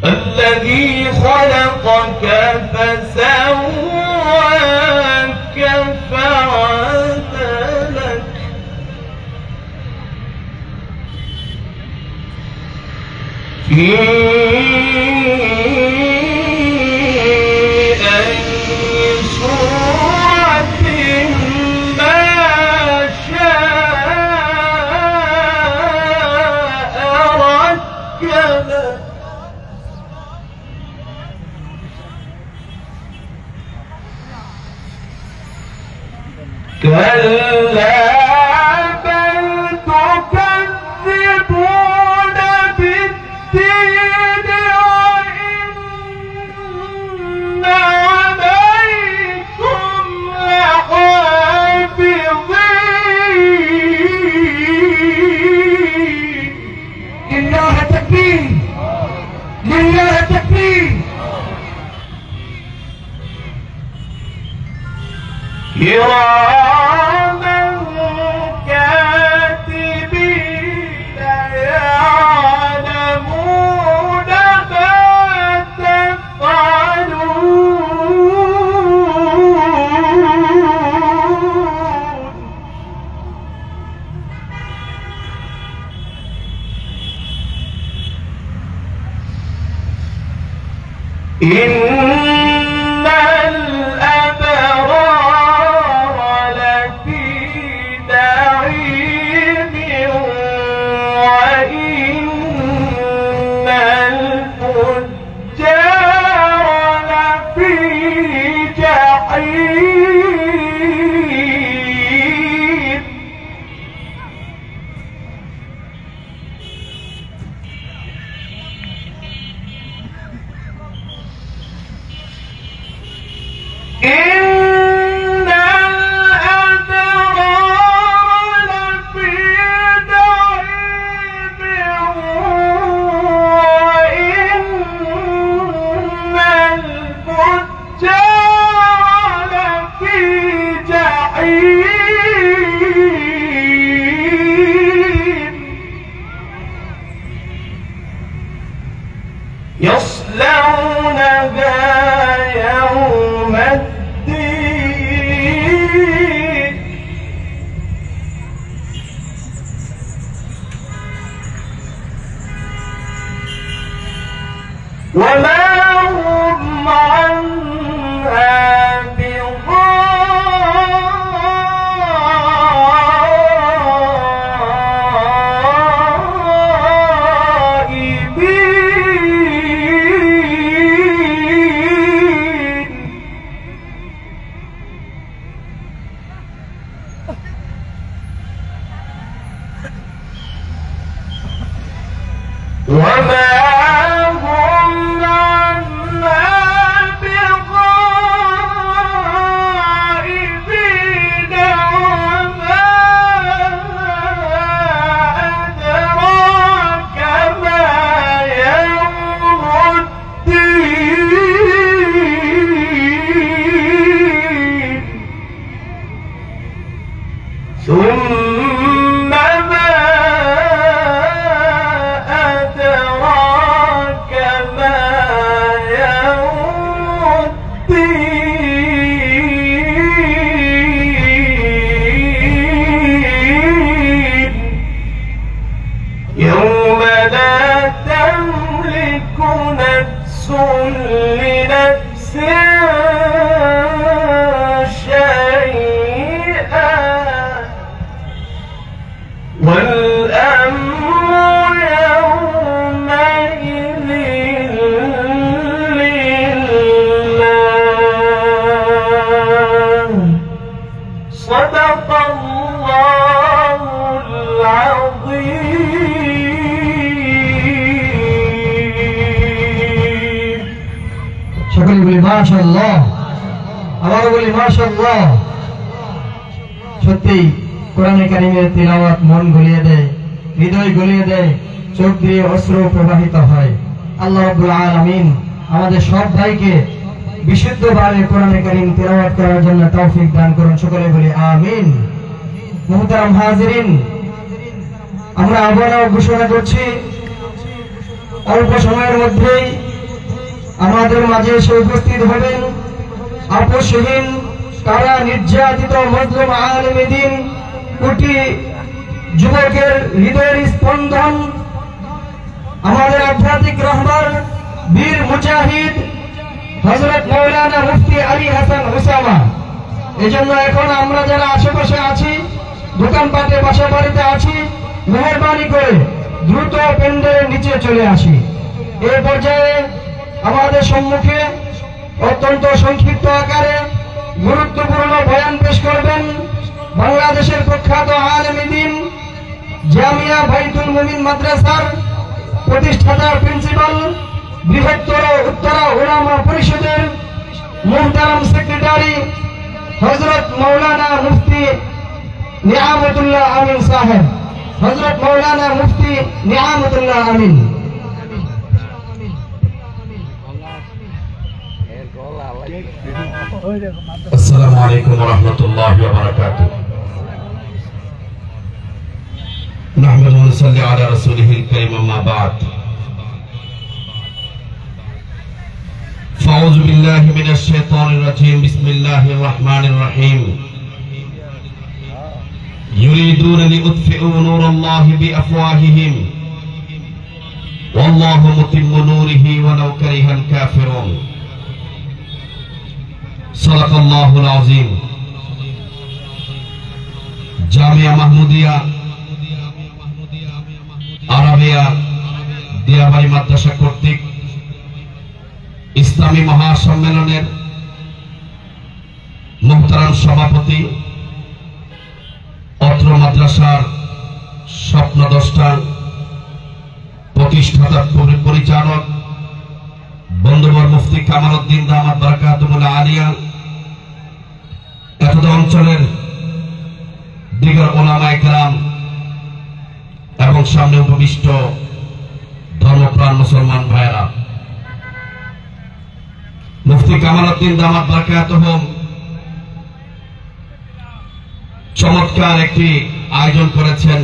الذي خلقك فسواك فعدلك في أي صورة ما شاء ركبك كلا بل تكذبون بالدين وإن عليكم لحافظين. لله تكبير، لله تكبير. كراما كاتبين يعلمون ما تفعلون. إن الأبرار لفي نعيم وإن الفجار لفي جحيم. إن الأبرار لفي نعيم وإن الفجار لفي جحيم. يصلونها يوم الدين وما هم عنها بغائبين. وما هم عنها بغائبين وما أدراك ما يوم الدين. ثم ما أدراك ما يوم الدين. يوم لا تملك نفس لنفس شيئا والأمر يومئذ لله. صدق الله العظيم. সকলে বলি মাশাআল্লাহ, আবারও বলি মাশাআল্লাহ। মুহূর্তেই কোরআনে কারিমের তিলাওয়াত মন গলিয়ে দেয়, হৃদয় গলিয়ে দেয়, চোখ দিয়ে অশ্রু প্রবাহিত হয়। আল্লাহ রাব্বুল আলামিন আমাদের সব ভাইকে বিশুদ্ধভাবে কোরআনে কারিম তিলাওয়াত করার জন্য তৌফিক দান করুন, সকলে বলি আমিন। মুহতারাম হাজিরিন, আমরা আবারও ঘোষণা করছি অল্প সময়ের মধ্যেই আমাদের মাঝে এসে উপস্থিত হবেন আপোষহীন, কারা নির্যাতিত মজলুম আলেমে দ্বীন, কোটি যুবকের হৃদয়ের স্পন্দন, আমাদের আধ্যাত্মিক রহবার, বীর মুজাহিদ হযরত মাওলানা মুফতি আলী হাসান ওসামা। এজন্য এখন আমরা যারা আশেপাশে আছি, দোকানপাটে বাসা বাড়িতে আছি, মেহরবানি করে দ্রুত প্যান্ডেলের নিচে চলে আসি। এই পর্যায়ে আমাদের সম্মুখে অত্যন্ত সংক্ষিপ্ত আকারে গুরুত্বপূর্ণ বয়ান পেশ করবেন বাংলাদেশের প্রখ্যাত আলেমে দ্বীন জামিয়া বাইতুল মুমিন মাদ্রাসার প্রতিষ্ঠাতা প্রিন্সিপাল, বৃহত্তর উত্তরা উলামা পরিষদের মুহতারাম সেক্রেটারি হযরত মাওলানা মুফতি নিয়ামতুল্লাহ আমিন সাহেব। হযরত মাওলানা মুফতি নিয়ামতুল্লাহ আমিন। السلام عليكم ورحمة الله وبركاته. نحمد ونصلي على رسوله الكريم أما بعد. فأعوذ بالله من الشيطان الرجيم. بسم الله الرحمن الرحيم. يريدون ليطفئوا نور الله بأفواههم والله متم نوره ولو كره الكافرون. صدق الله العظيم. জামিয়া মাহমুদিয়া আরাবিয়া দিয়াবাড়ি মাদ্রাসা কর্তৃক ইসলামী মহাসম্মেলনের মুহতারাম সভাপতি, অত্র মাদ্রাসার স্বপ্নদ্রষ্টা, প্রতিষ্ঠাতা পরিচালক বন্ধুবর মুফতি কামাল উদ্দিন দামাত বারাকাতুহুল আলিয়া, এতদ অঞ্চলের দিগর উলামায়ে কেরাম এবং সামনে উপবিষ্ট ধর্মপ্রাণ মুসলমান ভাইয়েরা, মুফতি কামাল উদ্দিন দামাত বারাকাতুহু চমৎকার একটি আয়োজন করেছেন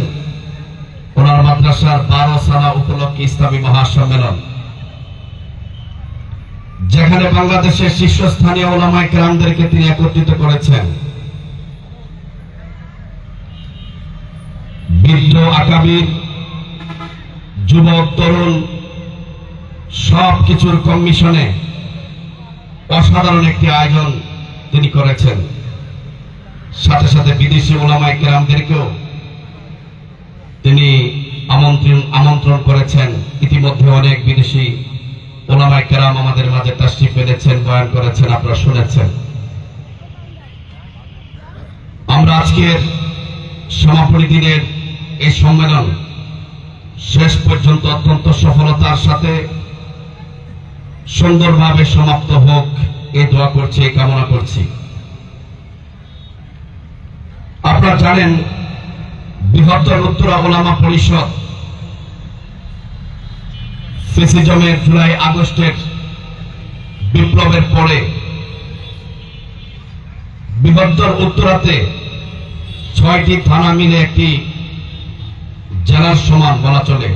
ওনার মাদ্রাসার 12 সালা উপলক্ষে ইসলামী মহাসম্মেলন, যেখানে বাংলাদেশের শীর্ষস্থানীয় উলামায়ে কেরামদেরকে তিনি একত্রিত করেছেন। বৃদ্ধ আকাবির, যুবক তরুণ সবকিছুর কমিশনে অসাধারণ একটি আয়োজন তিনি করেছেন। সাথে সাথে বিদেশি উলামায়ে কেরামদেরকেও তিনি আমন্ত্রণ করেছেন। ইতিমধ্যে অনেক বিদেশি উলামায়ে কেরাম আমাদের মাঝে তাশরিফ এনেছেন, বয়ান করেছেন, আপনারা শুনেছেন। আমরা আজকের সমাপনী দিনের এই সম্মেলন শেষ পর্যন্ত অত্যন্ত সফলতার সাথে সুন্দরভাবে সমাপ্ত হোক এই দোয়া করছি, এই কামনা করছি। আপনারা জানেন বৃহত্তর উত্তরা উলামা পরিষদ ফ্যাসিজমের জুলাই আগস্টের বিপ্লবের পরে বৃহত্তর উত্তরাতে 6টি থানা মিলে একটি জেলার সমান বলা চলে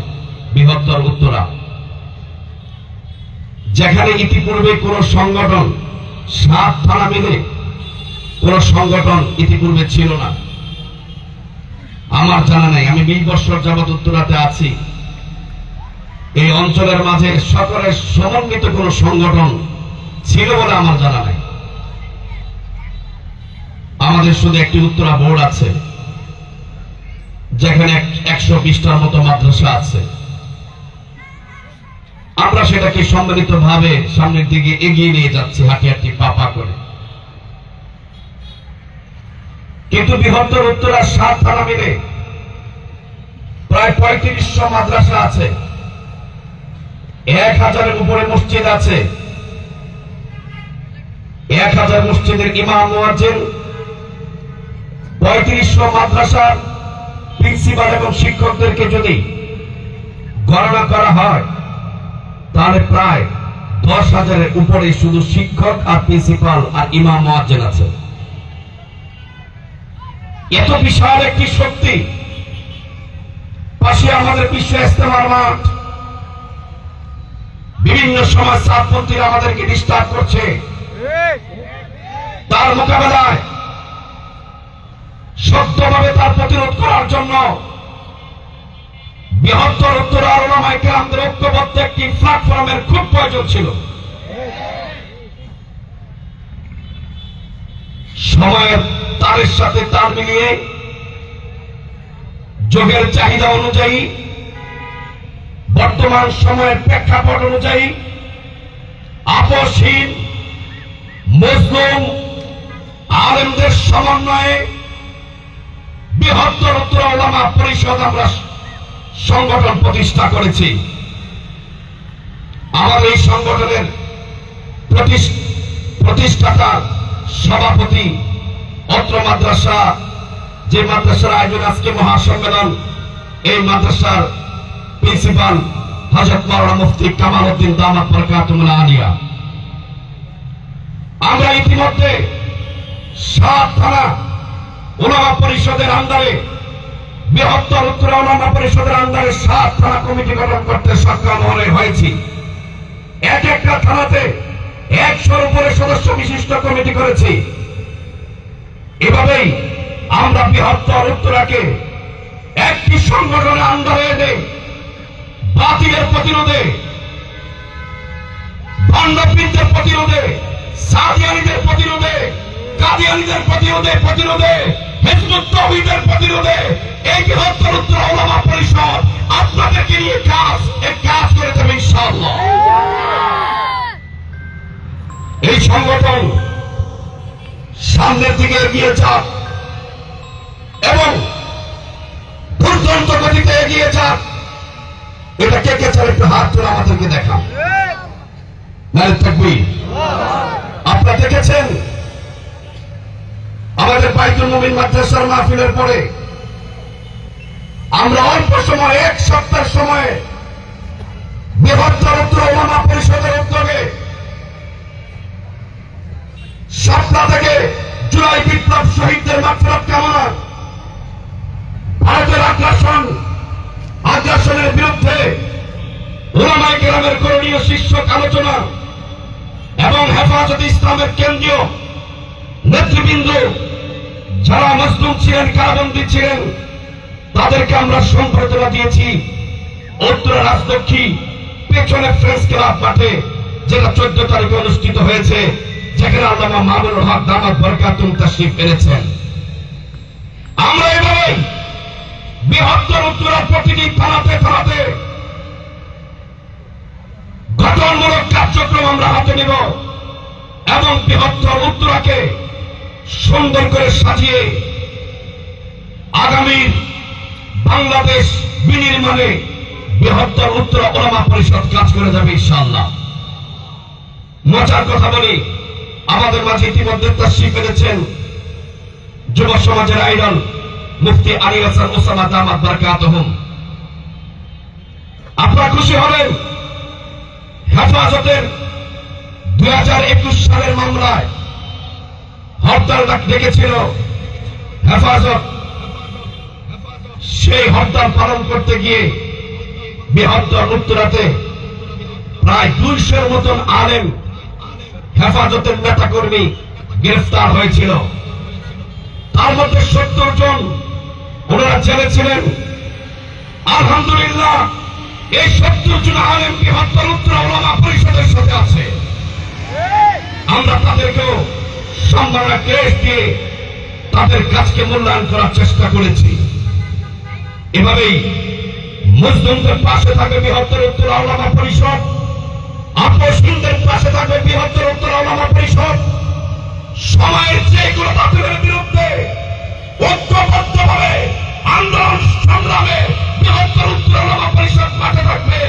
বৃহত্তর উত্তরা, যেখানে ইতিপূর্বে কোন সংগঠন 7 থানা মিলে কোন সংগঠন ইতিপূর্বে ছিল না, আমার জানা নাই। আমি 20 বছর যাবৎ উত্তরাতে আছি। এই অঞ্চলের মাঝে সকলের সমন্বিত কোন সংগঠন ছিল বলে আমার জানা নাই। আমাদের শুধু একটি উত্তরা বোর্ড আছে, যেখানে 120টার মতো মাদ্রাসা আছে। আমরা সেটাকে সম্মিলিত ভাবে সামনের দিকে এগিয়ে নিয়ে যাচ্ছি হাঁটি হাঁটি পা করে। কিন্তু বৃহত্তর উত্তরার 7 থানা মিলে প্রায় 3500 মাদ্রাসা আছে, 1000-এর উপরে মসজিদ আছে। 1000 মসজিদের ইমাম মুয়াজ্জিন 3500 মাদ্রাসার প্রিন্সিপাল এবং শিক্ষকদেরকে যদি গণনা করা হয় তাহলে প্রায় 10,000-এর উপরে শুধু শিক্ষক আর প্রিন্সিপাল আর ইমাম মুয়াজ্জিন আছে। এত বিশাল একটি শক্তি, পাশে আমাদের বিশ্ব ইজতেমার মাঠ, বিভিন্ন সময় সাতপন্থীরা আমাদেরকে ডিস্টার্ব করছে। তার মোকাবেলায় শক্তভাবে তার প্রতিরোধ করার জন্য বৃহত্তর উত্তরা উলামায়ে কেরামদের ঐক্যবদ্ধ একটি প্ল্যাটফর্মের খুব প্রয়োজন ছিল। সময়ের তারের সাথে তাল মিলিয়ে যুগের চাহিদা অনুযায়ী, বর্তমান সময়ের প্রেক্ষাপট অনুযায়ী আপসহীন মজলুম আলেমদের সমন্বয়ে বৃহত্তর উত্তরা উলামা পরিষদ আমরা সংগঠন প্রতিষ্ঠা করেছি। আমার এই সংগঠনের প্রতিষ্ঠাতা সভাপতি অত্র মাদ্রাসা, যে মাদ্রাসার আয়োজন আজকে মহাসম্মেলন, এই মাদ্রাসার প্রিন্সিপাল হযরত মাওলানা মুফতি কামাল উদ্দিন দামাত বরকাতুহুল আলিয়া। আমরা ইতিমধ্যে 7 থানা উলামা পরিষদের আন্ডারে, বৃহত্তর উত্তরা উলামা পরিষদের আন্ডারে 7 থানা কমিটি গঠন করতে সক্ষম হয়েছি। এক একটা থানাতে 100-র উপরে সদস্য বিশিষ্ট কমিটি করেছি। এভাবেই আমরা বৃহত্তর উত্তরাকে একটি সংগঠনের আন্ডারে এনে বাতিলের প্রতিরোধে, ভণ্ডপীরদের প্রতিরোধে, সাদিয়ানীদের প্রতিরোধে, কাদিয়ানীদের প্রতিরোধে, হিজবুত তাওহীদের প্রতিরোধে এই বৃহত্তর উত্তরা উলামা পরিষদ আপনাদেরকে নিয়ে কাজ করে যাবে ইনশাআল্লাহ। এই সংগঠন সামনের দিকে এগিয়ে যাক এবং দুর্দান্ত গতিতে এগিয়ে যাক। এটা কে কে চায় একটু হাত তুলে আমাদেরকে দেখান। নারে তাকবীর। আপনারা দেখেছেন আমাদের বাইতুল মুমিন মাদ্রাসার মাহফিলের পরে আমরা অল্প সময়, 1 সপ্তাহ সময়ে বৃহত্তর উত্তরা উলামা পরিষদের উদ্যোগে শাপলা থেকে জুলাই বিপ্লব শহীদদের মাগফিরাত কামনা, ভারতের আগ্রাসনের বিরুদ্ধে উলামায়ে কেরামের করণীয় শীর্ষক আলোচনা এবং হেফাজতে ইসলামের কেন্দ্রীয় নেতৃবৃন্দ যারা মজলুম ছিলেন, কারাবন্দী ছিলেন, তাদেরকে আমরা সম্বর্ধনা দিয়েছি উত্তরা রাজলক্ষ্মী পেছনে ফ্রেন্স ক্লাব মাঠে, যেটা 14 তারিখে অনুষ্ঠিত হয়েছে, যেখানে আল্লামা মামুনুল হক দামাত বরকাতুহুম তাশরীফ এনেছেন। আমরা এভাবেই বৃহত্তর উত্তরার প্রতিটি থানাতে গঠনমূলক কার্যক্রম আমরা হাতে নেব এবং বৃহত্তর উত্তরাকে সুন্দর করে সাজিয়ে আগামী বাংলাদেশ বিনির্মাণে বৃহত্তর উত্তরা উলামা পরিষদ কাজ করে যাবে ইনশাআল্লাহ। মজার কথা বলি, আমাদের মাঝে ইতিমধ্যে তাশরীফ এনেছেন যুব সমাজের আইডল মুফতি আলী হাসান ওসামা দামাত বরকাতুহুম। আপনারা খুশি হলেন হেফাজতের 2021 সালের মামলায় হরতাল ডেকেছিল হেফাজত, সেই হরতাল পালন করতে গিয়ে বৃহত্তর উত্তরাতে প্রায় 200-র মতন আলেম হেফাজতের নেতাকর্মী গ্রেফতার হয়েছিল। তার মধ্যে 70 জন ওনারা জেলে ছিলেন। আলহামদুলিল্লাহ এই 70 জন আলেম বৃহত্তর উত্তরা উলামা পরিষদের সাথে আছে। আমরা তাদেরকেও সম্মাননা ক্রেস্ট দিয়ে তাদের কাজকে মূল্যায়ন করার চেষ্টা করেছি। এভাবেই মুসলিমদের পাশে থাকবে বৃহত্তর উত্তরা উলামা পরিষদ, আপসহীনদের পাশে থাকবে বৃহত্তর উত্তরা উলামা পরিষদ। সময়ের যেগুলো বাতিলের বিরুদ্ধে ঐক্যবদ্ধভাবে আন্দোলন সংগ্রামে বৃহত্তর উত্তরা উলামা পরিষদ মাঠে থাকবে,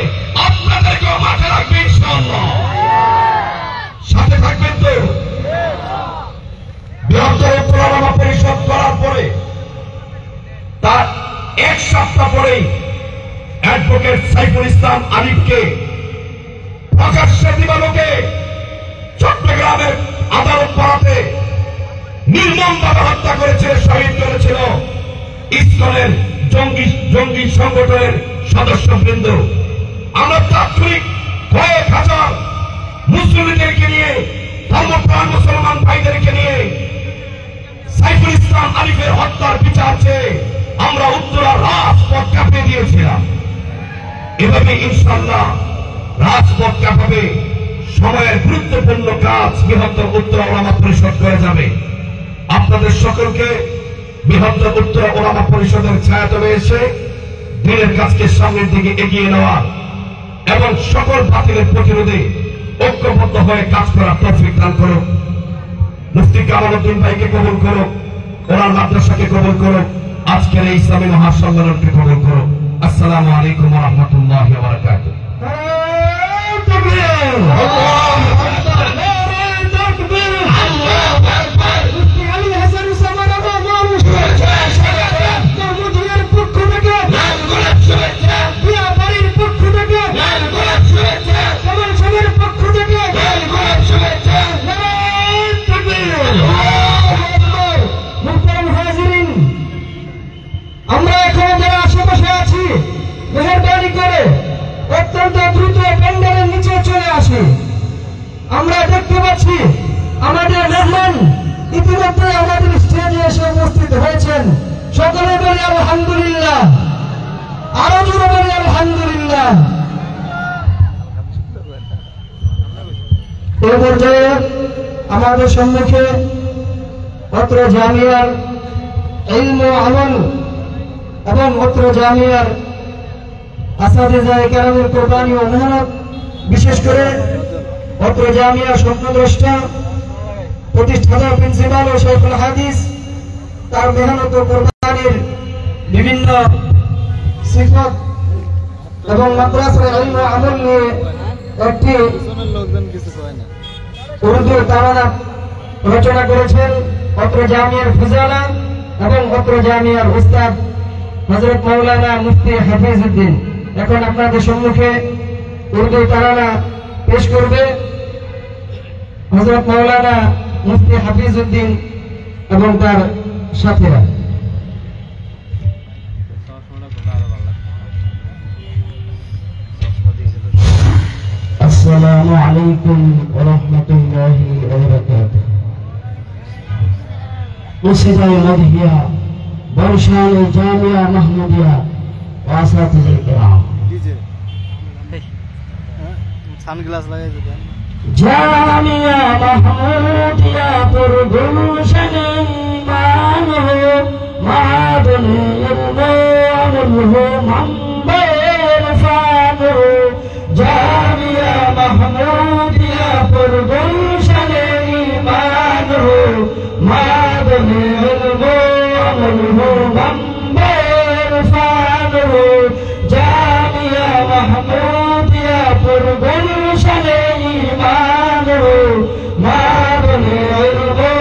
আপনাদেরকেও মাঠে রাখবে ইনশাআল্লাহ। সাথে থাকবেন তো? বৃহত্তর উত্তরা উলামা পরিষদ করার পরে এক সপ্তাহ পরেই অ্যাডভোকেট সাইফুল ইসলাম আলিফকে প্রকাশ্যে দিবালোকে চট্টগ্রামের আদালত পাড়াতে নির্মমভাবে হত্যা করেছে, শহীদ করেছিল ইসকনের জঙ্গি সংগঠনের সদস্যবৃন্দ। আমরা তাৎক্ষণিক কয়েক হাজার মুসলিমদেরকে নিয়ে, ধর্মপ্রাণ মুসলমান ভাইদেরকে নিয়ে সাইফুল ইসলাম আলিফের হত্যার বিচার চেয়ে আমরা উত্তরা রাজপথ কাঁপিয়ে দিয়েছিলাম। এভাবে ইনশাআল্লাহ রাজপথ কাঁপাবে, সময়ের গুরুত্বপূর্ণ কাজ বৃহত্তর উত্তরা ওলামা পরিষদ করে যাবে। আপনাদের সকলকে বৃহত্তর উত্তরা ওলামা পরিষদের ছায়াতলে এসে দিনের কাজকে সামনের দিকে এগিয়ে নেওয়া এবং সকল বাতিলের প্রতিরোধে ঐক্যবদ্ধ হয়ে কাজ করার তৌফিক দান করুক। মুফতি কামাল উদ্দিন ভাইকে কবুল করুক, কোরআন মাদ্রাসাকে কবুল করুক, আজকের এই ইসলামী মহাসম্মেলনকে কবুল করুক। আসসালামু আলাইকুম ওয়া রাহমাতুল্লাহি ওয়া বারাকাতুহু। আমরা এখন যারা আশেপাশে আছি, মেহেরবানি করে অত্যন্ত দ্রুত প্যান্ডেলের নিচে চলে আসি। আমরা দেখতে পাচ্ছি আমাদের মেহমান ইতিমধ্যে আমাদের স্টেজে এসে উপস্থিত হয়েছেন। সকলে বলি আলহামদুলিল্লাহ, আরো জোরে বলি আলহামদুলিল্লাহ। এই পর্যায়ে আমাদের সম্মুখে অত্র জামিয়ার ইলম ও আমল এবং অত্র জামিয়ার আসাদিজায়ে কেরামের কোরবানি ও মেহনত, বিশেষ করে অত্র জামিয়ার স্বপ্নদ্রষ্টা প্রতিষ্ঠাতা প্রিন্সিপাল ও শাইখুল হাদিস, তার মেহনত ও কোরবানির বিভিন্ন সিফত এবং মাদ্রাসার ইলম ও আমল নিয়ে একটি উর্দু তারানা রচনা করেছেন অত্র জামিয়ার ফুজালা এবং অত্র জামিয়ার উস্তাদ হযরত মাওলানা মুফতি হাফিজউদ্দিন। এখন আপনাদের সম্মুখে উর্দু তারানা পেশ করবে হযরত মাওলানা মুফতি হাফিজউদ্দিন এবং তার সাথীরা। আসসালামু আলাইকুম ওয়া রাহমাতুল্লাহি ওয়া বারাকাতুহু। মুসিদায়ে মাদহিয়া বরিশাল জামিয়া মাহমুদিয়া ওয়া আসাতিজায়ে কিরাম, সানগ্লাস লাগাই দিবেন। জামিয়া মাহমুদিয়া পুর গুলশানে মান হো মাদনে ইলমে আমল হো মাম্বের ফান হো। জামিয়া মাহমুদিয়া পুর গুলশানে মান হো মাদনে ইলমে আমল হো মাম্বের ফান হো। জামিয়া মাহমুদিয়া পুর গুলশানে মান হো মাদনে ইলমে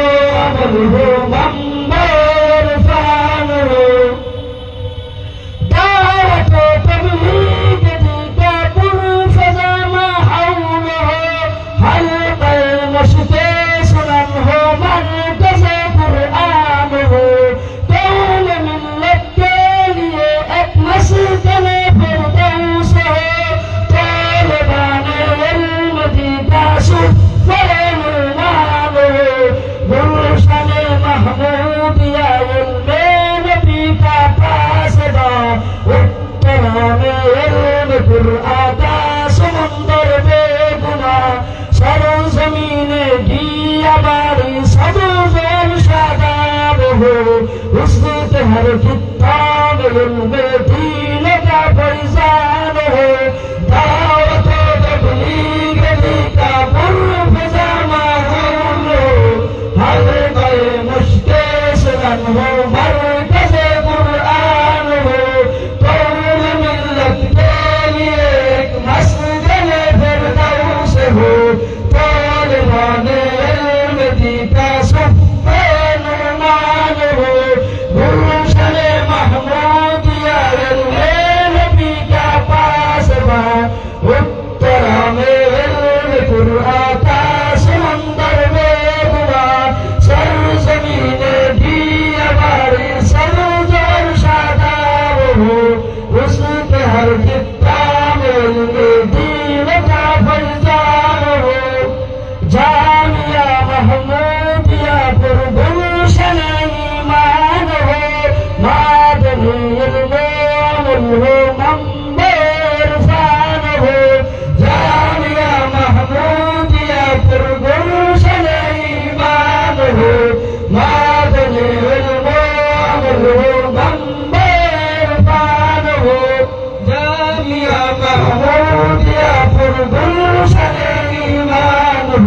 আমল হো মাম্বের ফান হো। দাওয়াত তবলীগ দিতে পুর ফজা মাহউল হো হালকা মুশতে সুনান হো মারকাজে কুরআন হো।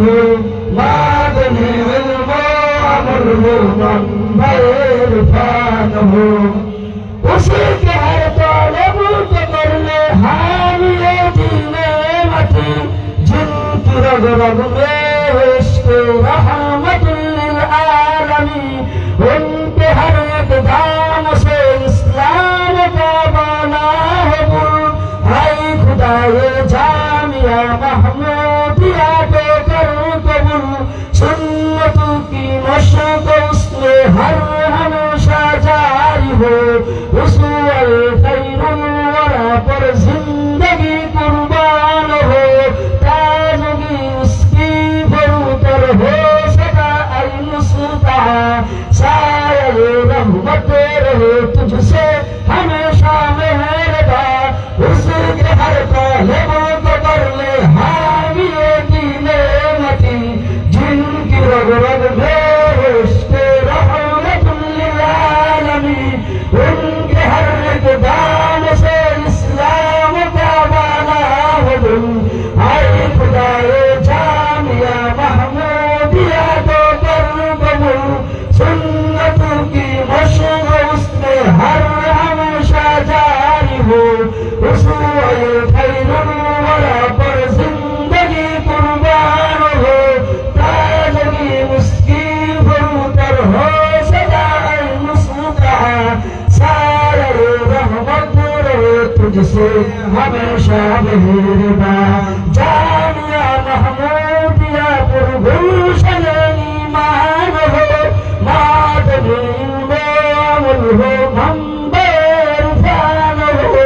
ہو معدن علم و عمل ہو منبع عرفان ہو اسی کے ہر طالب کو کر لے حامی دین متی جن کی رگ رگ میں عشق رحمت للعالمین ان کے ہر اقدام سے اسلام کا بالا ہے گل اے خدائے جامعہ محمودیہ کو کر قبول سنت کی مشق اس میں ہر ہمیشہ جاری ہو رسول خیر الورا پر زندگی قربان ہو تازگی اس کی بروتر ہو سدا اے مصطفیٰ سایہ رحمت رہے تجھ سے ہمیشہ مہربان اس کے ہر طالب کو کر لے حامی کی نعمتی جن کی رگ رگ میں عشق رحمت للعالمین ان کے ہر اقدام سے اسلام کا بالا ہو اے خدائے جامعہ محمودیہ کو کر قبول سنت کی مشق اس میں ہر ہمیشہ جاری ہو رسول خیر الورا پر زندگی قربان ہو تازگی اس کی بروتر ہو سدا اے مصطفیٰ سایہ رحمت رہے تجھ سے ہمیشہ مہربان جامعہ محمودیہ پر گلشن ایمان ہو معدن علم و عمل ہو منبع عرفان ہو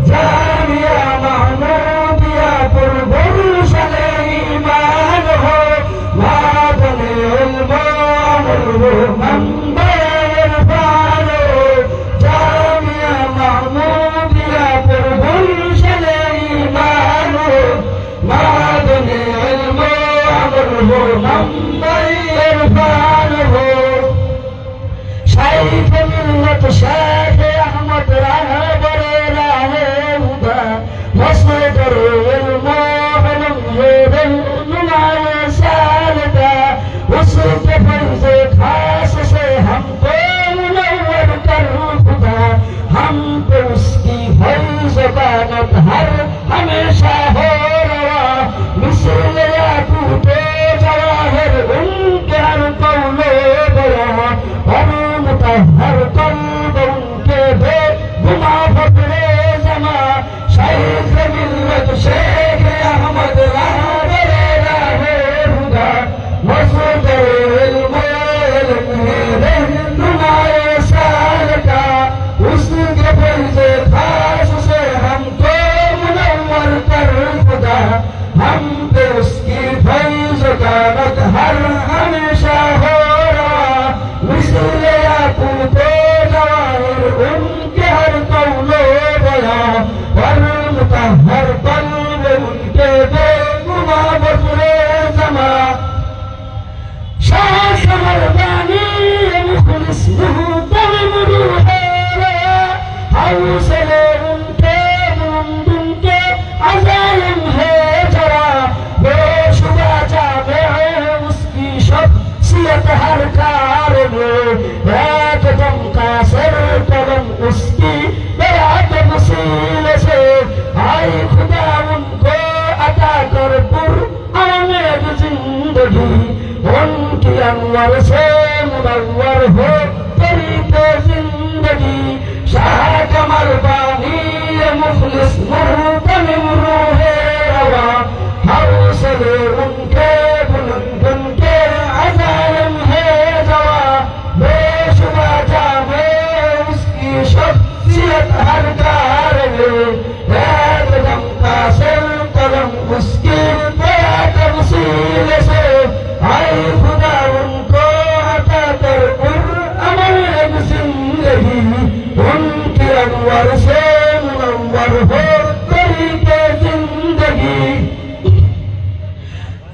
جامعہ محمودیہ پر گلشن ایمان ہو معدن علم و عمل ہو منبع عرفان ہو جامعہ محمودیہ پر گلشن ایمان ہو معدن علم و عمل ہو منبع عرفان ہو شیخ ملت شیخ احمد رہبر راہ ہدا مصدر علم و علم ہے رہنمائے سالکہ اس کے فیض خاص سے ہم کو منور کر خدا ہم پہ اس کی فیض بانت ہر ہمیشہ ہو روا مثل یاقوت جواہر ان کے ہر قول و بیان اور مطہر قلب ان کے بے گما فکر زماں شیخ ملت شیخ احمد رہبر راہ ہدا مصدر علم و علم ہے رہنمائے سالکہ اس کے فیض خاص سے ہم کو منور کر خدا ہم پہ اس کی فیض قامت ہر ہمیشہ ہو رہا مثل یاقوت جواہر ان کے ہر قول و بیان اور مطہر قلب ان کے بے گما بفر زماں شاہ مردانی مخلص محترم روح حوصلے ان کے بلند ان کے عزائم ہے جرا بے شبہ جامع ہے اس کی شخصیت ہر کار میں ایک دم کا سر قلم اس کی بیعت وسیل سے آئی خدا ان کو عطا کر پر آمد زندگی ان کی انور سے منور ہو طریق زندگی شاہ کمر بانی مخلص محترم روح روا حوصلے ان کے بلند ان کے عزائم ہے جوا بے شبہ جامع اس کی شخصیت ہر کار میں ایک دم کا سر قلم اس کی بیعت وسیل سے آئے خدا ان کو عطا کر پر عمل زندگی ان کی انور سے منور ہو طریق زندگی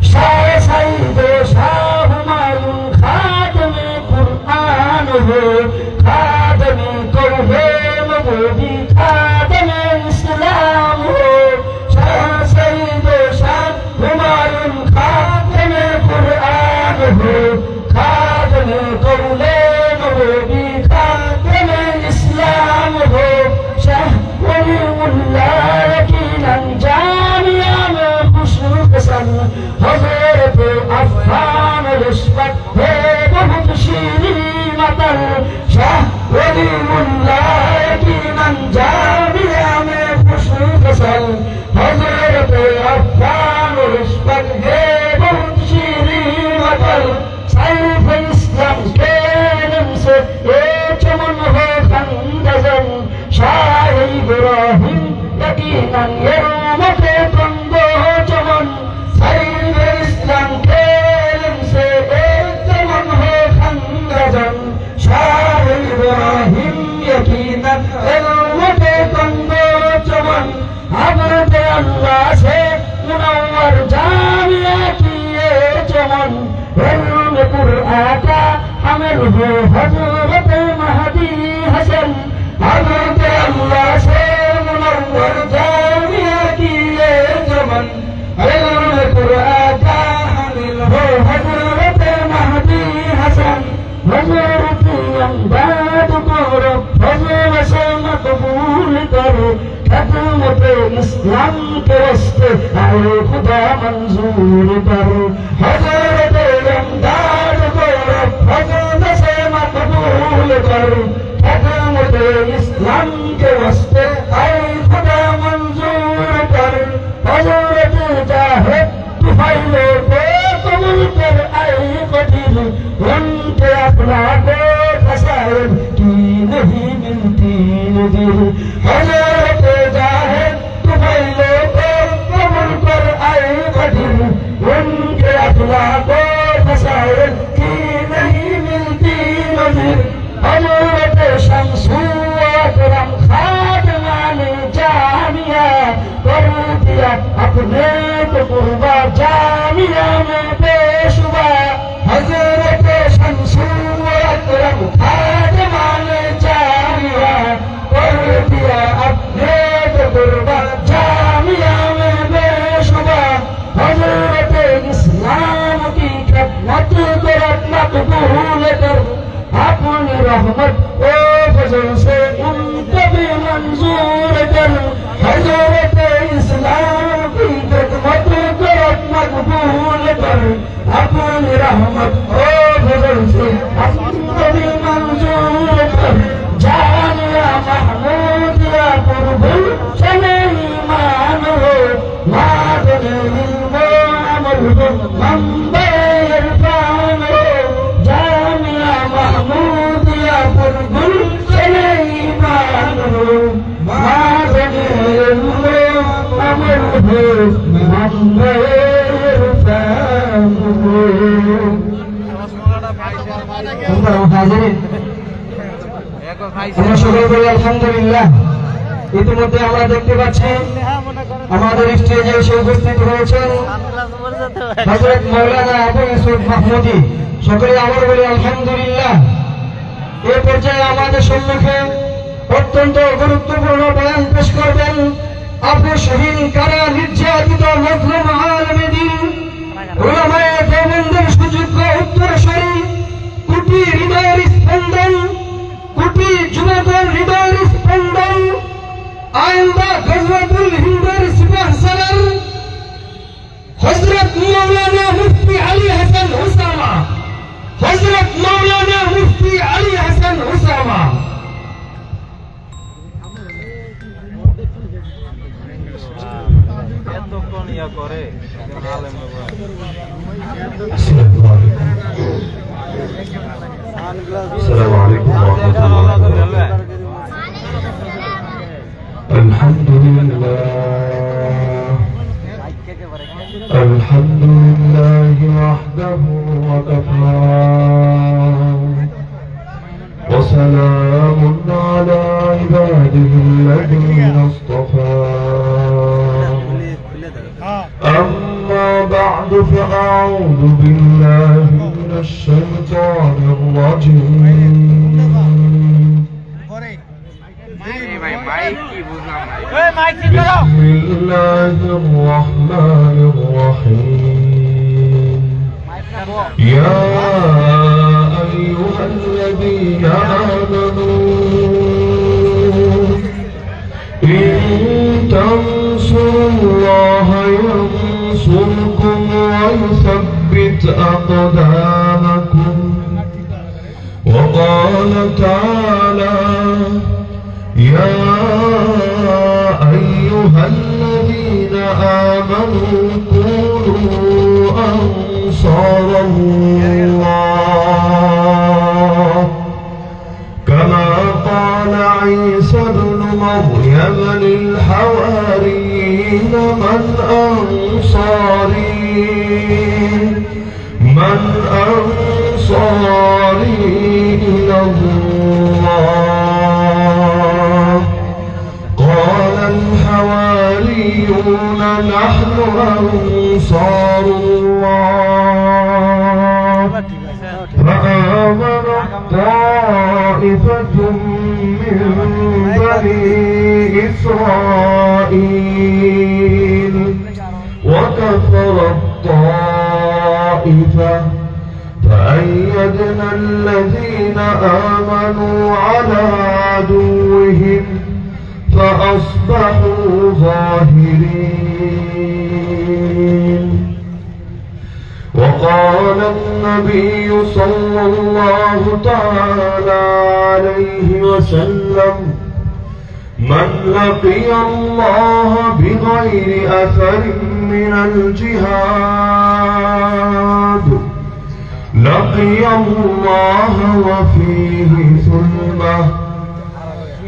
شاہ سعید و شاہ ہمایوں خادم قرآن ہو خادم توحید مبودی خادم اسلام ہو شاہ سعید و شاہ ہمایوں خادم वलीउल्लाह यकीनन जामिया में खुशी फसल हजरत अफ़्फ़ान रिश्वत है बहुत शीरीन वतन सैफ इस्लाम के इल्म से ये चमन हो खंदजन शाह इब्राहिम यकीनन ये उम्मत कंगो हो चमन सैफ इस्लाम के इल्म से ये चमन हो खंदजन शाह इब्राहिम यकीनन ये उम्मत कंगो हो चमन हज़रत अल्लाह से मुनव्वर जामिया की ये चमन इल्म कुरआन का हामिल हो हज़रत महदी हसन हज़रत अल्लाह से मुनव्वर जामिया की ये चमन इल्म कुरआन का हामिल हो हज़रत महदी हसन हज़रत अमदाद को फज़ल से मकबूल करो खिदमत इस्लाम के वास्ते आए खुदा मंजूर करो हज़रत अमदाद को फज़ल से मकबूल करो खिदमत इस्लाम के वास्ते आए खुदा मंजूर करो हज़रत जाहिद तुफैलो को कबूल कर आए कदीर उनके अपना को खसायद की नहीं मिलती नज़ीर हज़रत जाहिद तुफैलो को कबूल कर आए कदीर उनके अपना को खसायद की नहीं मिलती नज़ीर हज़रत शम्सु अकरम खातमाने जामिया कर दिया अपने को कुर्बा जामिया में पेशवा हज़रत शम्सु अकरम खातमाने जामिया कर दिया अपने को कुर्बा जामिया में पेशवा हज़रत इस्लाम की खिदमत को मकबूल कर अपनी रहमत ओ फजल से उनको भी मंजूर कर हज़रत इस्लाम की खिदमत को मकबूल कर अपनी रहमत ओ फजल से उनको भी मंजूर कर जानिया महमूद या कुर्बुल चले ईमान हो मादने इल्मो अमल हो मंबे इरफान हो जामिया महमूद या कुर्बुल चले ईमान हो मादने इल्मो अमल हो मंबे इरफान हो हाजिरिन আমরা সকলে বলি আলহামদুলিল্লাহ ইতিমধ্যে আমরা দেখতে পাচ্ছি আমাদের স্টেজে এসে উপস্থিত হয়েছেন হযরত মাওলানা আবু ইউসুফ মাহমুদী সকলে আবার বলি আলহামদুলিল্লাহ এই পর্যায়ে আমাদের সম্মুখে অত্যন্ত গুরুত্বপূর্ণ বয়ান পেশ করবেন আবু শহীদ কারা নির্যাতিত মজলুম আলেমে দ্বীন উলামায়ে দেওবন্দের সুযোগ্য উত্তরসূরি কোটি হৃদয়ের স্পন্দন কোটি যুবকের হৃদয়ের স্পন্দন আইন্দা গজওয়াতুল হিন্দের সিপাহসালার হযরত মাওলানা মুফতি আলী হাসান ওসামা হযরত মাওলানা মুফতি আলী হাসান ওসামা এতক্ষণ ইয়া করে আলেম السلام عليكم ورحمة الله وبركاته. الحمد لله وحده وكفى وسلام على عباده الذين اصطفى أما بعد فأعوذ بالله من الشيطان الرجيم بسم الله الرحمن الرحيم يا أيها الذين آمنوا إن تنصروا الله ينصركم ويثبت أقدامكم وقال تعالى من الحواريين من أنصاري إلى الله قال الحواريون نحن أنصار الله فآمن طائفة من بني إسرائيل وكفر الطائفة فأيدنا الذين آمنوا على عدوهم فأصبحوا ظاهرين وقال النبي صلى الله تعالى عليه وسلم من لقي الله بغير أثر من الجهاد لقي الله وفيه ثلمة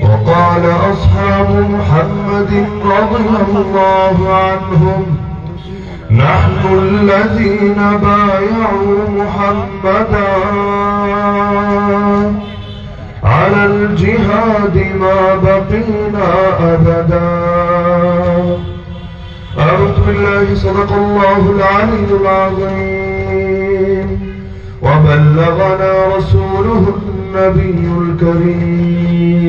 وقال أصحاب محمد رضي الله عنهم نحن الذين بايعوا محمدا على الجهاد ما بقينا أبدا. أعوذ بالله صدق الله العلي العظيم وبلغنا رسوله النبي الكريم.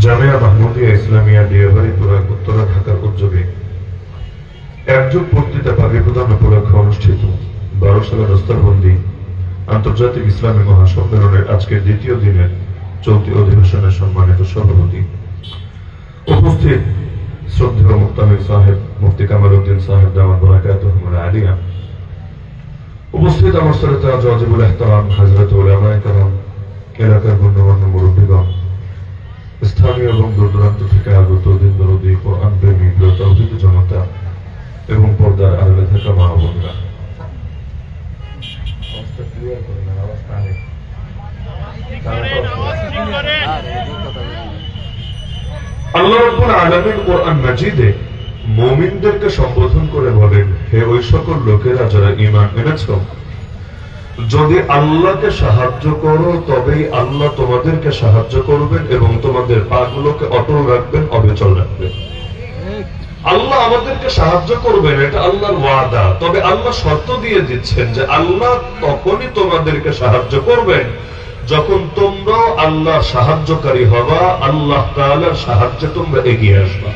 জামিয়া মাহমুদিয়া ইসলামিয়া ডিয়াবাড়ি উত্তরা ঢাকার উদ্যোগে একযুগ পূর্তিতে পাগড়ি প্রদান উপলক্ষে অনুষ্ঠিত 12 সালের দস্তরবন্দি আন্তর্জাতিক ইসলামী মহাসম্মেলনের আজকের দ্বিতীয় দিনের চলতি অধিবেশনের সম্মানিত সভাপতি, উপস্থিত শ্রদ্ধেয় মুক্তামির সাহেব মুফতি কামাল উদ্দিন সাহেব দামাত বরাকাতুহুল আলিয়া, উপস্থিত আমার সাথে ওয়াজিবুল ইহতারাম হযরত উলামায়ে কেরাম, এলাকার গণ্যমান্য মুরব্বিগণ, স্থানীয় এবং দূর-দূরান্ত থেকে আগত দিন-দরদি কোরআন প্রেমী তাওহীদ জনতা এবং পর্দার আড়ালে থাকা মা বোনেরা, আল্লাহ রাব্বুল আলামিন কোরআন মাজিদে মুমিনদেরকে সম্বোধন করে বলেন, হে ওই সকল লোকেরা যারা ঈমান এনেছো, যদি আল্লাহকে সাহায্য করো তবেই আল্লাহ তোমাদেরকে সাহায্য করবেন এবং তোমাদের পাগুলোকে অটল রাখবেন, অবিচল রাখবেন। আল্লাহ আমাদেরকে সাহায্য করবেন, এটা আল্লাহর ওয়াদা। তবে আল্লাহ শর্ত দিয়ে দিচ্ছেন যে আল্লাহ তখনই তোমাদেরকে সাহায্য করবেন যখন তোমরা আল্লাহর সাহায্যকারী হবা, আল্লাহ তাআলার সাহায্যে তোমরা এগিয়ে আসবা।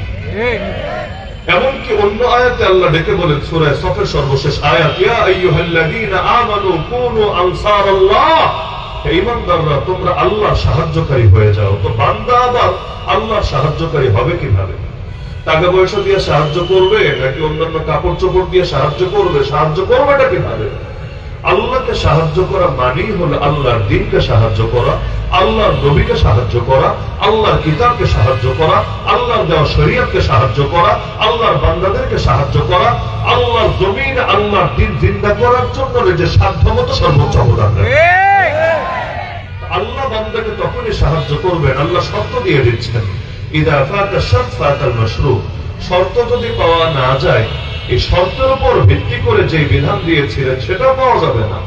এমনকি অন্য আয়াতে আল্লাহ ডেকে বলেন, সূরা সফের সর্বশেষ আয়াত, ইয়া আইয়ুহাল্লাযীনা আমানু কুনু আনসারাল্লাহ, হে ঈমানদাররা তোমরা আল্লাহর সাহায্যকারী হয়ে যাও। তো বান্দা আবার আল্লাহর সাহায্যকারী হবে কিভাবে? টাকা পয়সা দিয়ে সাহায্য করবে নাকি অন্যান্য কাপড় চোপড় দিয়ে সাহায্য করবে? সাহায্য করবেটা কিভাবে? আল্লাহকে সাহায্য করা মানেই হলো আল্লাহর দ্বীনকে সাহায্য করা, আল্লাহর নবীকে সাহায্য করা, আল্লাহর কিতাবকে সাহায্য করা, আল্লাহর দেওয়া শরীয়তকে সাহায্য করা, আল্লাহর বান্দাদেরকে সাহায্য করা, আল্লাহর জমিনে আল্লাহর দ্বীন জিন্দা করার জন্য যে সাধ্যমতো সর্বোচ্চ অবদান রাখে। আল্লাহ বান্দাকে তখনই সাহায্য করবেন, আল্লাহ শর্ত দিয়ে দিচ্ছেন, ইযা ফাতা শারত ফাতাল মাশরু, শর্ত যদি পাওয়া না যায়, এই শর্তের উপর ভিত্তি করে যে বিধান দিয়েছিলেন সেটা পাওয়া যাবে না।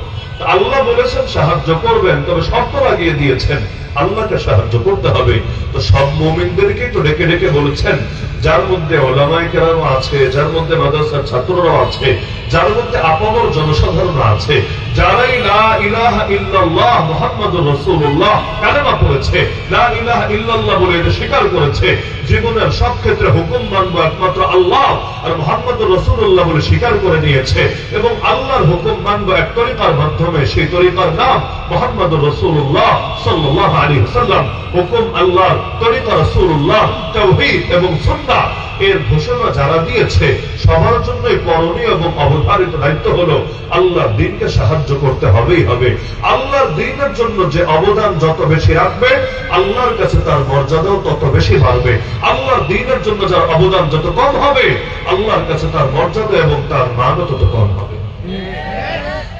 আল্লাহ বলেছেন সাহায্য করবেন, তবে শর্ত লাগিয়ে দিয়েছেন আল্লাহকে সাহায্য করতে হবে। তো সব মুমিনদেরকেই তো ডেকে ডেকে বলেছেন, যার মধ্যে উলামায়ে কেরাম আছে, যার মধ্যে মাদ্রাসার ছাত্ররাও আছে, যার মধ্যে আপামর জনসাধারণ আছে, যারাই লা ইলাহা ইল্লাল্লাহ মুহাম্মাদুর রাসূলুল্লাহ কালেমা পড়েছে, লা ইলাহা ইল্লাল্লাহ বলে এটা স্বীকার করেছে, জীবনের সব ক্ষেত্রে হুকুম মানবো একমাত্র আল্লাহ আর মুহাম্মাদুর রাসূলুল্লাহ বলে স্বীকার করে নিয়েছে, এবং আল্লাহর হুকুম মানবো এক তরিকার মাধ্যমে, সেই তরিকার নাম মুহাম্মাদুর রাসূলুল্লাহ সাল্লাল্লাহু আলাইহি ওয়াসাল্লাম। হুকুম আল্লাহর, তরিকা রাসূলুল্লাহ, তাওহীদ এবং সুন্নাহ, এর ঘোষণা যারা দিয়েছে সবার জন্যই করণীয় এবং অবধারিত দায়িত্ব হলো আল্লাহর দ্বীনকে সাহায্য করতে হবেই হবে। আল্লাহর দ্বীনের জন্য যে অবদান যত বেশি রাখবে, আল্লাহর কাছে তার মর্যাদাও তত বেশি বাড়বে। আল্লাহর দ্বীনের জন্য যার অবদান যত কম হবে, আল্লাহর কাছে তার মর্যাদা এবং তার মানও তত কম হবে।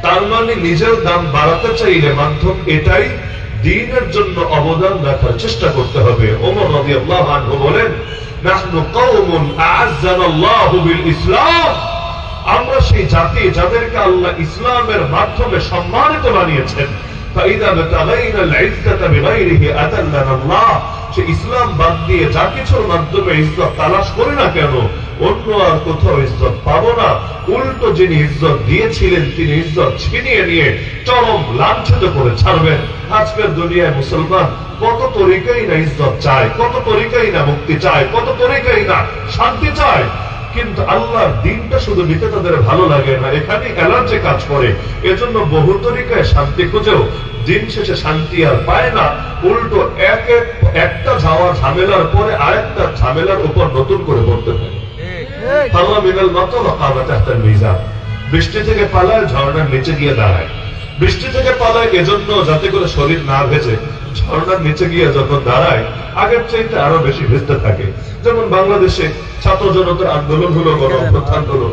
তার মানে নিজের দাম বাড়াতে চাইলে মাধ্যম এটাই, দ্বীনের জন্য অবদান রাখার চেষ্টা করতে হবে। ওমর রাদিয়াল্লাহু আনহু বলেন, নাহনু কওমুন আ'আজ্জানাল্লাহু বিল ইসলাম, আমরা সেই জাতি যাদেরকে আল্লাহ ইসলামের মাধ্যমে সম্মানিত বানিয়েছেন। ফাইদা বাতাগাইনা আল-ইজ্জাতা বিগাইরিহি আদাল্লানা আল্লাহ, সে ইসলাম বাদ দিয়ে যা কিছুর মাধ্যমে ইজ্জত তালাশ করি না কেন, অন্য আর কোথাও ইজ্জত পাবো না। উল্টো যিনি ইজ্জত দিয়েছিলেন তিনি ইজ্জত ছিনিয়ে নিয়ে চরম লাঞ্ছিত করে ছাড়বেন। আজকের দুনিয়ায় মুসলমান কত তরিকাই না ইজ্জত চায়, কত তরিকাই না মুক্তি চায়, কত তরিকাই না শান্তি চায়, কিন্তু আল্লাহর দিনটা শুধু নিতে তাদের ভালো লাগে না, এখানে অ্যালার্জি কাজ করে। এজন্য বহু তরিকায় শান্তি খুঁজেও দিন শেষে শান্তি আর পায় না, উল্টো একটা যাওয়া ঝামেলার পরে আরেকটা ঝামেলার উপর নতুন করে পড়তে থাকে। বৃষ্টি থেকে পালায়, ঝর্ণার নিচে গিয়ে দাঁড়ায়। বৃষ্টি থেকে পালায় এজন্য যাতে করে শরীর না ভেজে, ঝর্ণার নিচে গিয়ে যখন দাঁড়ায় আগের চাইতে আরো বেশি ভেজতে থাকে। যেমন বাংলাদেশে ছাত্র জনতার আন্দোলন হলো, গণ অভ্যুত্থান হলো,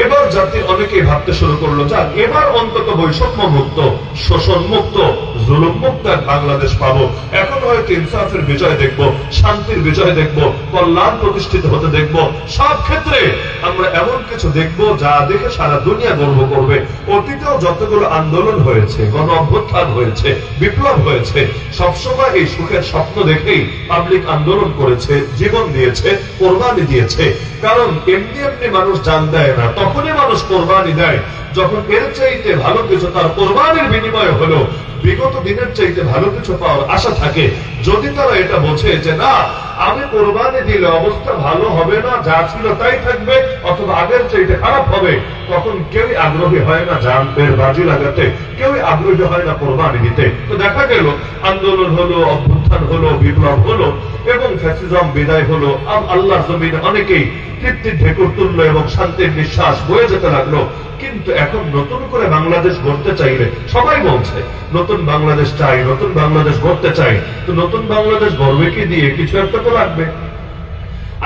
এবার জাতির অনেকেই ভাবতে শুরু করলো, যাক এবার অন্তত বৈষম্য মুক্ত, শোষণ মুক্ত, জুলুম মুক্ত বাংলাদেশ পাবো। এখন হয়তো ইনসাফের বিজয় দেখবো, শান্তির বিজয় দেখবো, কল্যাণ প্রতিষ্ঠিত হতে দেখবো। সব ক্ষেত্রে আমরা এমন কিছু দেখবো যা দেখে সারা দুনিয়া গর্ব করবে। অতীতেও যতগুলো আন্দোলন হয়েছে, গণ অভ্যুত্থান হয়েছে, বিপ্লব হয়েছে, সবসময় এই সুখের স্বপ্ন দেখেই পাবলিক আন্দোলন করেছে, জীবন দিয়েছে, কোরবানি দিয়েছে। কারণ এমনি এমনি মানুষ জান দেয় না, তখনই মানুষ কোরবানি দেয় যখন এর চাইতে ভালো কিছু তার কোরবানির বিনিময় হলো বিগত দিনের চাইতে ভালো কিছু পাওয়ার আশা থাকে। যদি তারা এটা বোঝে যে না, আমি কোরবানি দিলে অবস্থা ভালো হবে না, যা ছিল তাই থাকবে, অথবা আগের চাইতে খারাপ হবে, তখন কেউই আগ্রহী হয় না জানের বাজি লাগাতে, কেউই আগ্রহী হয় না কোরবানি দিতে। তো দেখা গেল আন্দোলন হলো, অভ্যুত্থান হলো, বিপ্লব হলো এবং ফ্যাসিজম বিদায় হলো। আল্লাহর জমিনে অনেকেই তৃপ্তির ঢেকুর তুললো এবং শান্তির নিঃশ্বাস বয়ে যেতে লাগলো। কিন্তু এখন নতুন করে বাংলাদেশ গড়তে চাইলে সবাই বলছে নতুন বাংলাদেশ চাই, নতুন বাংলাদেশ গড়তে চাই। তো নতুন বাংলাদেশ গড়বে কি দিয়ে? কিছু একটা তো লাগবে।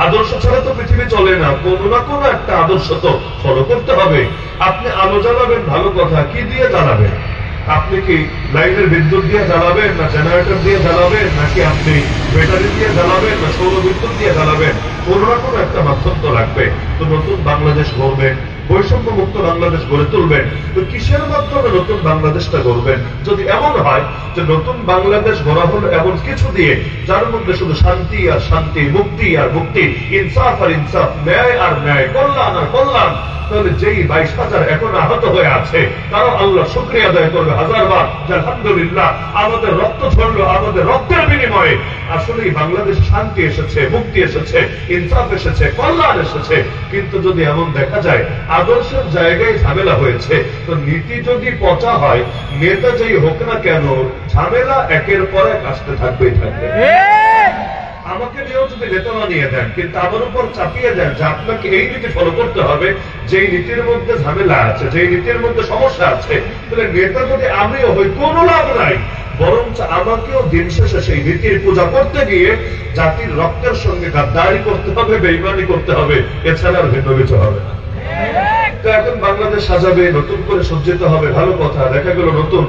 আদর্শ ছাড়া তো পৃথিবী চলে না, কোনো না কোনো একটা আদর্শ তো ফলো করতে হবে। আপনি আলো জ্বালাবেন, ভালো কথা, কি দিয়ে জ্বালাবেন? আপনি কি লাইনের বিদ্যুৎ দিয়ে জ্বালাবেন, না জেনারেটর দিয়ে জ্বালাবেন, নাকি আপনি ব্যাটারি দিয়ে জ্বালাবেন, না সৌর বিদ্যুৎ দিয়ে জ্বালাবেন? কোনো না কোনো একটা মাধ্যম তো লাগবে। তো নতুন বাংলাদেশ গড়বেন, বৈষম্য মুক্ত বাংলাদেশ গড়ে তুলবেন, তো কিসের মাধ্যমে নতুন বাংলাদেশটা গড়বেন? যদি এমন হয় যে নতুন বাংলাদেশ গড়া হলো এমন কিছু দিয়ে যার মধ্যে শুধু শান্তি আর শান্তি, মুক্তি আর মুক্তি, ইনসাফ আর ইনসাফ, ন্যায় আর ন্যায়, কল্যাণ আর কল্যাণ, তাহলে যেই 22,000 এখন আহত হয়ে আছে তারা আল্লাহ শুকরিয়া আদায় করবে হাজারবার, আলহামদুলিল্লাহ আমাদের রক্ত ঝরলো, আমাদের রক্তের বিনিময়ে আসলেই বাংলাদেশ শান্তি এসেছে, মুক্তি এসেছে, ইনসাফ এসেছে, কল্যাণ এসেছে। কিন্তু যদি এমন দেখা যায় আদর্শের জায়গায় ঝামেলা হয়েছে, তো নীতি যদি পচা হয়, নেতা যেই হোক না কেন, ঝামেলা একের পর এক আসতে থাকবেই থাকবে। আমাকে নিয়েও যদি নেতা বানিয়ে দেন, কিন্তু আমার উপর চাপিয়ে দেন যে আপনাকে এই নীতি ফলো করতে হবে, যেই নীতির মধ্যে ঝামেলা আছে, যেই নীতির মধ্যে সমস্যা আছে, তাহলে নেতা যদি আমিও হই কোনো লাভ নাই, বরঞ্চ আমাকেও দিন শেষে সেই নীতির পূজা করতে গিয়ে জাতির রক্তের সঙ্গে গাদ্দারি করতে হবে, বেঈমানি করতে হবে, এছাড়া আর ভিন্ন কিছু হবে না। তো এখন বাংলাদেশ সাজাবে, নতুন করে সজ্জিত হবে, ভালো কথা। দেখা গেল নতুন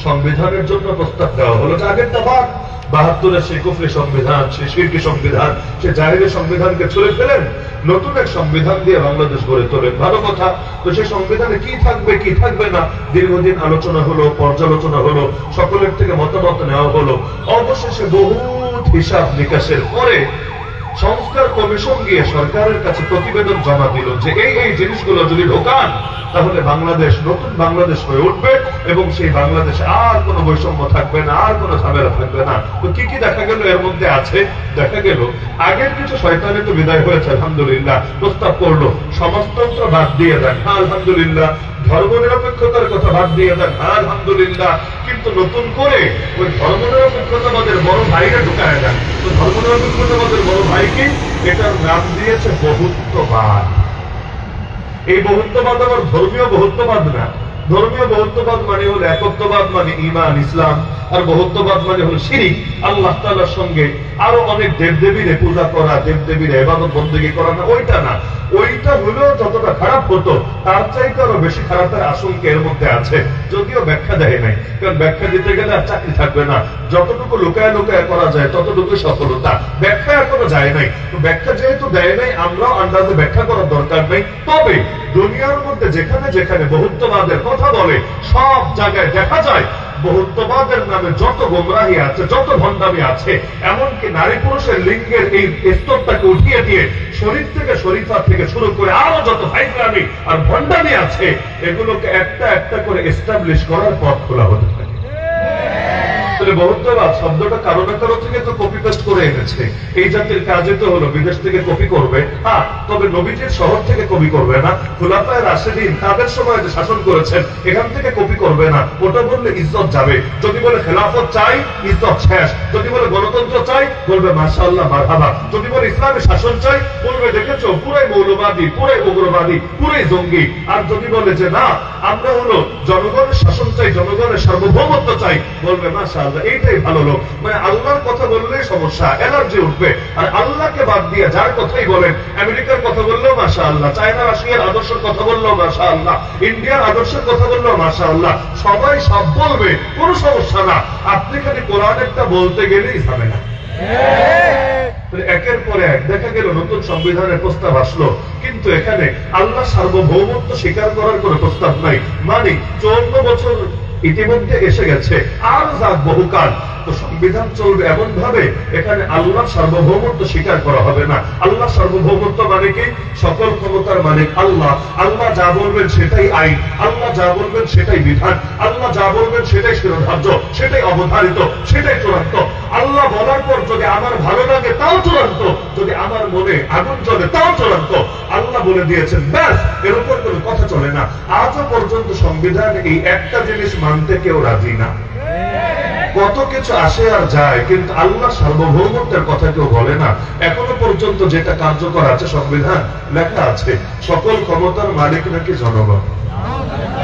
সংবিধানের জন্য প্রস্তাব দেওয়া হলো, যে আগেরটা বাদ, 72-এর সেই কুফরি সংবিধান, সেই শিরকি সংবিধান, সেই জাহিরি সংবিধানকে ছুঁড়ে ফেলেন, নতুন এক সংবিধান দিয়ে বাংলাদেশ গড়ে তোলেন, ভালো কথা। তো সেই সংবিধানে কি থাকবে কি থাকবে না দীর্ঘদিন আলোচনা হলো, পর্যালোচনা হলো, সকলের থেকে মতামত নেওয়া হলো। অবশেষে বহুত হিসাব নিকাশের পরে সংস্কার কমিশন গিয়ে সরকারের কাছে প্রতিবেদন জমা দিল যে এই জিনিসগুলো যদি ঢোকান তাহলে বাংলাদেশ নতুন বাংলাদেশ হয়ে উঠবে এবং সেই বাংলাদেশে আর কোনো বৈষম্য থাকবে না, আর কোনো ঝামেলা থাকবে না। তো কি কি দেখা গেল এর মধ্যে আছে? দেখা গেল আগের কিছু শয়তানি তো বিদায় হয়েছে, আলহামদুলিল্লাহ। প্রস্তাব করলো সমাজতন্ত্র বাদ দিয়ে দেন, হ্যাঁ আলহামদুলিল্লাহ। ধর্মনিরপেক্ষতার কথা বাদ দিয়ে দেন, হ্যাঁ আলহামদুলিল্লাহ। কিন্তু নতুন করে ওই ধর্মনিরপেক্ষতাবাদের বড় ভাইরা ঢুকায় দেন। তো ধর্মনিরপেক্ষতাবাদের বড় ভাই কি? এটার নাম দিয়েছে বহুত্ববাদ। এই বহুত্ববাদ আবার ধর্মীয় বহুত্ববাদ না। ধর্মীয় বহুত্ববাদ মানে হলো একত্ববাদ, মানে ঈমান ইসলাম, আর বহুত্ববাদ মানে হলো শিরিক, আল্লাহ তাআলার সঙ্গে আরো অনেক দেবদেবীর পূজা করা, দেবদেবীর ইবাদত বন্দেগী করা না, ওইটা না। ওইটা হলেও যতটা খারাপ হতো তার চাইতে আরো বেশি খারাপের আশঙ্কা এর মধ্যে আছে, যদিও ব্যাখ্যা দেয় নাই, কারণ ব্যাখ্যা দিতে গেলে আর চাকরি থাকবে না। যতটুকু লুকায় লুকায় করা যায় ততটুকু সফলতা, ব্যাখ্যা এখনো যায় নাই। তো ব্যাখ্যা যেহেতু দেয় নাই, আমরাও আন্দাজে ব্যাখ্যা করার দরকার নেই। তবে দুনিয়ার মধ্যে যেখানে যেখানে বহুত্ববাদের কথা বলে সব জায়গায় দেখা যায় বহুত্ববাদের নামে যত গোমরাহি আছে, যত ভণ্ডামি আছে, এমনকি নারী পুরুষের লিঙ্গের এই স্তরটাকে উঠিয়ে দিয়ে শরীর থেকে শরীফা থেকে শুরু করে আরো যত ভাইগ্রামি আর ভণ্ডামি আছে, এগুলোকে একটা একটা করে এস্টাবলিশ করার পথ খোলা হতে থাকে। বহুত্ববাদ শব্দটা কারো না কারো থেকে তো কপি পেস্ট করে এনেছে। এই জাতির কাজে তো হলো বিদেশ থেকে কপি করবে, হ্যাঁ, তবে নবীজির শহর থেকে কপি করবে না। খুলাফায়ে রাশিদিন তাদের সময় যে শাসন করেছেন এখান থেকে কপি করবে না। ওটা বললে ইজ্জত যাবে। যদি বলে খেলাফত চাই, ইজ্জত শেষ। যদি বলে গণতন্ত্র চাই, বলবে মাশাআল্লাহ মারহাবা। যদি বলে ইসলামী শাসন চাই, বলবে দেখেছো পুরাই মৌলবাদী, পুরাই উগ্রবাদী, পুরাই জঙ্গি। আর যদি বলে যে না, আমরা হলো জনগণের শাসন চাই, জনগণের সার্বভৌমত্ব চাই, বলবে মাশাআল্লাহ এইটাই ভালো লোক। মানে আল্লাহর কথা বললেই সমস্যা, এনার্জি উঠবে। আর আল্লাহকে বাদ দিয়ে যার কথাই বলেন, আমেরিকার কথা বললেও মাশাআল্লাহ, চায়না রাশিয়ার আদর্শের কথা বললেও মাশাআল্লাহ, ইন্ডিয়ার আদর্শের কথা বললেও মাশাআল্লাহ, সবাই সব বলবে, কোনো সমস্যা না। আপনি খালি কোরআনেরটা বলতে গেলেই যাবে না। একের পর এক দেখা গেল নতুন সংবিধানের প্রস্তাব আসলো, কিন্তু এখানে আল্লাহ সার্বভৌমত্ব স্বীকার করার কোন প্রস্তাব নাই। মানে 54 বছর ইতিমধ্যে এসে গেছে, আর যাক বহুকাল, তো সংবিধান চলবে এমন ভাবে এখানে আল্লাহ সার্বভৌমত্ব স্বীকার করা হবে না। আল্লাহ সার্বভৌমত্ব মানে কি? সকল ক্ষমতার মালিক আল্লাহ। আল্লাহ যা বলবেন সেটাই আইন, আল্লাহ যা বলবেন সেটাই বিধান, আল্লাহ যা বলবেন সেটাই শিরোধার্য, সেটাই অবধারিত, সেটাই চূড়ান্ত। আল্লাহ বলার পর যদি আমার ভালো লাগে তাও চূড়ান্ত, যদি আমার মনে আগুন জ্বলে তাও চূড়ান্ত। আল্লাহ বলে দিয়েছেন, ব্যাস, এর উপর কোনো কথা চলে না। আজও পর্যন্ত সংবিধান এই একটা জিনিস মানতে কেউ রাজি না। কত কিছু আসে আর যায়, কিন্তু আল্লাহ সার্বভৌমত্বের কথা কেউ বলে না। এখনো পর্যন্ত যেটা কার্যকর আছে সংবিধান লেখা আছে, সকল ক্ষমতার মালিক নাকি জনগণ।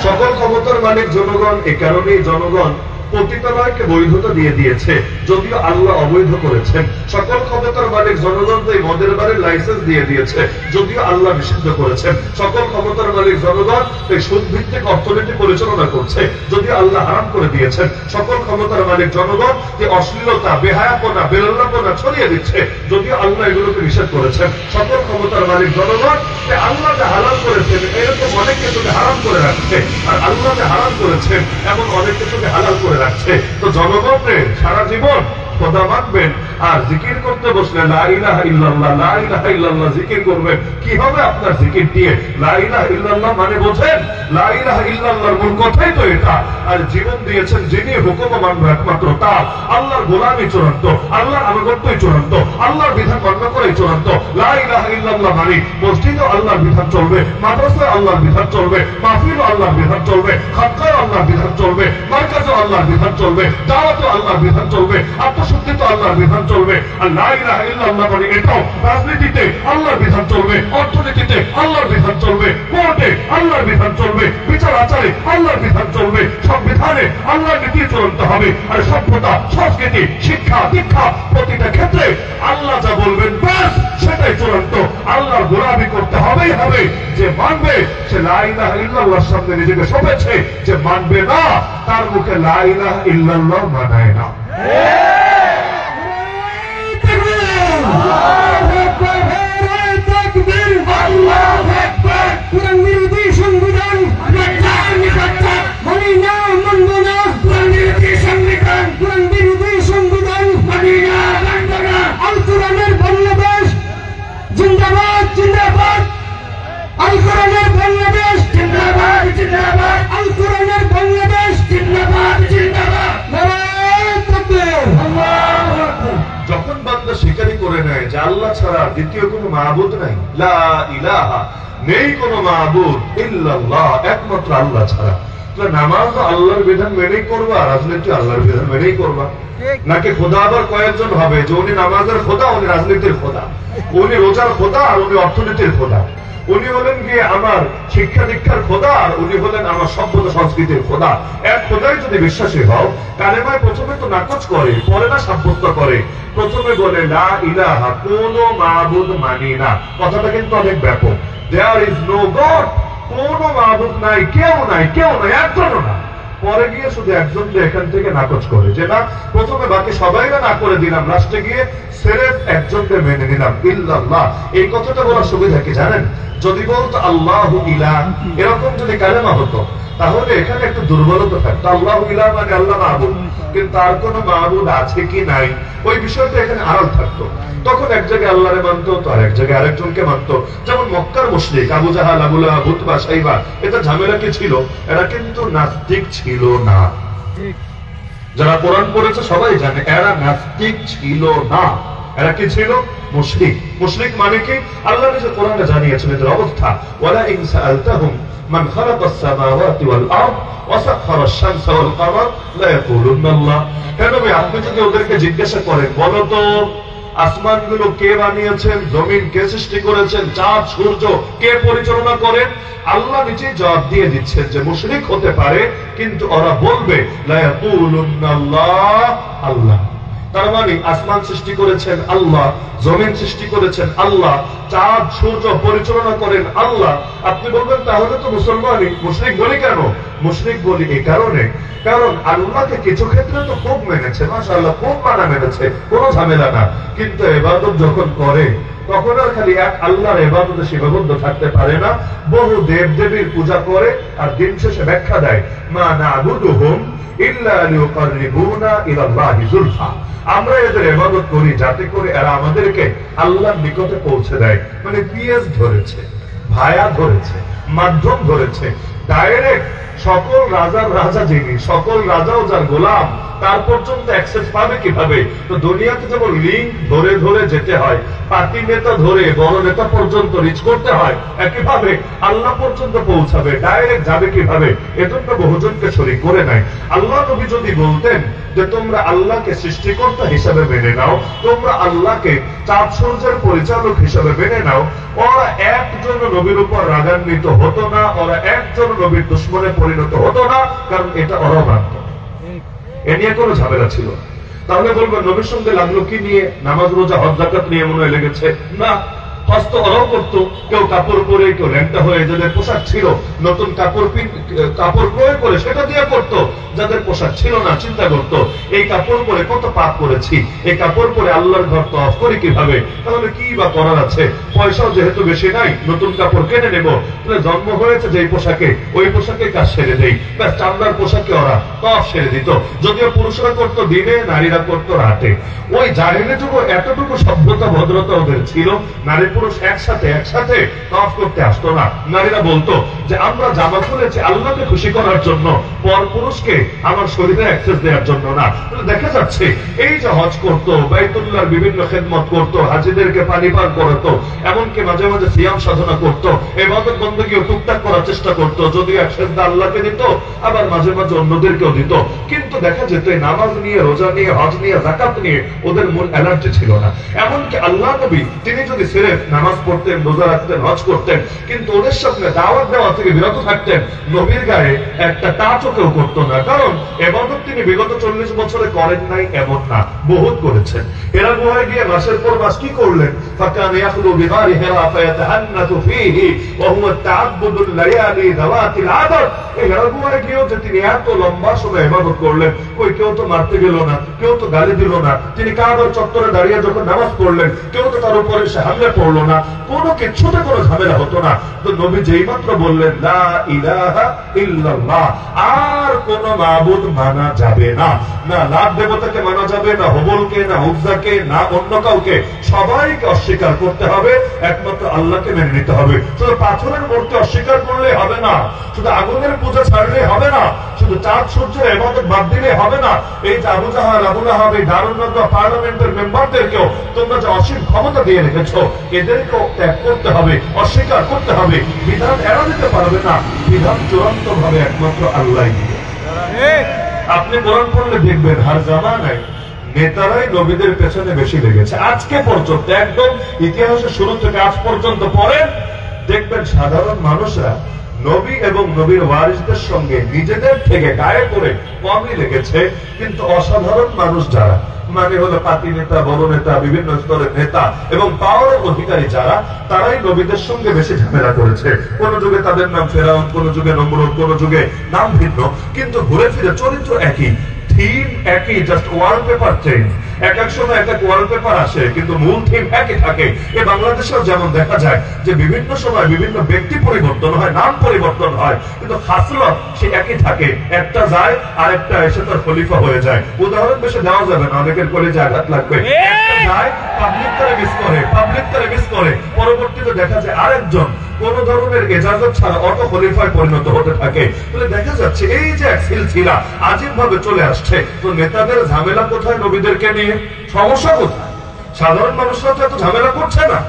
সকল ক্ষমতার মালিক জনগণ। এ কারণেই জনগণ পতিতালয়কে বৈধতা দিয়ে দিয়েছে, যদিও আল্লাহ অবৈধ করেছেন। সকল ক্ষমতার মালিক জনগণ তো এই মদের বারের লাইসেন্স দিয়ে দিয়েছে, যদিও আল্লাহ নিষিদ্ধ করেছেন। সকল ক্ষমতার মালিক জনগণ এই সুদ ভিত্তিক অর্থনীতি পরিচালনা করছে, যদিও আল্লাহ হারাম করে দিয়েছেন। সকল ক্ষমতার মালিক জনগণ যে অশ্লীলতা, বেহায়াপনা, বেলল্লাপনা ছড়িয়ে দিচ্ছে, যদিও আল্লাহ এগুলোকে নিষেধ করেছেন। সকল ক্ষমতার মালিক জনগণ যে আল্লাহ যে হারাম করেছেন এরকম অনেক কিছুকে হারাম করে রাখছে, আর আল্লাহ যে হারাম করেছেন এমন অনেক কিছুকে হালাল করে রাখছে। তো জনগণের সারা জীবন খোদা মানবেন আর জিকির করতে বসলে লা ইলাহা ইল্লাল্লাহ, লা ইলাহা ইল্লাল্লাহ জিকির করবেন। কি হবে আপনার জিকির দিয়ে? লা ইলাহা ইল্লাল্লাহ মানে বোঝেন? লা ইলাহা ইল্লাল্লাহর মূল কথাই তো এটা। আর জীবন দিয়েছেন যিনি, হুকুম মানবে একমাত্র তার। আল্লাহর গোলামি চূড়ান্ত, আল্লাহর আনুগত্যই চূড়ান্ত, আল্লাহর বিধান মান্য করাই চূড়ান্ত। লা ইলাহা ইল্লাল্লাহ মানে মসজিদে আল্লাহর বিধান চলবে, মাদ্রাসায় আল্লাহর বিধান চলবে, মাহফিলে আল্লাহর বিধান চলবে, খানকায় আল্লাহর বিধান চলবে, মার্কাজে আল্লাহর বিধান চলবে, দাওয়াতে আল্লাহর বিধান চলবে, আত্মশুদ্ধি তো আল্লাহর বিধান চলবে। আর লা ইলাহা ইল্লাল্লাহ মানে এটাও রাজনীতিতে আল্লাহর বিধান চলবে, অর্থনীতিতে আল্লাহর বিধান চলবে, কোর্টে আল্লাহর বিধান চলবে, বিচার আচারে আল্লাহর বিধান চলবে, সংবিধানে আল্লাহর নীতি চূড়ান্ত হবে। আর সভ্যতা, সংস্কৃতি, শিক্ষা, দীক্ষা প্রতিটা ক্ষেত্রে আল্লাহ যা বলবেন ব্যাস সেটাই চূড়ান্ত। আল্লাহর গোলামি করতে হবেই হবে। যে মানবে সে লা ইলাহা ইল্লাল্লাহর সামনে নিজেকে সঁপেছে, যে মানবে না তার মুখে লা ইলাহা ইল্লাল্লাহ মানায় না। জিন্দাবাদ জিন্দাবাদ, আল কোরআনের বাংলাদেশ জিন্দাবাদ জিন্দাবাদ, আল কোরআনের বাংলাদেশ জিন্দাবাদ জিন্দাবাদ। নারায়ে তাকবীর, আল্লাহু আকবার। যখন বান্দা স্বীকারই করে নেয় যে আল্লাহ ছাড়া দ্বিতীয় কোনো মাবুদ নাই, লা ইলাহা নেই কোনো মাবুদ ইল্লাল্লাহ, একমাত্র আল্লাহ ছাড়া, নামাজ আল্লাহর বিধান মেনেই করবা, রাজনীতি আল্লাহর বিধান মেনেই করবা। নাকি খোদা আবার কয়েকজন হবে যে উনি নামাজের খোদা, উনি রাজনীতির খোদা, উনি রোজার খোদা আর উনি অর্থনীতির খোদা। উনি হলেন গিয়ে আমার শিক্ষা দীক্ষার খোদা, আর উনি হলেন আমার সভ্যতা সংস্কৃতির খোদা। এক খোদাই যদি বিশ্বাসী হও, কালেমায় প্রথমে তো নাকচ করে, পরে না সাব্যস্ত করে। প্রথমে বলে লা ইলাহা, কোন মাবুদ মানি না। কথাটা কিন্তু অনেক ব্যাপক। দেয়ার ইজ নো গড, কোন মাবুদ নাই, কেউ নাই, কেউ নাই, একজনও না। পরে গিয়ে শুধু একজন এখান থেকে নাকচ করে যে না, প্রথমে বাকি সবাই না করে দিলাম, লাস্টে গিয়ে সিরেফ একজনকে মেনে নিলাম, ইল্লাল্লাহ। এই কথাটা বলার সুবিধা কি জানেন? যদি বলতো আল্লাহু ইলাহ, এরকম যদি কালেমা হতো, তাহলে এখানে একটু দুর্বলতা থাকতো। আল্লাহু ইলাহ মানে আল্লাহ মাবুদ, কিন্তু তার কোন মাবুদ আছে কি নাই ওই বিষয়টা এখানে আড়াল থাকতো। তখন এক জায়গায় আল্লাহরে মানতো, তো আর এক জায়গায় আরেকজনকে মানতো। যেমন মক্কার মুশরিক আবু জাহাল, আবু লাহাব, উতবা, শাইবা, এটা ঝামেলা কি ছিল? এরা কিন্তু নাস্তিক ছিল না। যারা কোরআন পড়েছে সবাই জানে এরা নাস্তিক ছিল না। এরা কি ছিল? মুশরিক। মুশরিক মানে কি? আল্লাহ নিজে কোরআনে জানিয়েছেন এদের অবস্থা, ওয়ালা ইন সাআলতাহুম মান খালাকাস সামাওয়াতি ওয়াল আরদ ওয়া সাখখারা আশ-শামসা ওয়াল কমার লা ইয়াকুলুন্না আল্লাহ। কেন ভাই, আপনি যদি ওদেরকে জিজ্ঞাসা করেন, বলো তো আসমানগুলো কে বানিয়েছেন, জমিন কে সৃষ্টি করেছেন, চাঁদ সূর্য কে পরিচালনা করেন, আল্লাহ নিজেই জবাব দিয়ে দিচ্ছেন যে মুশরিক হতে পারে, কিন্তু ওরা বলবে লা ইয়াকুলুন্না আল্লাহ, আল্লাহ। তার মানে আসমান সৃষ্টি করেছেন আল্লাহ, জমিন সৃষ্টি করেছেন আল্লাহ, চাঁদ সূর্য পরিচালনা করেন আল্লাহ। আপনি বলবেন তাহলে তো মুসলমানই। মুশরিক বলি কেন? মুশরিক বলি এই কারণে, কারণ আল্লাহকে কিছু ক্ষেত্রে তো খুব মেনেছে, মাশাআল্লাহ খুব মানা মেনেছে, কোনো ঝামেলা না। কিন্তু ইবাদত যখন করে তখন আর খালি এক আল্লাহর ইবাদতে সীমাবদ্ধ থাকতে পারে না, বহু দেব দেবীর পূজা করে আর দিন শেষে ব্যাখ্যা দেয় মা না'বুদুহুম ইল্লা লিয়ুকাররিবুনা ইলাল্লাহি যুলফা। আমরা এদের ইবাদত করি যাতে করে এরা আমাদেরকে আল্লাহর নিকটে পৌঁছে দেয়। মানে পিএস ধরেছে, ভায়া ধরেছে, মাধ্যম ধরেছে, ডাইরেক্ট সকল রাজার রাজা যিনি, সকল রাজাও যার গোলাম, তার পর্যন্ত অ্যাক্সেস পাবে কিভাবে? তো দুনিয়াতে যেমন লিঙ্ক ধরে ধরে যেতে হয়, পার্টি নেতা ধরে বড় নেতা পর্যন্ত রিচ করতে হয়, একইভাবে আল্লাহ পর্যন্ত পৌঁছাবে ডাইরেক্ট যাবে কিভাবে? এজন্য বহুজনকে শরীক করে নাই। আল্লাহ নবী যদি বলতেন যে তোমরা আল্লাহকে সৃষ্টিকর্তা হিসাবে মেনে নাও, তোমরা আল্লাহকে চাঁদ সূর্যের পরিচালক হিসাবে মেনে নাও, ওরা একজন নবীর উপর রাগান্বিত হতো না, ওরা একজন নবীর দুশমনে পরিণত হতো না, কারণ এটা ওরা মানত। এ নিয়ে কোনো ঝামেলা ছিল। তাহলে বলবেন নবীর সঙ্গে লাগলো কি নিয়ে? নামাজ রোজা হজ যাকাত নিয়ে মনে হয় লেগেছে না। হজ তো ওরাও করতো, কেউ কাপড় পরে, কেউ ল্যাংটা হয়ে, যাদের পোশাক ছিল নতুন কাপড় ক্রয় করে সেটা দিয়ে করতো, যাদের পোশাক ছিল না চিন্তা করতো এই কাপড় পরে কত পাপ করেছি, এই কাপড় পরে আল্লাহর ঘর তো অফ করি কিভাবে, তাহলে কি বা করার আছে? পয়সাও যেহেতু বেশি নাই, নতুন কাপড় কিনে নেব, তাহলে জন্ম হয়েছে যে পোশাকে, ওই পোশাকে কাজ সেরে দেই, ব্যাস চামড়ার পোশাকে ওরা তফ সেরে দিত। যদিও পুরুষরা করতো দিনে, নারীরা করতো রাতে। ওই জাহেলিযুগে এতটুকু সভ্যতা ভদ্রতা ওদের ছিল, নারী পুরুষ একসাথে তফ করতে আসতো না। নারীরা বলতো যে আমরা জামা খুলেছি আল্লাহকে খুশি করার জন্য, পর পুরুষকে আমার শরীরে অ্যাক্সেস দেওয়ার জন্য না। দেখা যাচ্ছে এই যে হজ করতো, বাইতুল্লাহর বিভিন্ন খেদমত করতো, হাজিদেরকে পানি পান করাতো, এমনকি মাঝে মাঝে সিয়াম সাধনা করতো, ইবাদত বন্দেগীও টুকটাক করার চেষ্টা করতো, যদিও এক সেজদা আল্লাহকে দিত, আবার মাঝে মাঝে অন্যদেরকেও দিত। কিন্তু দেখা যেত এই নামাজ নিয়ে, রোজা নিয়ে, হজ নিয়ে, যাকাত নিয়ে ওদের মূল এনার্জি ছিল না। এমনকি আল্লাহ নবী তিনি যদি সিরেফ নামাজ পড়তেন, রোজা রাখতেন, হজ করতেন, কিন্তু ওদের সামনে দাওয়াত দেওয়া থেকে বিরত থাকতেন, নবীর গায়ে একটা টাচও কেউ করতো না। কারণ ইবাদত তিনি বিগত 40 বছরে করেন নাই এমন না, বহুত করেছেন। হেরা গুহায় গিয়ে মাসের পর মাস কি করলেন? ফাকান ইয়াখলু বিগারি হিরা ফায়াতাহান্নাতু ফীহি ওয়া হুয়া তা'আব্বুদুল লায়ালি যাওয়াতিল আদাদ। এই হেরা গুহায় গিয়েও যে তিনি এত লম্বা সময় ইবাদত করলেন, কই কেউ তো মারতে গেল না, কেউ তো গালি দিল না, তিনি কাবার চত্বরে দাঁড়িয়ে যখন নামাজ পড়লেন কেউ তো তার উপরে সে হামলা পড়লো না, কোনো কিছুতে কোনো ঝামেলা হতো না। তো নবী যেই মাত্র বললেন লা ইলাহা ইল্লাল্লাহ, আর কোন মাবুদ মানা যাবে না, না লাত দেবতাকে মানা যাবে না, হবলকে না, উজ্জাকে না, অন্য কাউকে, সবাইকে অস্বীকার করতে হবে, একমাত্র আল্লাহকে মেনে নিতে হবে। শুধু পাথরের মূর্তি অস্বীকার করলে হবে না, শুধু আগুনের পূজা ছাড়লে হবে না, শুধু চাঁদ সূর্যের ইবাদত বাদ দিলে হবে না। এই যে আবু জাহাল, আবু লাহাব, এই দারুন নাদওয়া পার্লামেন্টের মেম্বারদেরকেও তোমরা যে অসীম ক্ষমতা দিয়ে রেখেছো, এদেরকেও ত্যাগ করতে হবে, অস্বীকার করতে হবে। বিধান এড়া দিতে পারবে না, বিধান চূড়ান্ত ভাবে একমাত্র আল্লাহ দিবে। আপনি কোরআন পড়লে দেখবেন হার জামানায় নেতারাই নবীদের পেছনে বেশি লেগেছে। আজকে পর্যন্ত একদম ইতিহাসের শুরু থেকে আজ পর্যন্ত পড়েন, দেখবেন সাধারণ মানুষরা নবী এবং নবীর ওয়ারিসদের সঙ্গে নিজেদের থেকে গায়ে করে কমই লেগেছে, কিন্তু অসাধারণ মানুষ যারা, মানে হলো পাতি নেতা, বড় নেতা, বিভিন্ন স্তরের নেতা এবং পাওয়ারের অধিকারী যারা, তারাই নবীদের সঙ্গে বেশি ঝামেলা করেছে। কোন যুগে তাদের নাম ফেরাউন, কোন যুগে নমরুদ, কোন যুগে নাম ভিন্ন, কিন্তু ঘুরে ফিরে চরিত্র একই, থিম একই, জাস্ট ওয়ালপেপার চেঞ্জ। এক এক সময় এক এক ওয়ালপেপার আসে, কিন্তু মূল থিম একই থাকে। এই বাংলাদেশেও যেমন দেখা যায় যে বিভিন্ন সময় বিভিন্ন ব্যক্তি পরিবর্তন হয়, নাম পরিবর্তন হয়, কিন্তু খাসলত সে একই থাকে। একটা যায় আর একটা এসে তার খলিফা হয়ে যায়। উদাহরণ বেশি দেওয়া যাবে না, অনেকের কলেজে আঘাত লাগবে। একটা যায়, পাবলিক তারা মিস করে, পাবলিক তারা মিস করে, পরবর্তীতে দেখা যায় আরেকজন কোন ধরনের এজাজত ছাড়া অটো খলিফায় পরিণত হতে থাকে। বলে দেখা যাচ্ছে এই যে এক সিলসিলা আজীব ভাবে চলে আসছে। তো নেতাদের ঝামেলা কোথায়? নবীদেরকে নিয়ে সমস্যা কোথায়? সাধারণ মানুষরা তো এত ঝামেলা করছে না,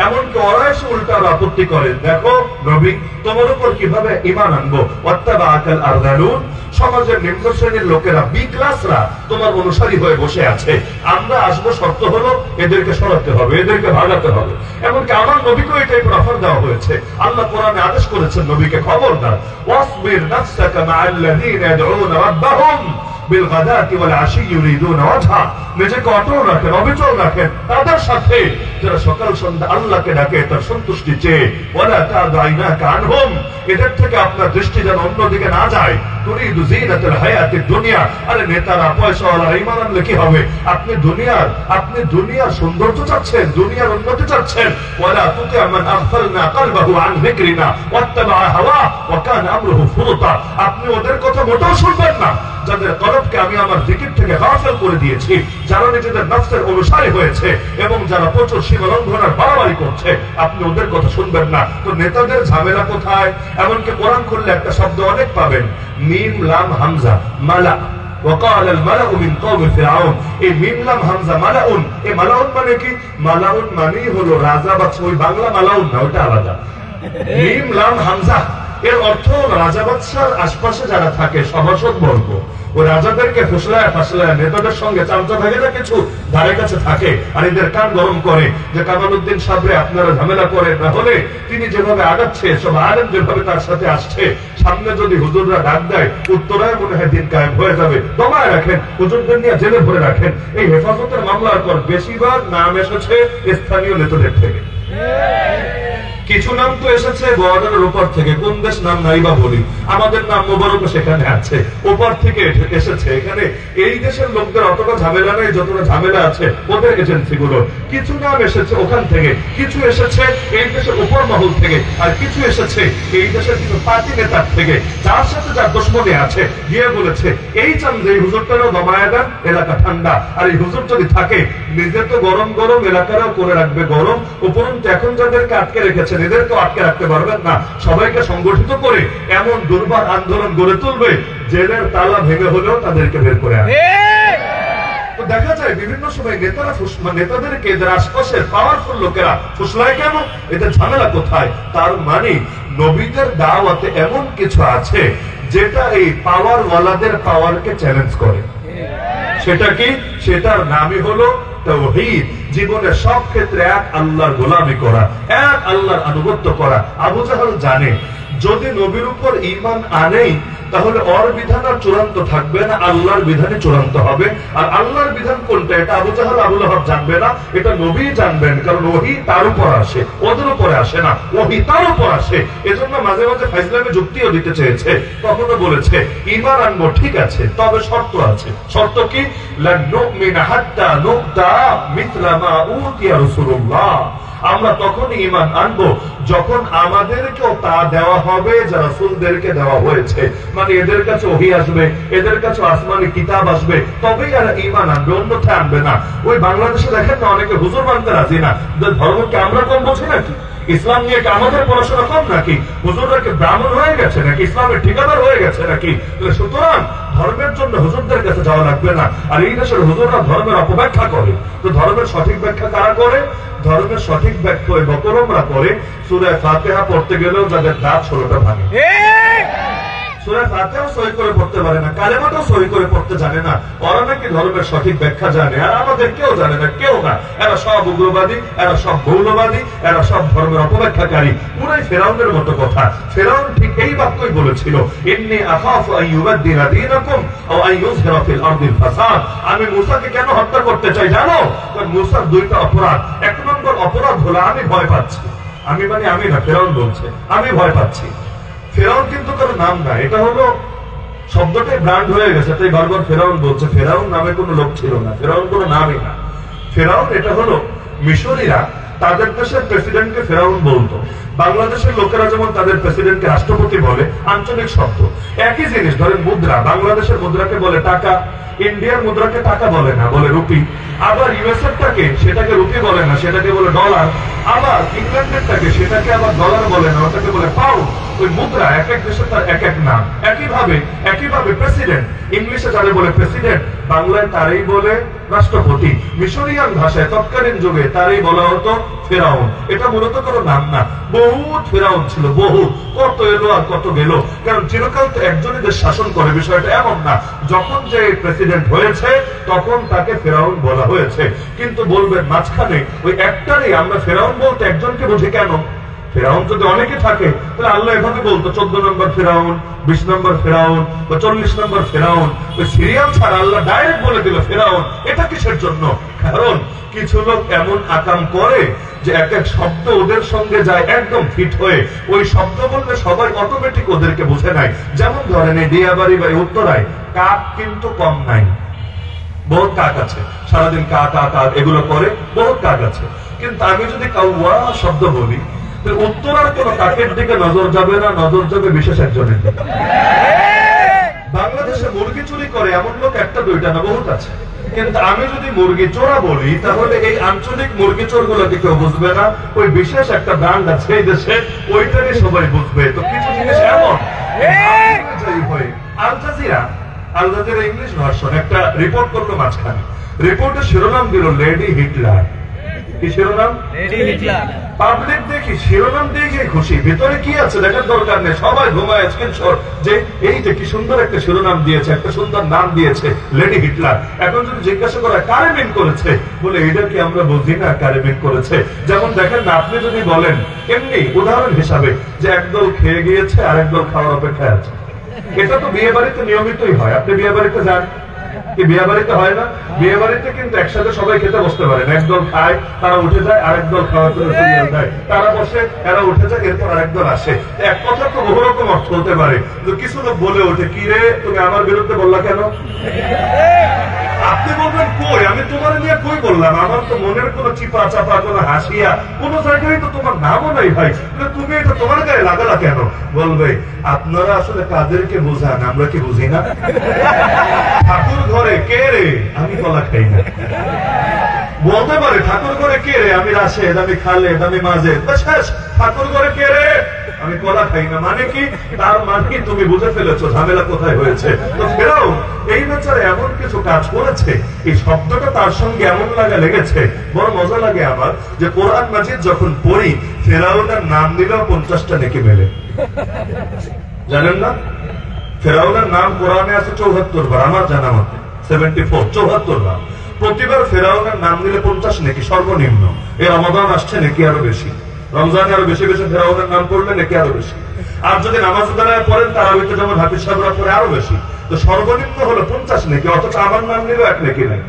এমনকি ওরা এসে উল্টা আপত্তি করে, দেখো নবী তোমার উপর কিভাবে ঈমান আনবো। ওয়াত্তাবাআকাল আরযালুন, সমাজের নিম্ন শ্রেণীর লোকেরা, বি ক্লাসরা তোমার অনুসারী হয়ে বসে আছে। আমরা আসবো, শর্ত হলো এদেরকে সরাতে হবে, এদেরকে ভাগাতে হবে। এমনকি আমার নবীকেও এই টাইপের অফার দেওয়া হয়েছে। আল্লাহ কোরআনে আদেশ করেছেন নবীকে, খবরদার, ওয়াসবির নাফসাকা মা'আল্লাযীনা ইয়াদউনা রাব্বাহুম বিলগাদাতি ওয়াল আশি ইউরিদুনা ওয়াজহা, নিজেকে অটল রাখেন, অবিচল রাখেন তাদের সাথে যারা সকাল সন্ধ্যা আল্লাহকে ডাকে তার সন্তুষ্টি চেয়ে। ওয়ালা তা'দু আইনাকা আনহুম, এদের থেকে আপনার দৃষ্টি যেন অন্যদিকে না যায়। তুরিদু যিনাতাল হায়াতিদ দুনিয়া, আরে নেতারা পয়সাওয়ালা ঈমান আনলে কি হবে? আপনি দুনিয়ার সৌন্দর্য চাচ্ছেন, দুনিয়ার উন্নতি চাচ্ছেন। ওয়ালা তুতি মান আগফালনা কলবাহু আন যিকরিনা ওয়াত্তাবা হাওয়া ওয়া কানা আমরুহু ফুরতা, আপনি ওদের কথা মোটেও শুনবেন না যাদের কলবকে আমি আমার জিকির থেকে গাফিল করে দিয়েছি, যারা নিজেদের নফসের অনুসারী হয়েছে এবং যারা প্রচুর সীমা লঙ্ঘনের বাড়াবাড়ি করছে, আপনি ওদের কথা শুনবেন না। তো নেতাদের ঝামেলা কোথায়? এমনকি কোরআন খুললে একটা শব্দ অনেক পাবেন, মিম লাম হামজা, মালা। وقال الملأ من قوم فرعون, এই মিম লাম হামজা মালাউন, এই মালাউন মানে কি? মালাউন মানে হলো রাজা বা ওই বাংলা মালাউন না, ওটা আলাদা। মিম লাম হামজা এর অর্থ রাজা বাদশার আশপাশে যারা থাকে সভাসদ বর্গ, ওই রাজাদেরকে ফুসলায় ফাসলায় নেতাদের সঙ্গে চামচা থাকে না, কিছু ধারে কাছে থাকে, আর এদের কান গরম করে যে কামালউদ্দিন সাবরে আপনারা ঝামেলা করে, না হলে তিনি যেভাবে আগাচ্ছে, সব আলেম যেভাবে তার সাথে আসছে, সামনে যদি হুজুররা ডাক দেয় উত্তরায় মনে হয় দিন কায়েম হয়ে যাবে, দমায় রাখেন, হুজুরদের নিয়ে জেলে ভরে রাখেন। এই হেফাজতের মামলার পর বেশিরভাগ নাম এসেছে স্থানীয় নেতাদের থেকে। কিছু নাম তো এসেছে বর্ডারের উপর থেকে, কোন দেশ নাম নাই বা বলি, আমাদের নাম মোবারক সেখানে আছে, উপর থেকে এসেছে। এখানে এই দেশের লোকদের অতটা ঝামেলা নেই যতটা ঝামেলা আছে ওদের এজেন্সি গুলো। কিছু নাম এসেছে ওখান থেকে, কিছু এসেছে এই দেশের উপর মহল থেকে, আর কিছু এসেছে এই দেশের কিছু পার্টি নেতার থেকে, যার সাথে যার দুশমনি আছে, গিয়ে বলেছে এই চান্দে এই হুজুরটারও দমায় দেন, এলাকা ঠান্ডা। আর এই হুজুর যদি থাকে নিজে তো গরম গরম, এলাকারাও করে রাখবে গরম, উপরন্তু এখন যাদেরকে আটকে রেখেছে এদেরকেও আটকে রাখতে পারবেন না। সবাইকে সংগঠিত করে এমন দুর্বার আন্দোলন গড়ে তুলবে, জেলের তালা ভেঙে হলেও তাদেরকে বের করে আনবে। তো দেখা যায় বিভিন্ন সময় নেতারা নেতাদেরকে এদের আশপাশের পাওয়ারফুল লোকেরা ফুসলায় কেন? এদের ঝামেলা কোথায়? তার মানে নবীদের দাওয়াতে এমন কিছু আছে যেটা এই পাওয়ার ওয়ালাদের পাওয়ারকে চ্যালেঞ্জ করে। সেটা কি? সেটার নামই হলো তাওহীদ। জীবনের সব ক্ষেত্রে এক আল্লাহর গোলামি করা, এক আল্লাহর আনুগত্য করা। আবু জাহল জানে যদি নবীর উপর ঈমান আনেই তাহলে ওর বিধান আর চূড়ান্ত থাকবে না, আল্লাহর বিধানই চূড়ান্ত হবে। আর আল্লাহর বিধান কোনটা এটা আবু জাহল আবু লাহাব জানবে না, এটা নবী জানবেন, কারণ ওহী তার উপর আসে, ওদের উপরে আসে না, ওহী তার উপর আসে। এজন্য মাঝে মাঝে ফাইজলামে যুক্তিও দিতে চেয়েছে, কখনো বলেছে ঈমান আনবো ঠিক আছে, তবে শর্ত আছে। শর্ত কি? লান নুমিনা হাত্তা নুতা মিথলা মা উতিয়া রাসূলুল্লাহ, আমরা তখনই ঈমান আনবো যখন আমাদেরকেও তা দেওয়া হবে যা রাসূলদেরকে দেওয়া হয়েছে। মানে এদের কাছে ওহী আসবে, এদের কাছে আসমানি কিতাব আসবে, তবেই এরা ঈমান আনবে, অন্যথায় আনবে না। ওই বাংলাদেশে দেখেন না অনেকে হুজুর মানতে রাজি না। ধর্মকে আমরা কম বলছি নাকি? ইসলাম নিয়ে কি আমাদের পড়াশোনা কম নাকি? হুজুররা কি ব্রাহ্মণ হয়ে গেছে নাকি? ইসলামের ঠিকাদার হয়ে গেছে নাকি? সুতরাং ধর্মের জন্য হুজুরদের কাছে যাওয়া লাগবে না। আর এই দেশের হুজুররা ধর্মের অপব্যাখ্যা করে। তো ধর্মের সঠিক ব্যাখ্যা কারা করে? ধর্মের সঠিক ব্যাখ্যা ওই বকরমরা করে। সূরা ফাতিহা পড়তে গেলেও যাদের দাঁত 16টা ভাঙে, সূরা ফাতিহাও সহি করে পড়তে পারে না, কালেমাটাও সহি করে পড়তে জানে না। ওরা নাকি ধর্মের সঠিক ব্যাখ্যা জানে, আর আমাদের কেউ জানে না, কেউ না। এরা সব উগ্রবাদী, এরা সব মৌলবাদী, এরা সব ধর্মের অপব্যাখ্যাকারী। পুরাই ফেরাউনের মতো কথা। ফেরাউন ঠিক এই বাক্যই বলেছিল, ইন্নী আখাফু আন ইউবাদদিলা দীনাকুম আও আন ইউযহিরা ফিল আরদিল ফাসাদ। আমি মূসাকে কেন হত্যা করতে চাই জানো? কারণ মূসার দুইটা অপরাধ। এক নম্বর অপরাধ হলো আমি ভয় পাচ্ছি। আমি মানে আমি না, ফেরাউন বলছে আমি ভয় পাচ্ছি। ফেরাউন কিন্তু কারো নাম না, এটা হলো শব্দটাই ব্র্যান্ড হয়ে গেছে, তাই বারবার ফেরাউন বলছে। ফেরাউন নামে কোনো লোক ছিল না, ফেরাউন কোনো নামই না। ফেরাউন এটা হলো মিশরীরা তাদের দেশের প্রেসিডেন্টকে ফেরাউন বলতো। বাংলাদেশের লোকেরা যেমন তাদের প্রেসিডেন্টকে রাষ্ট্রপতি বলে, আঞ্চলিক শব্দ। একই জিনিস, ধরেন মুদ্রা, বাংলাদেশের মুদ্রাকে বলে টাকা, ইন্ডিয়ার মুদ্রাকে টাকা বলে না, বলে রুপি। আবার ইউএসএর টাকে সেটাকে রুপি বলে না, সেটাকে বলে ডলার। আবার ইংল্যান্ডের টাকে সেটাকে আবার ডলার বলে না, ওটাকে বলে পাউন্ড। ওই মুদ্রা এক এক দেশে তার এক এক নাম। একইভাবে প্রেসিডেন্ট, ইংলিশে যারে বলে প্রেসিডেন্ট, বাংলায় তারই বলে রাষ্ট্রপতি। মিশরিয়ান ভাষায় তৎকালীন যুগে তারই বলা হতো ফেরাউন। এটা মূলত কোনো নাম না, বহুত ফেরাউন ছিল, বহুত। কত এলো আর কত গেল, কারণ চিরকাল তো একজনই দেশ শাসন করে, বিষয়টা এমন না। যখন যে প্রেসিডেন্ট হয়েছে তখন তাকে ফেরাউন বলা হয়েছে। কিন্তু বলবেন মাঝখানে ওই একটারই আমরা ফেরাউন বলতে একজনকে বুঝি কেন? ফেরাউন যদি অনেকে থাকে তাহলে আল্লাহ এভাবে বলতো 14 নম্বর ফেরাউন, 20 নম্বর ফেরাউন বা 40 নম্বর ফেরাউন। ওই সিরিয়াল ছাড়া আল্লাহ ডাইরেক্ট বলে দিল ফেরাউন। এটা কিসের জন্য? কারণ কিছু লোক এমন আকাম করে যে এক এক শব্দ ওদের সঙ্গে যায় একদম ফিট হয়ে। ওই শব্দ বললে সবাই অটোমেটিক ওদেরকে বুঝে নেয়। যেমন ধরেন এই দিয়াবাড়ি বা উত্তরায় কাক কিন্তু কম নাই, বহুত কাক আছে, সারাদিন কা কা কা এগুলো করে, বহুত কাক আছে। কিন্তু আমি যদি কাউয়া শব্দ বলি, উত্তরার কোন কাকের দিকে নজর যাবে না, নজর যাবে বিশেষ একজনের দিকে। বাংলাদেশে মুরগি চুরি করে এমন লোক একটা দুইটা না, বহুত আছে। কিন্তু আমি যদি মুরগি চোরা বলি, তাহলে এই আঞ্চলিক মুরগি চোর গুলোকে কেউ বুঝবে না। ওই বিশেষ একটা ব্র্যান্ড আছে এই দেশে, ওইটাকে সবাই বুঝবে। তো কিছু জিনিস এমন আল জাজিরা ইংলিশ ভার্সন একটা রিপোর্ট করলো মাঝখানে। রিপোর্টের শিরোনাম দিল লেডি হিটলার। কি শিরোনাম? পাবলিক দেখি শিরোনাম দেখে খুশি, ভিতরে কি আছে দেখার দরকার নেই, সবাই ঘুমায় স্ক্রিনশট যে এই যে কি সুন্দর একটা শিরোনাম দিয়েছে, একটা সুন্দর নাম দিয়েছে, লেডি হিটলার। এখন যদি জিজ্ঞাসা করা কারে মিন করেছে, বলে এটা কি আমরা বুঝি না কারে মিন করেছে। যেমন দেখেন না, আপনি যদি বলেন এমনি উদাহরণ হিসাবে যে একদল খেয়ে গিয়েছে আর একদল খাওয়ার অপেক্ষায় আছে, এটা তো বিয়ে বাড়িতে নিয়মিতই হয়। আপনি বিয়ে বাড়িতে যান, কি বিয়ে বাড়িতে হয় না? বিয়ে বাড়িতে কিন্তু একসাথে সবাই খেতে বসতে পারেন। একদল খায়, তারা উঠে যায়, আরেকদল খাওয়া করে দেয়, তারা বসে, এরা উঠে যায়, এরপর আরেকদল আসে। এক কথা তো বহু রকম অর্থ হতে পারে। কিছু লোক বলে ওঠে, কি রে তুমি আমার বিরুদ্ধে বললা কেন? আপনি বলবেন কই, আমি তোমার নিয়ে কই বললাম? আমার তো মনের কোনো চিপা চাপা, কোনো হাসিয়া, কোন জায়গায় তো তোমার নামও নাই ভাই, তুমি এটা তোমার গায়ে লাগালা কেন? বলবে আপনারা আসলে কাদেরকে বোঝান, আমরা কি বুঝি না? ঠাকুর ঘরে কে রে? আমি কলা খাই না। বলতে পারে ঠাকুর ঘরে কে রে? আমি রাশেদ, আমি খালেদ, আমি মাজেদ। শেষ, ঠাকুর ঘরে কে রে? আমি কলা খাই না। মানে কি? তার মানে তুমি বুঝে ফেলেছো ঝামেলা কোথায় হয়েছে। তো ফেরাও এই বেচারে এমন কিছু কাজ করেছে, এই শব্দটা তার সঙ্গে এমন লাগা লেগেছে। বড় মজা লাগে আমার যে কোরআন মাজিদ যখন পড়ি, ফেরাউনের নাম দিলেও 50টা নেকি মেলে। জানেন না? ফেরাউনের নাম কোরআনে আছে 74 বার, আমার জানা মতে 74 বার। প্রতিবার ফেরাউনের নাম দিলে 50 নেকি সর্বনিম্ন। এই রমাদান আসছে নাকি আরো বেশি, রমজানে আরো বেশি বেশি ফেরাউনের নাম পড়লে নাকি আরো বেশি। আর যদি নামাজ দাঁড়ায় পড়েন তারাবিতে যেমন হাফিজ সাহেবরা পড়ে আরো বেশি। তো সর্বনিম্ন হলো 50 নেকি, অথচ আমার নাম নিলেও 1 নেকি নাই।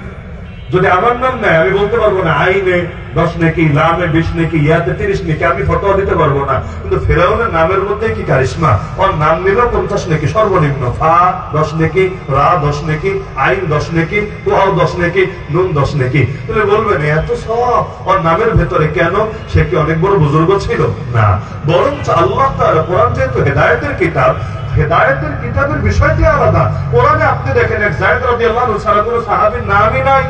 যদি আমার নাম নেয় আমি বলতে পারবো না আইনে 10 নেকি, লামে 20 নেকি, ইয়াতে 30 নেকি, আমি ফতোয়া দিতে পারবো না। কিন্তু ফেরাউনের নামের মধ্যে কি কারিশমা, ওর নাম নিলেও 50 নেকি সর্বনিম্ন। ফা 10 নেকি, রা 10 নেকি, আইন 10 নেকি, তোহাও 10 নেকি, নুন 10 নেকি। তুমি বলবেন এত সব ওর নামের ভেতরে কেন? সে কি অনেক বড় বুজুর্গ ছিল? না, বরঞ্চ আল্লাহ তাআলা কোরআন যেহেতু হেদায়েতের কিতাব, হেদায়েতের কিতাবের বিষয়টি আলাদা। কোরআনে আপনি দেখেন এক যায়েদ রাদিয়াল্লাহু আনহু ছাড়া কোনো সাহাবীর নামই নাই।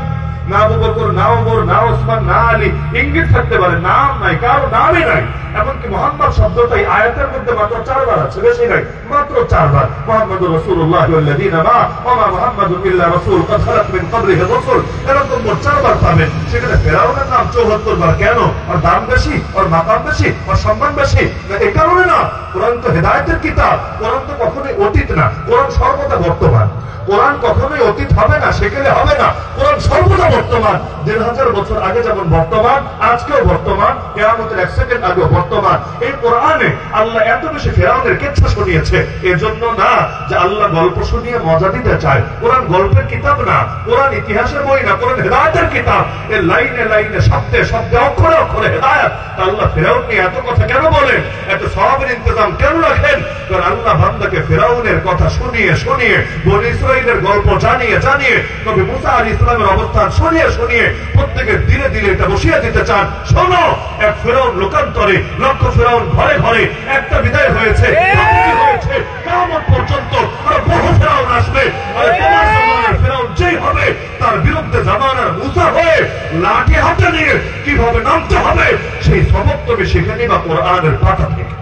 না আবু বকর, না ওমর, না ওসমান, না আলী, ইঙ্গিত থাকতে পারে, নাম নাই, কারো নামই নাই। এমনকি মোহাম্মদ শব্দটাই আয়াতের মধ্যে মাত্র 4 বার আছে, বেশি নাই, মাত্র 4 বার। মুহাম্মাদুর রাসূলুল্লাহ ওয়াল্লাযীনা মা ওয়া মা মুহাম্মাদুন ইল্লা রাসূল ক্বাদ খালাত মিন ক্বাবলিহি রাসূল, এরকম মোট 4 বার পাবেন। সেখানে ফেরাউনের নাম 74 বার। কেন? ওর দাম বেশি, ওর মাকাম বেশি, ওর সম্মান বেশি? এই কারণে না। কোরআন তো হেদায়েতের কিতাব, কোরআন তো কখনোই অতীত না, কোরআন সর্বদা বর্তমান। কোরআন কখনোই অতীত হবে না, সেকেলে হবে না। কোরআন সর্বদা বর্তমান। 1500 বছর আগে যেমন বর্তমান, আজকেও বর্তমান, কিয়ামতের 1 সেকেন্ড আগেও বর্তমান। এই কোরআনে আল্লাহ এত বেশি ফেরাউনের কিচ্ছা শুনিয়েছে, এজন্য না যে আল্লাহ গল্প শুনিয়ে মজা দিতে চায়। কোরআন গল্পের কিতাব না, কোরআন ইতিহাসের বই না, কোরআন হেদায়েতের কিতাব। এর লাইনে লাইনে, শব্দে শব্দে, অক্ষরে অক্ষরে হেদায়েত। আল্লাহ ফেরাউন নিয়ে এত কথা কেন বলেন, এত সওয়াবের ইন্তজাম কেন রাখেন? কারণ আল্লাহ বান্দাকে ফেরাউনের কথা শুনিয়ে শুনিয়ে, বনী ইসরাইলের গল্প জানিয়ে জানিয়ে, নবী মুসা আলাইহিস সালামের অবস্থান শুনিয়ে শুনিয়ে প্রত্যেকের দিলে দিলে এটা বসিয়ে দিতে চান। শোনো, এক ফেরাউন লোকান্তরে, লক্ষ ফেরাউন ঘরে ঘরে, একটা বিদায় হয়েছে, হয়েছে কিয়ামত পর্যন্ত আর বহু ফেরাউন আসবে। আর তোমার জামানার ফেরাউন যেই হবে, তার বিরুদ্ধে জামানার মুসা হয়ে লাঠি হাতে নিয়ে কিভাবে নামতে হবে, সেই সবক তুমি শিখে নিবা কোরআনের পাতা থেকে।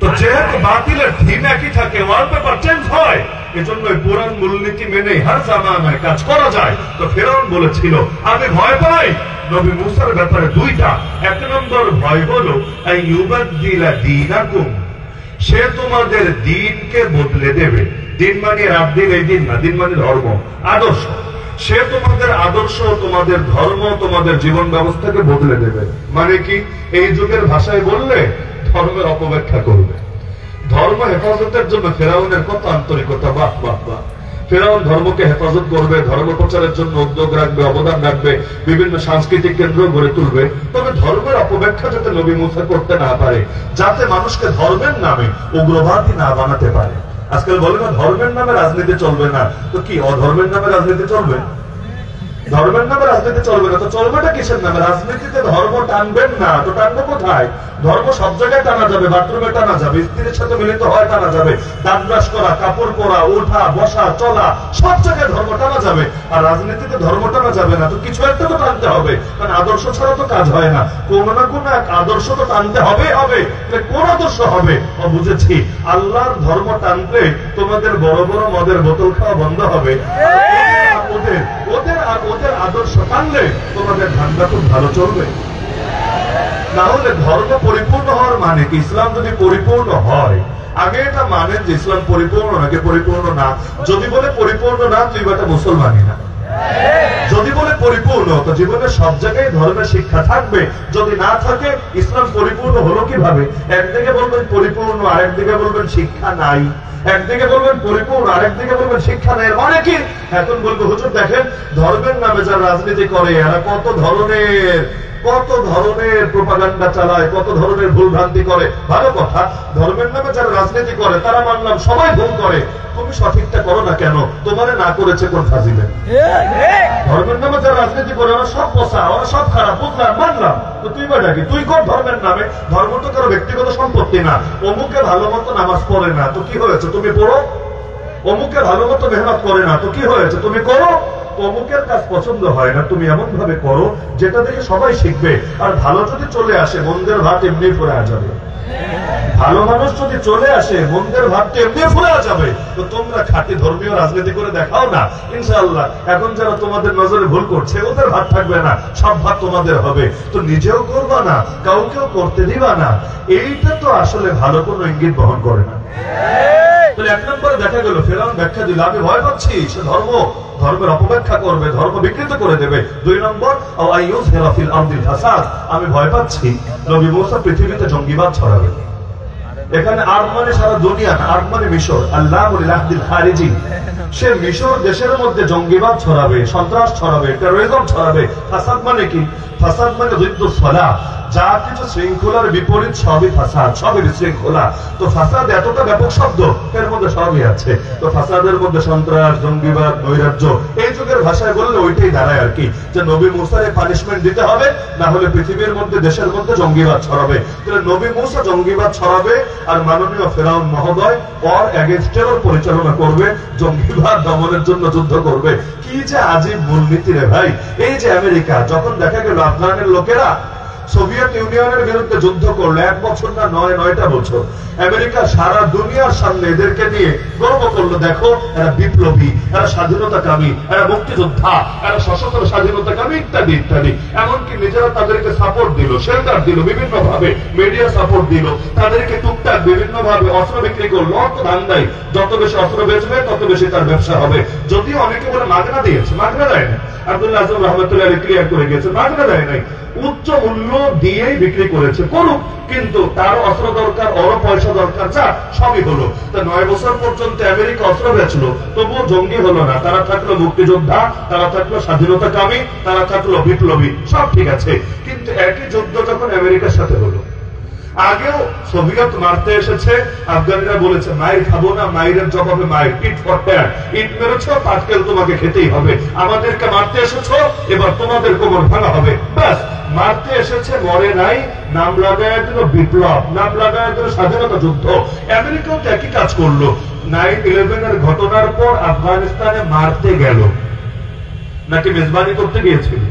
তো যেহেতু বাতিলের থিম একই থাকে, ওয়ালপেপার চেঞ্জ হয়, এজন্য পুরান মূলনীতি মেনে হার জামানায় কাজ করা যায়। তো ফেরাউন বলেছিল, আমি ভয় পাই নবী মুসার ব্যাপারে 2টা। 1 নম্বর ভয় হলো আইয়ুবাদদিলা দীনাকুম, সে তোমাদের দ্বীনকে বদলে দেবে। দিন মানে রাত দিন, এই দিন না, দিন মানে ধর্ম, আদর্শ। সে তোমাদের আদর্শ, তোমাদের ধর্ম, তোমাদের জীবন ব্যবস্থাকে বদলে দেবে। মানে কি? এই যুগের ভাষায় বললে ধর্মের অপব্যাখ্যা করবে। ধর্ম হেফাজতের জন্য ফেরাউনের কত আন্তরিকতা! বাহ বাহ বাহ! ফেরাউন ধর্মকে হেফাজত করবে, ধর্ম প্রচারের জন্য উদ্যোগ রাখবে, অবদান রাখবে, বিভিন্ন সাংস্কৃতিক কেন্দ্র গড়ে তুলবে। তবে ধর্মের অপব্যাখ্যা যাতে নবী মুসা করতে না পারে, যাতে মানুষকে ধর্মের নামে উগ্রবাদী না বানাতে পারে। আজকাল বলে না ধর্মের নামে রাজনীতি চলবে না, তো কি অধর্মের নামে রাজনীতি চলবে? ধর্মের নামে রাজনীতি চলবে না, তো চলবেটা কিসের নামে? রাজনীতিতে ধর্ম টানবেন না, তো টানবো কোথায়? ধর্ম সব জায়গায় টানা যাবে, বাথরুমে টানা যাবে, স্ত্রীর সাথে মিলিত হয় টানা যাবে, দাঁত ব্রাশ করা, কাপড় পরা, ওঠা বসা চলা, সব জায়গায় ধর্ম টানা যাবে। আর রাজনীতিতে ধর্ম টানা যাবে না, তো কিছু একটা তো টানতে হবে, কারণ আদর্শ ছাড়া তো কাজ হয় না। কোন না কোন এক আদর্শ তো টানতে হবে হবে। কোন আদর্শ হবে? বুঝেছি, আল্লাহর ধর্ম টানতে তোমাদের বড় বড় মদের বোতল খাওয়া বন্ধ হবে। ওদের আদর্শ টানলে তোমাদের ধান্দা খুব ভালো চলবে। না হলে ধর্ম পরিপূর্ণ হওয়ার মানে কি? ইসলাম যদি পরিপূর্ণ হয়, আগে এটা মানেন যে ইসলাম পরিপূর্ণ নাকি পরিপূর্ণ না। যদি বলে পরিপূর্ণ না, তুই বেটা মুসলমানই না। যদি বলে পরিপূর্ণ, তো জীবনের সব জায়গায় ধর্মের শিক্ষা থাকবে। যদি না থাকে, ইসলাম পরিপূর্ণ হলো কিভাবে? একদিকে বলবেন পরিপূর্ণ, আরেকদিকে বলবেন শিক্ষা নাই। একদিকে বলবেন পরিপূর্ণ, আরেকদিকে বলবেন শিক্ষা নেই। মানে কি? এখন বলবো, হুজুর দেখেন ধর্মের নামে যারা রাজনীতি করে, এরা কত ধরনের প্রোপাগান্ডা চালায়, কত ধরনের ভুল ভ্রান্তি করে। ভালো কথা, ধর্মের নামে যারা রাজনীতি করে তারা মানলাম সবাই ভুল করে, তুমি সঠিকটা করো না কেন? তোমারে না করেছে কোন ফাজিলে? ধর্মের নামে যারা রাজনীতি করে ওরা সব পচা, ওরা সব খারাপ, বুঝলাম, মানলাম। তো তুই বা ডাকি, তুই কর ধর্মের নামে। ধর্ম তো কারো ব্যক্তিগত সম্পত্তি না। অমুকে ভালো মতো নামাজ পড়ে না, তো কি হয়েছে? তুমি পড়ো। অমুকে ভালো মতো মেহনত করে না, তো কি হয়েছে? তুমি করো। অমুকের কাজ পছন্দ হয় না, তুমি এমন ভাবে করো যেটা দেখে সবাই শিখবে। আর ভালো যদি চলে আসে, মন্দের ভাত এমনি ফুরা যাবে। ভালো মানুষ যদি চলে আসে, মন্দের ভাতটা এমনি ফুরা যাবে। তো তোমরা খাঁটি ধর্মীয় রাজনীতি করে দেখাও না, ইনশাআল্লাহ। এখন যারা তোমাদের নজরে ভুল করছে, ওদের ভাত থাকবে না, সব ভাত তোমাদের হবে। তো নিজেও করবা না, কাউকেও করতে দিবা না। এইটা তো আসলে ভালো কোনো ইঙ্গিত বহন করে না। তাহলে 1 নম্বরে দেখা গেল ফেরাউন ব্যাখ্যা দিল, আমি ভয় পাচ্ছি সে ধর্মের অপব্যাখ্যা করবে, ধর্ম বিকৃত করে দেবে। 2 নম্বর, আমি ভয় পাচ্ছি নবী মুসা পৃথিবীতে জঙ্গিবাদ ছড়াবে। এখানে আরব মানে সারা দুনিয়া, আরব মানে মিশর। আল্লাহ খারিজি, সে মিশর দেশের মধ্যে জঙ্গিবাদ ছড়াবে, সন্ত্রাস ছড়াবে, টেরোরিজম ছড়াবে। ফাসাদ মানে কি? ফাসাদ মানে জিদ্দুস-সালাহ, যা কিছু শৃঙ্খলার বিপরীত সবই ফাসাদ, সবই বিশৃঙ্খলা। তো ফাসাদ এতটা ব্যাপক শব্দ, এর মধ্যে সবই আছে। তো ফাসাদের মধ্যে সন্ত্রাস, জঙ্গিবাদ, নৈরাজ্য, এই যুগের ভাষায় বললে ওইটাই দাঁড়ায় আর কি, যে নবী মুসাকে পানিশমেন্ট দিতে হবে, না হলে পৃথিবীর মধ্যে দেশের মধ্যে জঙ্গিবাদ ছড়াবে। তাহলে নবী মুসা জঙ্গিবাদ ছড়াবে, আর মাননীয় ফেরাউন মহোদয় ওর এগেইনস্টে পরিচালনা করবে, জঙ্গিবাদ দমনের জন্য যুদ্ধ করবে। কি যে আজীব মূলনীতি রে ভাই। এই যে আমেরিকা যখন দেখা গেল আফগানের লোকেরা সোভিয়েত ইউনিয়নের বিরুদ্ধে যুদ্ধ করলো, 1 বছর না 9টা বছর, আমেরিকা সারা দুনিয়ার সামনে এদেরকে নিয়ে গর্ব করলো, দেখো এরা বিপ্লবী, এরা স্বাধীনতাকামী, এরা মুক্তিযোদ্ধা, এরা সশস্ত্র স্বাধীনতাকামী, ইত্যাদি ইত্যাদি। এমনকি নিজেরা তাদেরকে সাপোর্ট দিল, শেল্টার দিল, বিভিন্ন ভাবে মিডিয়া সাপোর্ট দিল, তাদেরকে টুকটাক বিভিন্ন ভাবে অস্ত্র বিক্রি করলো। অর্থ ধান্দাই, যত বেশি অস্ত্র বেচবে তত বেশি তার ব্যবসা হবে। যদিও অনেকে বলে মাগনা দিয়েছে, মাগনা দেয় না। আব্দুল্লাহ আজম রহমতুল্লাহ ক্লিয়ার করে গেছে, মাগনা দেয় নাই, উচ্চ মূল্য দিয়েই বিক্রি করেছে, করুক, কিন্তু তার অস্ত্র দরকার, ওর পয়সা দরকার, যা সবই হলো। তা 9 বছর পর্যন্ত আমেরিকা অস্ত্র বেচলো, তবুও জঙ্গি হলো না। তারা থাকলো মুক্তিযোদ্ধা, তারা থাকলো স্বাধীনতাকামী, তারা থাকলো বিপ্লবী, সব ঠিক আছে। কিন্তু একই যুদ্ধ যখন আমেরিকার সাথে হলো, আগেও সোভিয়েত মারতে এসেছে, আফগানিরা বলেছে মায়ের খাবো না, মায়ের জবাবে মায়ের, ইট ফর ট্যাট, ইট মেরেছ পাটকেল তোমাকে খেতেই হবে। আমাদেরকে মারতে এসেছো, এবার তোমাদের কোমর ভাঙা হবে। ব্যাস, মারতে এসেছে, মরে নাই, নাম লাগায় দিল বিপ্লব, নাম লাগায় দিল স্বাধীনতা যুদ্ধ। আমেরিকাও তো একই কাজ করলো। 9/11 ঘটনার পর আফগানিস্তানে মারতে গেল নাকি মেজবানি করতে গিয়েছিল,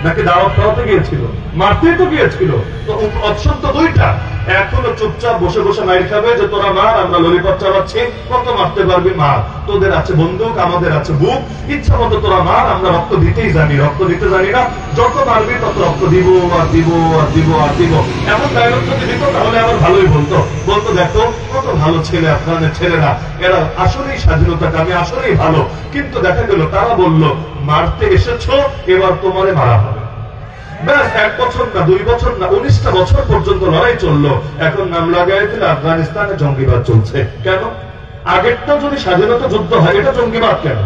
নাকি দাওয়াত খাওয়াতে গিয়েছিল? মারতেই তো গিয়েছিল। তো অপশন তো দুইটা, এখনো চুপচাপ বসে বসে মাইর খাবে, যে তোরা মার, আমরা ললিপপ চালাচ্ছি, কত মারতে পারবি মার, তোদের আছে বন্দুক, আমাদের আছে বুক, ইচ্ছা মতো তোরা মার, আমরা রক্ত দিতেই জানি, রক্ত দিতে জানি না, যত মারবি তত রক্ত দিব আর দিব আর দিব আর দিব। এমন ডায়লগ যদি দিত তাহলে আবার ভালোই বলতো, দেখো কত ভালো ছেলে আফগানের ছেলেরা, এরা আসলেই স্বাধীনতাকামী, আসলেই ভালো। কিন্তু দেখা গেল তারা বলল মারতে এসেছো, এবার তোমারে মারা হবে। ব্যাস, 1 বছর না 2 বছর না 19টা বছর পর্যন্ত লড়াই চললো। এখন নাম লাগাই দিলে আফগানিস্তানে জঙ্গিবাদ চলছে। কেন? আগেরটা যদি স্বাধীনতা যুদ্ধ হয়, এটা জঙ্গিবাদ কেন?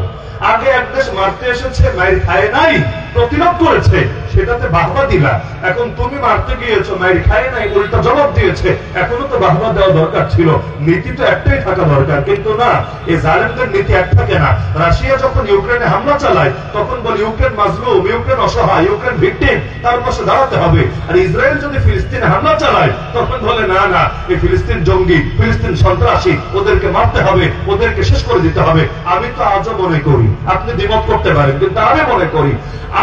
আগে এক দেশ মারতে এসেছে, মায়ের খায় নাই, প্রতিরোধ করেছে, সেটাতে বাহবা দিলা। এখন তুমি মারতে গিয়েছো, মায়ের খায় নাই, উল্টা জবাব দিয়েছে, এখনো তো বাহবা দেওয়া দরকার ছিল। নীতি তো একটাই থাকা দরকার, কিন্তু না, এই জালেমদের নীতি এক থাকে না। রাশিয়া যখন ইউক্রেনে হামলা চালায়, তখন বলে ইউক্রেন মাজলুম, ইউক্রেন অসহায়, ইউক্রেন ভিকটিম, তার পাশে দাঁড়াতে হবে। আর ইসরায়েল যদি ফিলিস্তিনে হামলা চালায়, তখন বলে না না, এই ফিলিস্তিন জঙ্গি, ফিলিস্তিন সন্ত্রাসী, ওদেরকে মারতে হবে, ওদেরকে শেষ করে দিতে হবে। আমি তো আজও মনে করি, আপনি দ্বিমত করতে পারেন, কিন্তু আমি মনে করি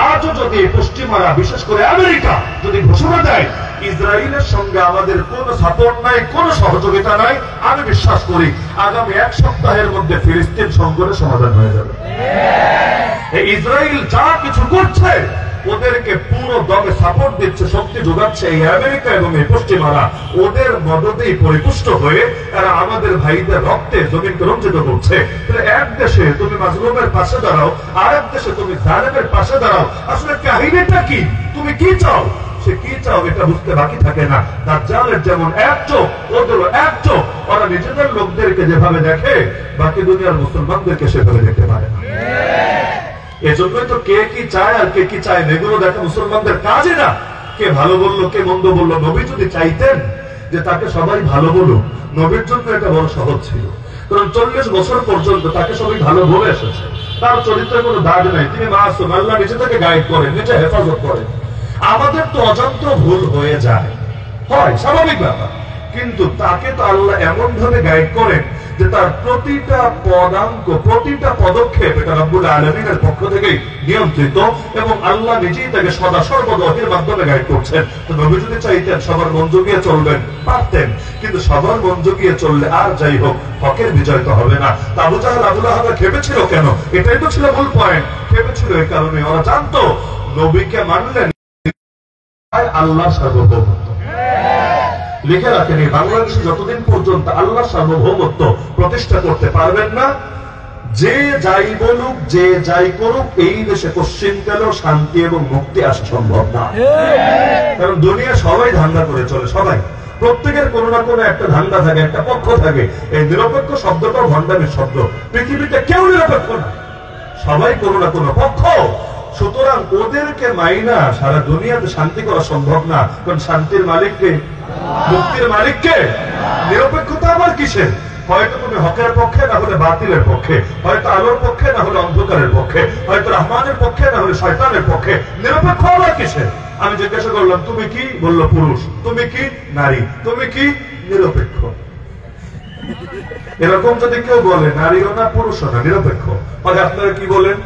আজও যদি পশ্চিমারা, বিশেষ করে আমেরিকা যদি ঘোষণা দেয় ইসরায়েলের সঙ্গে আমাদের কোনো সাপোর্ট নাই, কোনো সহযোগিতা নাই, আমি বিশ্বাস করি আগামী 1 সপ্তাহের মধ্যে ফিলিস্তিন সংকটের সমাধান হয়ে যাবে। এই ইসরায়েল যা কিছু করছে, ওদেরকে পুরো দমে সাপোর্ট দিচ্ছে, শক্তি যোগাচ্ছে এই আমেরিকা এবং এই পশ্চিমারা। ওদের মদতেই পরিপুষ্ট হয়ে এরা আমাদের ভাইদের রক্তে জমিনকে রঞ্জিত করছে। এক দেশে তুমি মাজলুমের পাশে দাঁড়াও, আর এক দেশে তুমি জালেমের পাশে দাঁড়াও। আসলে কাহিনীটা কি? তুমি কি চাও? সে কি চাও এটা বুঝতে বাকি থাকে না। দাজ্জালের যেমন এক চোখ, ওদেরও এক চোখ। ওরা নিজেদের লোকদেরকে যেভাবে দেখে, বাকি দুনিয়ার মুসলমানদেরকে সেভাবে দেখতে পারে না। এজন্যই তো কে কি চায় আর কে কি চায় না, এগুলো দেখা মুসলমানদের কাজই না। কে ভালো বললো, কে মন্দ বললো। নবী যদি চাইতেন যে তাকে সবাই ভালো বলুক, নবীর জন্য এটা বড় সহজ ছিল। কারণ 40 বছর পর্যন্ত তাকে সবাই ভালো বলে এসেছে, তার চরিত্রে কোনো দাগ নাই, তিনি মাসুম, আল্লাহ নিজে থেকে গাইড করেন, নিজে হেফাজত করেন। আমাদের তো অজান্ত ভুল হয়ে যায়, হয়, স্বাভাবিক ব্যাপার, কিন্তু তাকে তো আল্লাহ এমন ভাবে গাইড করেন যে তার প্রতিটা পদাঙ্ক, প্রতিটা পদক্ষেপ এটা রব্বুল আলামিনের পক্ষ থেকে নিয়ন্ত্রিত, এবং আল্লাহ নিজেই তাকে সদা সর্বদা ওহীর মাধ্যমে গাইড করছেন। তো নবী যদি চাইতেন সবার মন জুগিয়ে চলবেন, পারতেন, কিন্তু সবার মন জুগিয়ে চললে আর যাই হোক হকের বিজয় তো হবে না। আবু জাহেল, আবু লাহাব খেপেছিল কেন? এটাই তো ছিল মূল পয়েন্ট। খেপেছিল এই কারণে, ওরা জানতো নবীকে মানলেন আল্লাহর সার্বভৌমত্ব। লিখে রাখেন, এই বাংলাদেশে যতদিন পর্যন্ত আল্লাহর সার্বভৌমত্ব প্রতিষ্ঠা করতে পারবেন না, যে যাই বলুক, যে যাই করুক, এই দেশে পশ্চিমকালেও শান্তি এবং মুক্তি আসা সম্ভব না। কারণ দুনিয়া সবাই ধান্দা করে চলে, সবাই। প্রত্যেকের কোনো না কোনো একটা ধান্দা থাকে, একটা পক্ষ থাকে। এই নিরপেক্ষ শব্দটাও ভণ্ডামির শব্দ। পৃথিবীতে কেউ নিরপেক্ষ না, সবাই কোনো না কোনো পক্ষ। সুতরাং ওদেরকে মাইনা সারা দুনিয়াতে শান্তি করা সম্ভব না, কারণ শান্তির মালিককে, মুক্তির মালিককে। নিরপেক্ষতা আবার কিসের? হয়তো তুমি হকের পক্ষে, না হলে বাতিলের পক্ষে, হয়তো আলোর পক্ষে, না হলে অন্ধকারের পক্ষে, হয়তো রহমানের পক্ষে, না হলে শয়তানের পক্ষে। নিরপেক্ষ আবার কিসের? আমি জিজ্ঞাসা করলাম তুমি কি? বললো পুরুষ। তুমি কি? নারী। তুমি কি? নিরপেক্ষ। এরকম যদি কেউ বলে নারীও না পুরুষও না, নিরপেক্ষ, তাহলে আপনারা কি বলেন?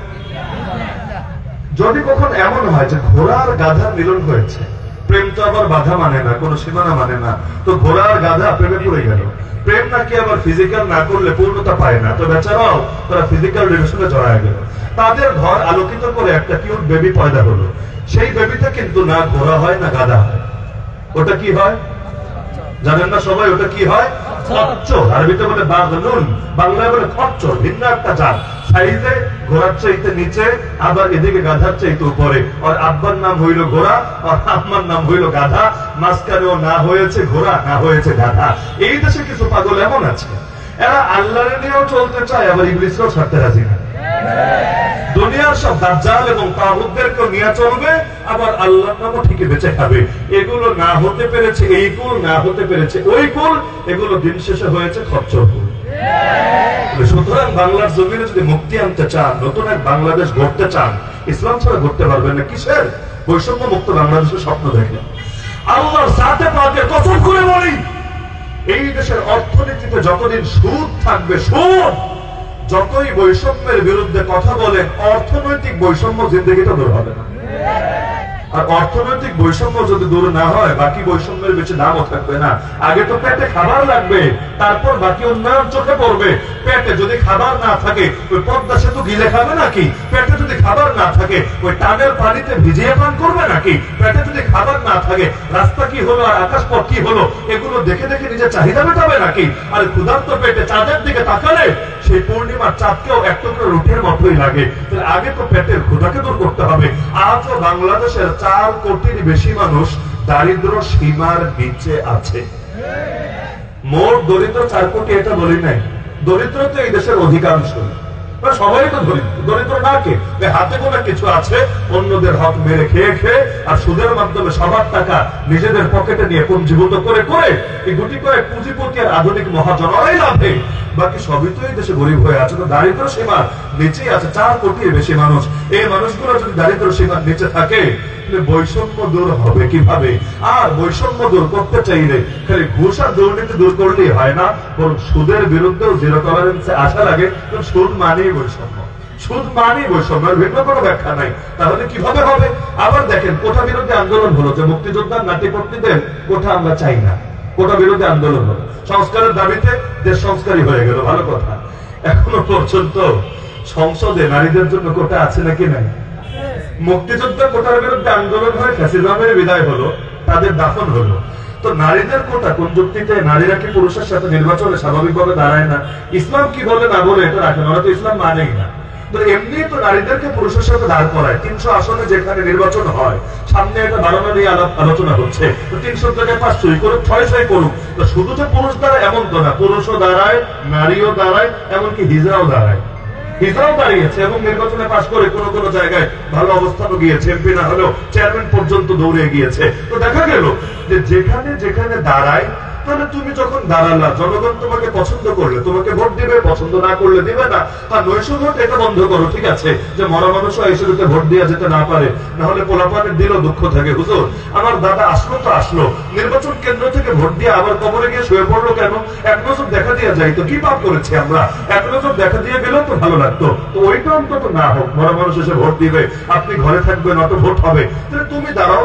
যদি কখন এমন হয় যে ঘোড়া আর গাধার মিলন হয়েছে, প্রেম তো আবার বাধা মানে না, কোনো সীমানা মানে না, তো ঘোড়া আর গাধা প্রেমে পড়ে গেল। প্রেম নাকি আবার ফিজিক্যাল না করলে পূর্ণতা পায় না, তো বেচারাও তারা ফিজিক্যাল রিলেশনে জড়ায় গেল। তাদের ঘর আলোকিত করে একটা কিউট বেবি পয়দা হলো। সেই বেবিটা কিন্তু না ঘোড়া হয় না গাধা হয়। ওটা কি হয় জানেন না সবাই? ওটা কি হয়? খচ্চর। আরবিতে বলে বাগলুন, বাংলায় বলে খচ্চর। ভিন্ন একটা জাত, সাইজে ঘোড়ার চাইতে নিচে, আবার এদিকে গাধার চাইতে উপরে। আর আব্বার নাম হইল ঘোড়া, আর আম্মার নাম হইল গাধা। মাঝখানেও না হয়েছে ঘোড়া, না হয়েছে গাধা। এই দেশে কিছু পাগল এমন আছে, এরা আল্লাহরে নিয়েও চলতে চায়, আবার ইবলিসকেও ছাড়তে রাজি না। দুনিয়ার সব দাজ্জাল এবং তাগুতদেরকেও নিয়ে চলবে, আবার আল্লাহর নামও ঠিকই বেঁচে খাবে। এগুলো না হতে পেরেছে এই কুল, না হতে পেরেছে ওই কুল, এগুলো দিন শেষে হয়েছে খচ্চর কুল। সুতরাং বাংলার জমিনে যদি মুক্তি আনতে চান, নতুন এক বাংলাদেশ গড়তে চান, ইসলাম ছাড়া গড়তে পারবেন না। কিসের? বৈষম্য মুক্ত বাংলাদেশের স্বপ্ন দেখে আল্লাহর জাতে পাকের কসম করে বলি, এই দেশের অর্থনীতিতে যতদিন সুদ থাকবে, সুদ, যতই বৈষম্যের বিরুদ্ধে কথা বলেন, অর্থনৈতিক বৈষম্য জিন্দগিটা দূর হবে না। আর অর্থনৈতিক বৈষম্য যদি দূর না হয়, বাকি বৈষম্যের বেশি দামও থাকবে না। আগে তো পেটে খাবার লাগবে, তারপর বাকি উন্নয়ন চোখে পড়বে। পেটে যদি খাবার না থাকে, ওই পদ্মা সেতু গিলে খাবে নাকি? পেটে যদি খাবার না থাকে, ওই টানের পানিতে ভিজিয়ে পান করবে নাকি? পেটে যদি খাবার না থাকে, রাস্তা কি হলো আর আকাশ পথ কি হলো, এগুলো দেখে দেখে নিজের চাহিদা মেটাবে নাকি? আর ক্ষুধার্ত পেটে চাঁদের দিকে তাকালে সেই পূর্ণিমার চাঁদকেও এক টুকরো রুটির মতোই লাগে। তাহলে আগে তো পেটের ক্ষুধাকে দূর করতে হবে। আজও বাংলাদেশের 4 কোটির বেশি মানুষ দারিদ্র সীমার নিচে আছে। মোট দরিদ্র 4 কোটি, এটা বলি নাই। দরিদ্র তো এই দেশের অধিকাংশ, সবাই তো দরিদ্র। দরিদ্র না কে? হাতে কোনো কিছু আছে, অন্যদের হক মেরে খেয়ে খেয়ে আর সুদের মাধ্যমে সবার টাকা নিজেদের পকেটে নিয়ে পুঞ্জীভূত করে করে এই গুটি করে পুঁজিপতি আর আধুনিক মহাজনরাই লাভে, বাকি সবই তো এই দেশে গরিব হয়ে আছে। তো দারিদ্র সীমার নিচেই আছে 4 কোটির বেশি মানুষ। এই মানুষগুলো যদি দারিদ্র সীমার নিচে থাকে, বৈষম্য দূর হবে কিভাবে? আর বৈষম্য দূর করতে চাইলে খালি ঘুষ আর দুর্নীতি দূর করলেই হয় না, বরং সুদের বিরুদ্ধেও জিরো টলারেন্সে আসা লাগে। সুদ মানেই বৈষম্য, সুদ মানেই বৈষম্য, ভিন্ন কোনো ব্যাখ্যা নাই। তাহলে কিভাবে হবে? আবার দেখেন, কোটা বিরোধী আন্দোলন হলো, যে মুক্তিযোদ্ধার নাতিপত্নীদের কোটা আমরা চাই না, কোটা বিরোধী আন্দোলন হলো। সংস্কারের দাবিতে দেশ সংস্কারই হয়ে গেল, ভালো কথা। এখনো পর্যন্ত সংসদে নারীদের জন্য কোটা আছে নাকি নাই? মুক্তিযোদ্ধা কোটার বিরুদ্ধে আন্দোলন হয়ে ফ্যাসিজমের বিদায় হলো, তাদের দাফন হলো। তো নারীদের কোটা কোন যুক্তিতে? নারীরা কি পুরুষের সাথে নির্বাচনে স্বাভাবিকভাবে দাঁড়ায় না? ইসলাম কি বলে না বলে এটা রাখেন, ওরা তো ইসলাম মানেই না। তো এমনি তো নারীদেরকে পুরুষের সাথে দাঁড় করায়। 300 আসনে যেখানে নির্বাচন হয়, সামনে এটা বাড়ানো নিয়ে আলোচনা হচ্ছে, তো 300 থেকে 500 করুক, 600 করুক। তো শুধু যে পুরুষ দাঁড়ায় এমন তো না, পুরুষও দাঁড়ায়, নারীও দাঁড়ায়, এমনকি হিজড়াও দাঁড়ায়। হিজড়াও দাঁড়িয়েছে এবং নির্বাচনে পাশ করে কোন কোন জায়গায় ভালো অবস্থানও গিয়েছে, এমপি না হলেও চেয়ারম্যান পর্যন্ত দৌড়ে গিয়েছে। তো দেখা গেল যে যেখানে যেখানে দাঁড়ায়, তাহলে তুমি যখন দাঁড়ালা, জনগণ তোমাকে পছন্দ করলে তোমাকে ভোট দিবে, পছন্দ না করলে দিবে না। আর নৈশ ভোট এটা বন্ধ করো, ঠিক আছে, যে মরা মানুষও এই শুরুতে ভোট দিয়ে যেতে না পারে, না হলে পোলাপানের দিলেও দুঃখ থাকে। হুজুর, আমার দাদা আসলো তো আসলো, নির্বাচন কেন্দ্র থেকে ভোট দিয়ে আবার কবরে গিয়ে শুয়ে পড়লো কেন? এক নজর দেখা দিয়ে যাই তো, কি পাপ করেছি আমরা? এক নজর দেখা দিয়ে গেলেও তো ভালো লাগতো। তো ওইটা অন্তত না হোক, মরা মানুষ এসে ভোট দিবে, আপনি ঘরে থাকবেন, অত ভোট হবে। তাহলে তুমি দাঁড়াও,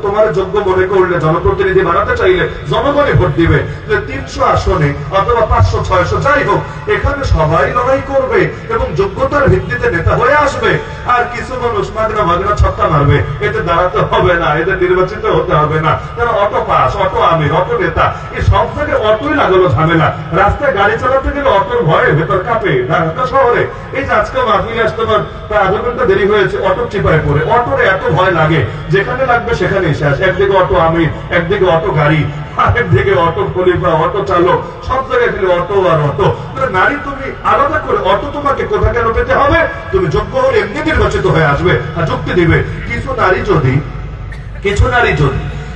তোমার যোগ্য মনে করলে, জনপ্রতিনিধি বানাতে চাইলে জনগণে ভোট দিবে। 300 আসনে অথবা 500, 600 যাই হোক, এখানে সবাই লড়াই করবে এবং যোগ্যতার ভিত্তিতে নেতা হয়ে আসবে। আর কিছু মানুষ মাগনা ছক্কা মারবে, এতে দাঁড়াতে হবে না, এদের নির্বাচিত হতে হবে না। তারা অটো পাস, অটো আমির, অটো নেতা, এই সব থেকে অটোই লাগালো ঝামেলা। রাস্তায় গাড়ি চালাতে গেলে অটোর ভয়ে ভেতর কাঁপে। ঢাকা শহরে এই যে আজকে মাহফিলে আসতে প্রায় আধা ঘন্টা দেরি হয়েছে, অটো চিপায় পড়ে। অটোর এত ভয় লাগে, যেখানে লাগবে সেখানে এসে আসে। একদিকে অটো আমির, একদিকে অটো গাড়ি, আরেকদিকে অটো খলিফা, অটো চালক, সব জায়গায় খালি অটো আর অটো। নারী তুমি আলাদা করে অটো তোমাকে কোথা কেন পেতে হবে? তুমি যোগ্য হলে এমনি নির্বাচিত হয়ে আসবে আর যুক্তি দিবে। কিছু নারী যদি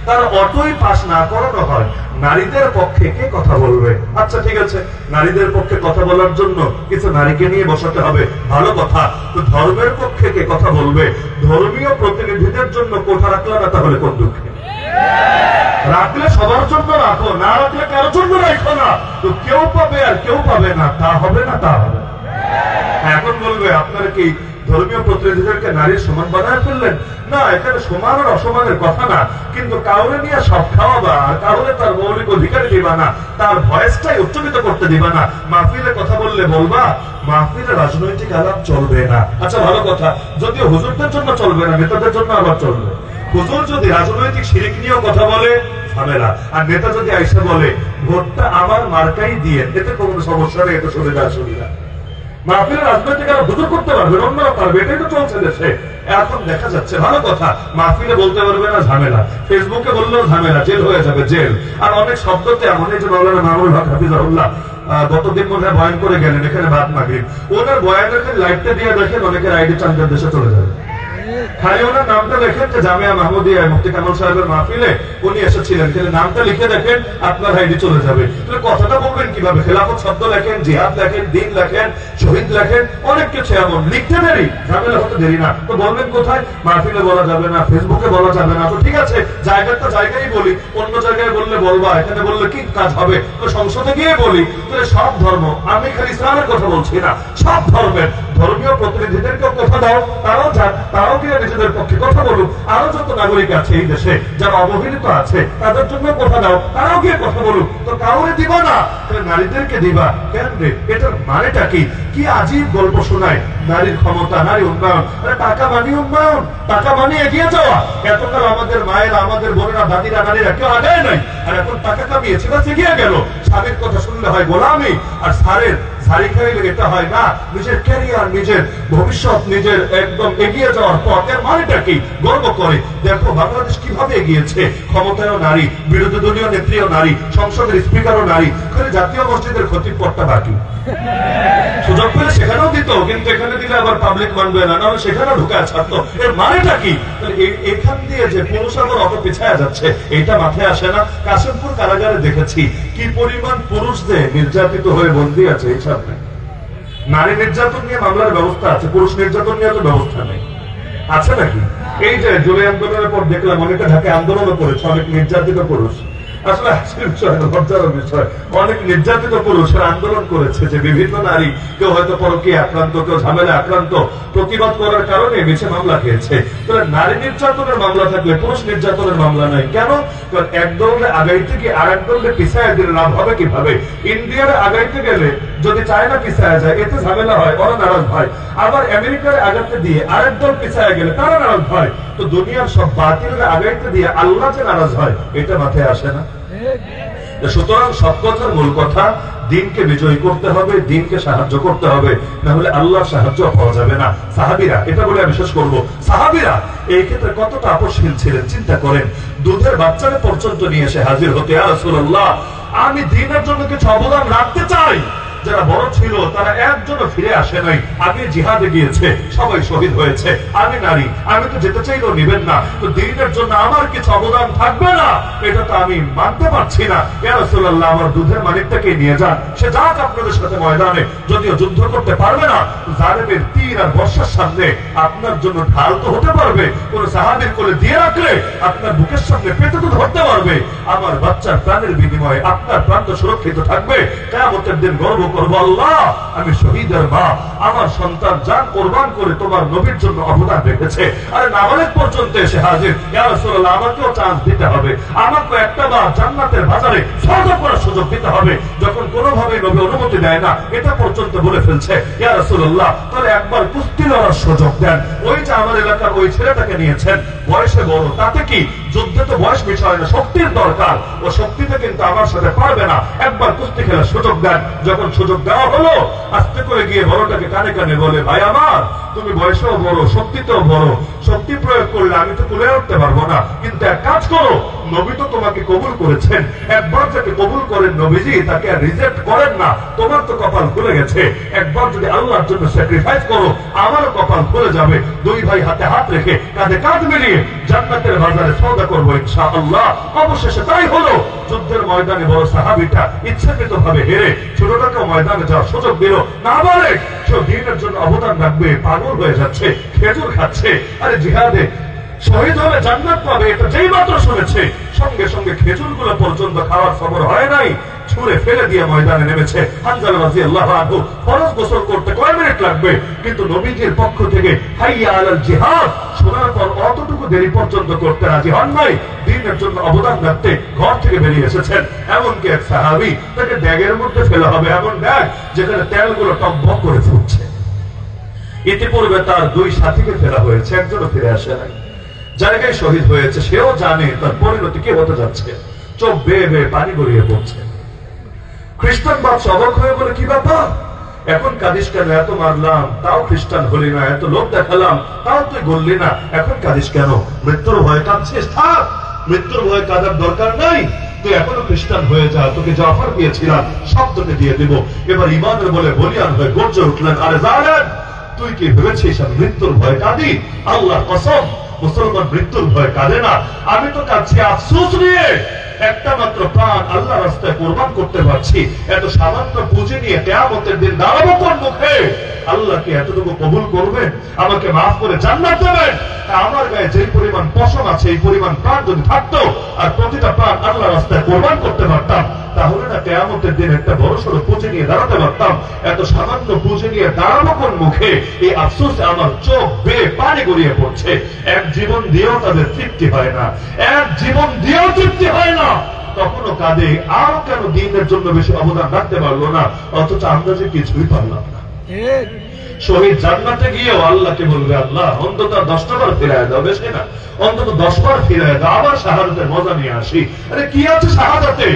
তার অটোই পাস না করানো হয়, নারীদের পক্ষে কে কথা বলবে? আচ্ছা ঠিক আছে, নারীদের পক্ষে কথা বলার জন্য কিছু নারীকে নিয়ে বসাতে হবে, ভালো কথা। তো ধর্মের পক্ষে কে কথা বলবে? ধর্মীয় প্রতিনিধিদের জন্য কোঠা রাখলে না, তাহলে কোন দুঃখে? রাখলে সবার জন্য রাখো, না রাখলে কারোর জন্য রাখো না। তো কেউ পাবে আর কেউ পাবে না, তা হবে না, তা হবে। এখন বলবে আপনারা কি ধর্মীয় প্রতিনিধিদেরকে নারীর সমান বানায় ফেললেন? না, এখানে সমান আর অসমানের কথা না, কিন্তু কাউরে নিয়ে সব খাওয়াবা আর কাউরে তার মৌলিক অধিকার দিবা না, তার ভয়েসটাই উচ্চকিত করতে দিবা না। মাহফিলে কথা বললে বলবা, মাহফিলে রাজনৈতিক আলাপ চলবে না। আচ্ছা ভালো কথা, যদিও হুজুরদের জন্য চলবে না, নেতাদের জন্য আবার চলবে। হুজুর যদি রাজনৈতিক শিরিক নিয়েও কথা বলে ঝামেলা, আর নেতা যদি আইসা বলে ভোটটা আমার মার্কাই দিয়ে, এতে কোনো সমস্যা নেই, এতে সুবিধা। মাহফিলের রাজনৈতিক আলাপ হুজুর করতে পারবে, অন্যরা পারবে, এটাই তো চলছে দেশে। এখন দেখা যাচ্ছে ভালো কথা, মাহফিলে বলতে পারবে না, ঝামেলা। ফেসবুকে বললেও ঝামেলা, জেল হয়ে যাবে, জেল। আর অনেক শব্দতে এমন, এই যে মাওলানা মামুনুল হক হাফিজাহুল্লাহ গতদিন মনে হয় বয়ান করে গেলেন এখানে বাদ মাগরিব, ওনার বয়ানের লাইভটা দিয়ে দেখেন অনেকের আইডি চান্দের দেশে চলে যাবে। খালি ওনার নামটা দেখেন যে জামিয়া মাহমুদিয়া মুফতি কামাল সাহেবের মাহফিলে উনি এসেছিলেন, খালি নামটা লিখে দেখেন আপনার আইডি চলে যাবে। তাহলে কথাটা বলবেন কিভাবে? খেলাফত শব্দ লেখেন, জিহাদ লেখেন, দিন লেখেন, শহীদ লেখেন, অনেক কিছু এমন লিখতে দেরি, ঝামেলা হতে দেরি না। তো বলবেন কোথায়? মাহফিলে বলা যাবে না, ফেসবুকে বলা যাবে না। তো ঠিক আছে, জায়গাটা জায়গায় বলি, অন্য জায়গায় বললে বলবা, এখানে বললে কি কাজ হবে? তো সংসদে গিয়ে বলি। তাহলে সব ধর্ম, আমি খালি ইসলামের কথা বলছি না, সব ধর্মের ধর্মীয় প্রতিনিধিদেরকেও কথা দাও, তারাও যান, তারাও গিয়ে নিজেদের পক্ষে কথা বলুক। আরো যত নাগরিক আছে এই দেশে যারা অবহেলিত আছে তাদের জন্য কথা দাও, তারাও গিয়ে কথা বলুক। তো কাউরে দিবা না, নারীদেরকে দিবা কেন রে? এটার মানেটা কি? কি আজীব গল্প শোনায়, নারীর ক্ষমতা, নারী উন্নয়ন। আরে টাকা মানি উন্নয়ন, টাকা মানি এগিয়ে যাওয়া। এতকাল আমাদের মায়েরা, আমাদের বোনেরা, দাদিরা, নারীরা কেউ আগায় নাই, আর এখন টাকা কামিয়েছে, বাস এগিয়ে গেল। স্বামীর কথা শুনলে হয় গোলামি, আর সারের ঝাড়ি খাইলে এটা হয় না। নিজের ক্যারিয়ার, নিজের ভবিষ্যৎ, নিজের একদম এগিয়ে যাওয়ার পথ, এর মানেটা কি? গর্ব করে দেখো বাংলাদেশ কিভাবে এগিয়েছে। ক্ষমতায়ও নারী, বিরোধী দলীয় নেত্রীও নারী, সংসদের স্পিকারও নারী, খালি জাতীয় মসজিদের খতিব পদটা বাকি। সুযোগ পেলে সেখানেও দিত, কিন্তু এখানে দিলে আবার পাবলিক মানবে না, নাহলে সেখানেও ঢুকায় ছাড়তো। এর মানেটা কি? এখান দিয়ে যে পুরুষ আবার অত পিছায়া যাচ্ছে, এটা মাথায় আসে না। কাশিমপুর কারাগারে দেখেছি কি পরিমাণ পুরুষ যে নির্যাতিত হয়ে বন্দী আছে, এই সামনে নারী নির্যাতন নিয়ে মামলার ব্যবস্থা আছে, পুরুষ নির্যাতন নিয়ে তো ব্যবস্থা নেই, আছে নাকি? এই যে জুলাই আন্দোলনের পর দেখলাম অনেকে ঢাকায় আন্দোলনও করেছে, অনেক নির্যাতিত পুরুষ। আসলে লজ্জার বিষয়, অনেক নির্যাতিত পুরুষের আন্দোলন করেছে যে বিভিন্ন নারী, কেউ হয়তো পরকীয়া আক্রান্ত, কেউ ঝামেলা আক্রান্ত, প্রতিবাদ করার কারণে মিছে মামলা খেয়েছে। তাহলে নারী নির্যাতনের মামলা থাকলে পুরুষ নির্যাতনের মামলা নাই কেন? কারণ এক দলকে আগাইতে গিয়ে আর এক দলকে পিছায় দিলে লাভ হবে কিভাবে? ইন্ডিয়ার আগাইতে গেলে যদি চায়না পিছায় যায়, এতে ঝামেলা হয়, ওরা নারাজ হয়। আবার আমেরিকার আগাতে দিয়ে আরেক দল পিছায় গেলে তারা নারাজ হয়। তো দুনিয়ার সব বাতিলরা আগাইতে দিয়ে আল্লাহ যে নারাজ হয়, এটা মাথায় আসে না। সুতরাং সব কথার মূল কথা, দিনকে বিজয়ী করতে হবে, দিনকে সাহায্য করতে হবে, না হলে আল্লাহর সাহায্য পাওয়া যাবে না। সাহাবীরা, এটা বলে আমি শেষ করবো, সাহাবীরা এই ক্ষেত্রে কতটা আপসশীল ছিলেন চিন্তা করেন। দুধের বাচ্চারা পর্যন্ত নিয়ে এসে হাজির হতে, ইয়া রাসূলুল্লাহ আমি দিনের জন্য কিছু অবদান রাখতে চাই। যারা বড় ছিল তারা একজনও ফিরে আসে নাই, আগে জিহাদে গিয়েছে, সবাই শহীদ হয়েছে। আমি নারী, আমি তো যেতে চাইলেও নিবেন না, তো দিনের জন্য আমার কিছু অবদান থাকবে না, এটা তো আমি মানতে পারছি না। ইয়া রাসূলুল্লাহ আমার দুধের মালিকটাকে নিয়ে যান, সে যাক আপনাদের সাথে ময়দানে, যদিও যুদ্ধ করতে পারবে না, জালেমের তীর আর বর্ষার সামনে আপনার জন্য ঢাল তো হতে পারবে, কোন সাহাবীর কোলে দিয়ে রাখলে আপনার বুকের সামনে পেতে তো ধরতে পারবে। আমার বাচ্চার প্রাণের বিনিময়ে আপনার প্রাণ তো সুরক্ষিত থাকবে। কিয়ামতের দিন গর্ব করবো, আল্লাহ আমি শহীদের মা, আমার সন্তান জান কোরবান করে তোমার নবীর জন্য অবদান রেখেছে। আরে নামালের পর্যন্ত এসে হাজির, ইয়া রাসূলুল্লাহ আমাকেও চান্স দিতে হবে, আমাকে একটা বার জান্নাতের বাজারে সওদা করার সুযোগ দিতে হবে। যখন কোনোভাবে নবী অনুমতি দেয় না, এটা পর্যন্ত বলে ফেলছে, ইয়া রাসূলুল্লাহ তাহলে একবার কুস্তি লড়ার সুযোগ দেন। ওই যে আমার এলাকার ওই ছেলেটাকে নিয়েছেন, বয়সে বড়, তাতে কি? যুদ্ধে তো বয়স বিষয় না, শক্তির দরকার, ও শক্তিতে কিন্তু আমার সাথে পারবে না, একবার কুস্তি খেলার সুযোগ দেন। যখন সুযোগ দেওয়া হলো, আস্তে করে গিয়ে বড়টাকে কানে কানে বলে, ভাই আমার তুমি বয়সেও বড়, শক্তিতেও বড়, শক্তি প্রয়োগ করলে আমি তো তুলে উঠতে পারবো না, কিন্তু এক কাজ করো, নবী তো তোমাকে কবুল করেছেন, একবার যাকে কবুল করেন নবীজি তাকে আর রিজেক্ট করেন না। তোমার তো কপাল খুলে গেছে, একবার যদি আল্লাহর জন্য স্যাক্রিফাইস করো আমারও কপাল খুলে যাবে। দুই ভাই হাতে হাত রেখে কাঁধে কাঁধ মিলিয়ে জান্নাতের বাজারে সওদা করবো ইনশাআল্লাহ। অবশেষে তাই হলো। যুদ্ধের ময়দানে বড় সাহাবীটা ইচ্ছাকৃত ভাবে হেরে ছোটটাকে ময়দানে যাওয়ার সুযোগ দিল না, বলে কেউ দিনের জন্য অবদান রাখবে, পাগল হয়ে যাচ্ছে, খেজুর খাচ্ছে। আরে জিহাদে শহীদ হলে জান্নাত পাবে এটা যেই মাত্র শুনেছে সঙ্গে সঙ্গে খেজুর গুলো পর্যন্ত খাওয়ার খবর হয় নাই, ছুঁড়ে ফেলে দিয়ে ময়দানে নেমেছে। হানজালা রাদিয়াল্লাহু আনহু ফরজ গোসল করতে কয় মিনিট লাগবে, কিন্তু নবীজির পক্ষ থেকে হাইয়া আলাল জিহাদ শোনার পর অতটুকু দেরি পর্যন্ত করতে রাজি হন নাই। দিনের জন্য অবদান রাখতে ঘর থেকে বেরিয়ে এসেছেন। এমনকি এক সাহাবী তাকে ব্যাগের মধ্যে ফেলা হবে, এমন ব্যাগ যেখানে তেলগুলো টকবক করে ফুটছে। ইতিপূর্বে তার দুই সাথীকে ফেলা হয়েছে, একজনও ফিরে আসে নাই। জায়গায় শহীদ হয়েছে, সেও জানে তার পরিণতি কি হতে যাচ্ছে। চোখ বেয়ে বেয়ে পানি গড়িয়ে পড়ছে। খ্রিস্টান বাপ অবাক হয়ে বলে, কি ব্যাপার এখন কাঁদিস কেন? এত মারলাম তাও খ্রিস্টান হলি না, এত লোক দেখালাম তাও তুই গললি না, এখন কাঁদিস কেন? মৃত্যুর ভয় কাঁদছিস? থাক, মৃত্যুর ভয় কাঁদার দরকার নাই, তুই এখনো খ্রিস্টান হয়ে যা, তোকে যে অফার দিয়েছিলাম সব তোকে দিয়ে দিব। এবার ইমানের বলে বলিয়ান হয়ে গর্জে উঠলেন, আরে জানেন তুই কি ভেবেছিস আমি মৃত্যুর ভয় কাঁদি? আল্লাহর কসম মুসলমান মৃত্যুর ভয় কাঁদে না। আমি তো কাঁদছি আফসোস নিয়ে, একটা মাত্র প্রাণ আল্লাহ রাস্তায় কোরবান করতে পারছি, এত সামান্য পুঁজি নিয়ে কিয়ামতের দিন দাঁড়াবো কোন মুখে? আল্লাহ কি এতটুকু কবুল করবেন? আমাকে মাফ করে জান্নাত দেবেন? আমার গায়ে যে পরিমাণ পশম আছে এই পরিমাণ প্রাণ যদি থাকতো আর প্রতিটা প্রাণ আল্লাহ রাস্তায় কোরবান করতে পারতাম, তাহলে না কিয়ামতের দিন একটা বড় সড়ো পুঁজি নিয়ে দাঁড়াতে পারতাম। এত সামান্য পুঁজি নিয়ে দাঁড়াবো কোন মুখে? এই আফসোসে আমার চোখ বেয়ে পানি গড়িয়ে পড়ছে। এক জীবন দিয়েও তাদের তৃপ্তি হয় না, এক জীবন দিয়েও তৃপ্তি হয় না, তখনও কাঁদে। আর কেন দিনের জন্য বেশি অবদান রাখতে পারলো না, অথচ আমরা যে কিছুই পারলাম না। শহীদ জান্নাতে গিয়েও আল্লাহকে বলবে, আল্লাহ অন্তত 10টা বার ফিরায় দাও, বেশি না, অন্তত 10 বার ফিরায় দাও, আবার শাহাদাতের মজা নিয়ে আসি। আরে কি আছে শাহাদাতে?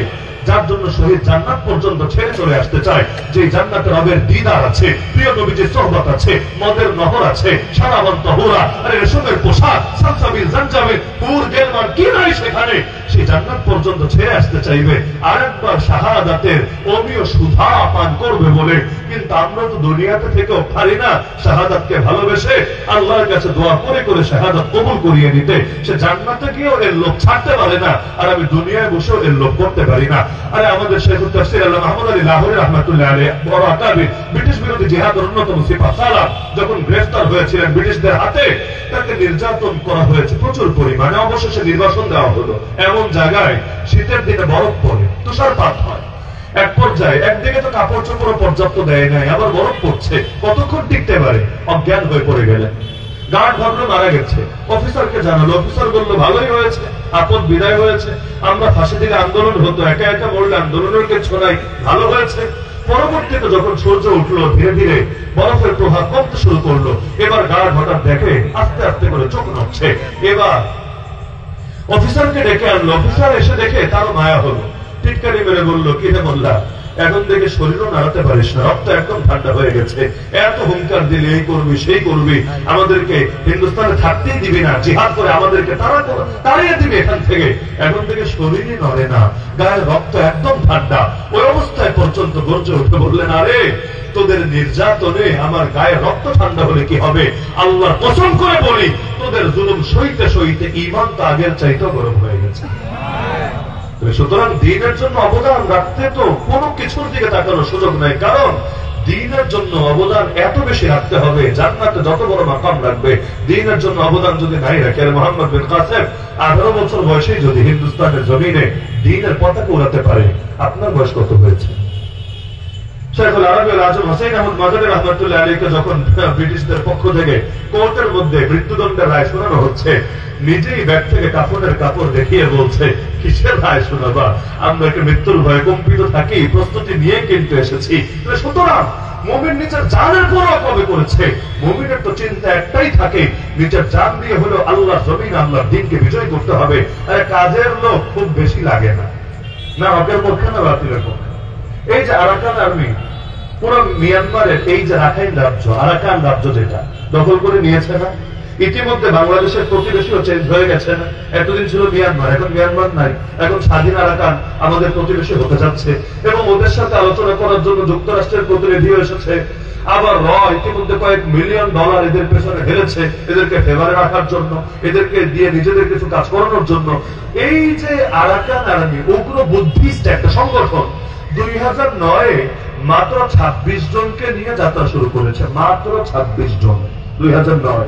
যার জন্য শহীদ জান্নাত পর্যন্ত ছেড়ে চলে আসতে চায়, যে জান্নাতে রবের দিদার আছে, প্রিয় নবীজির সোহবত আছে, মদের নহর আছে, সারাবন তহুরা, আরে রেশমের পোশাক, সালসাবিল জানজাবিল, পুর গেলমার কি নাই সেখানে, সেই জান্নাত পর্যন্ত ছেড়ে আসতে চাইবে, আরেকবার শাহাদাতের অমীয় সুধা পান করবে বলে। কিন্তু আমরা তো দুনিয়াতে থেকেও পারি না শাহাদাতকে ভালোবেসে আল্লাহর কাছে দোয়া করে করে শাহাদাত কবুল করিয়ে নিতে। সে জান্নাতে গিয়েও এর লোভ ছাড়তে পারে না, আর আমি দুনিয়ায় বসেও এর লোভ করতে পারি না। আরে আমাদের শেখুল তাফসীর আল্লাহ মাহমুদ আলী লাহোরী রাহমাতুল্লাহ আলাইহি বড় আকাবির ব্রিটিশ বিরোধী জিহাদের অন্যতম সিপাহ সালার যখন গ্রেফতার হয়েছিলেন ব্রিটিশদের হাতে, তাকে নির্যাতন করা হয়েছে প্রচুর পরিমাণে। অবশেষে নির্বাসন দেওয়া হলো এমন জায়গায়, শীতের দিনে বরফ পড়ে, তুষারপাত হয়। এক পর্যায়ে একদিকে তো কাপড় চোপড় পর্যাপ্ত দেয় নাই, আবার বরফ পড়ছে, কতক্ষণ টিকতে পারে? অজ্ঞান হয়ে পড়ে গেলেন। গার্ড ভাবলো মারা গেছে, অফিসারকে জানালো, অফিসার বললো ভালোই হয়েছে, আপদ বিদায় হয়েছে, আমরা ফাঁসি থেকে আন্দোলন হতো, একা একা মরলে আন্দোলনের কিছু নাই, ভালো হয়েছে। পরবর্তীতে যখন সূর্য উঠলো, ধীরে ধীরে বরফের প্রভাব কমতে শুরু করলো। এবার গার্ড হঠাৎ দেখে আস্তে আস্তে করে চোখ নড়ছে। এবার অফিসারকে ডেকে আনলো, অফিসার এসে দেখে তারও মায়া হলো, টিটকারি মেরে বললো, কি রে মোল্লা, এখন থেকে শরীরও নাড়াতে পারিস না, রক্ত একদম ঠান্ডা হয়ে গেছে, এত হুঙ্কার দিলে এই করবি সেই করবি, আমাদেরকে হিন্দুস্তানে থাকতেই দিবি না, জিহাদ করে আমাদেরকে তাড়িয়ে দিবি এখান থেকে, এখন থেকে শরীরই নড়ে না, গায়ের রক্ত একদম ঠান্ডা। ওই অবস্থায় পর্যন্ত গর্জে উঠে বললেন, আরে তোদের নির্যাতনে আমার গায়ে রক্ত ঠান্ডা হলে কি হবে? আল্লাহর কসম করে বলি, তোদের জুলুম সইতে সইতে ঈমান তো আগের চাইতেও গরম হয়ে গেছে। সুতরাং দিনের জন্য অবদান রাখতে তো কোনো কিছুর দিকে তাকানোর সুযোগ নাই, কারণ দিনের জন্য অবদান এত বেশি রাখতে হবে, জান্নাতে যত বড় মাকাম রাখবে, দিনের জন্য অবদান যদি নাই রাখে। মোহাম্মদ বিন কাসেম 18 বছর বয়সে যদি হিন্দুস্তানের জমিনে দিনের পতাকা উড়াতে পারে, আপনার বয়স কত হয়েছে? শেখুল আরবের আজম হোসেন আহমদ মাদানী রাহমাতুল্লাহ আলাইহিকে যখন ব্রিটিশদের পক্ষ থেকে কোর্টের মধ্যে মৃত্যুদণ্ডের রায় শোনানো হচ্ছে, নিজেই ব্যাগ থেকে কাপড়ের কাপড় দেখিয়ে বলছে, কিসের রায় শোনাবা, আমরা কি মৃত্যুর ভয়ে কম্পিত থাকি, প্রস্তুতি নিয়ে কিন্তু এসেছি। সুতরাং মুমিন নিজের জানের পরোয়া কবে করেছে? মুমিনের তো চিন্তা একটাই থাকে, নিজের জান দিয়ে হলেও আল্লাহ জমিন আল্লাহর দ্বীনকে বিজয় করতে হবে। আরে কাজের লোক খুব বেশি লাগে না, না হকের পক্ষে না বাতিলের পক্ষে। এই যে আরাকান আর্মি পুরো মিয়ানমারের এই যে রাখাইন রাজ্য, আরাকান রাজ্য যেটা দখল করে নিয়েছে না, ইতিমধ্যে বাংলাদেশের প্রতিবেশীও চেঞ্জ হয়ে গেছে না? এতদিন ছিল মিয়ানমার, এখন মিয়ানমার নাই, এখন স্বাধীন আরাকান আমাদের প্রতিবেশী হতে যাচ্ছে। এবং ওদের সাথে আলোচনা করার জন্য যুক্তরাষ্ট্রের প্রতিনিধিও এসেছে। আবার ইতিমধ্যে কয়েক মিলিয়ন ডলার এদের পেছনে ঢেলেছে, এদেরকে ফেভারে রাখার জন্য, এদেরকে দিয়ে নিজেদের কিছু কাজ করানোর জন্য। এই যে আরাকান আর্মি উগ্র বুদ্ধিস্ট একটা সংগঠন 2009-এ মাত্র 26 জনকে নিয়ে যাত্রা শুরু করেছে, মাত্র 26 জন 2009।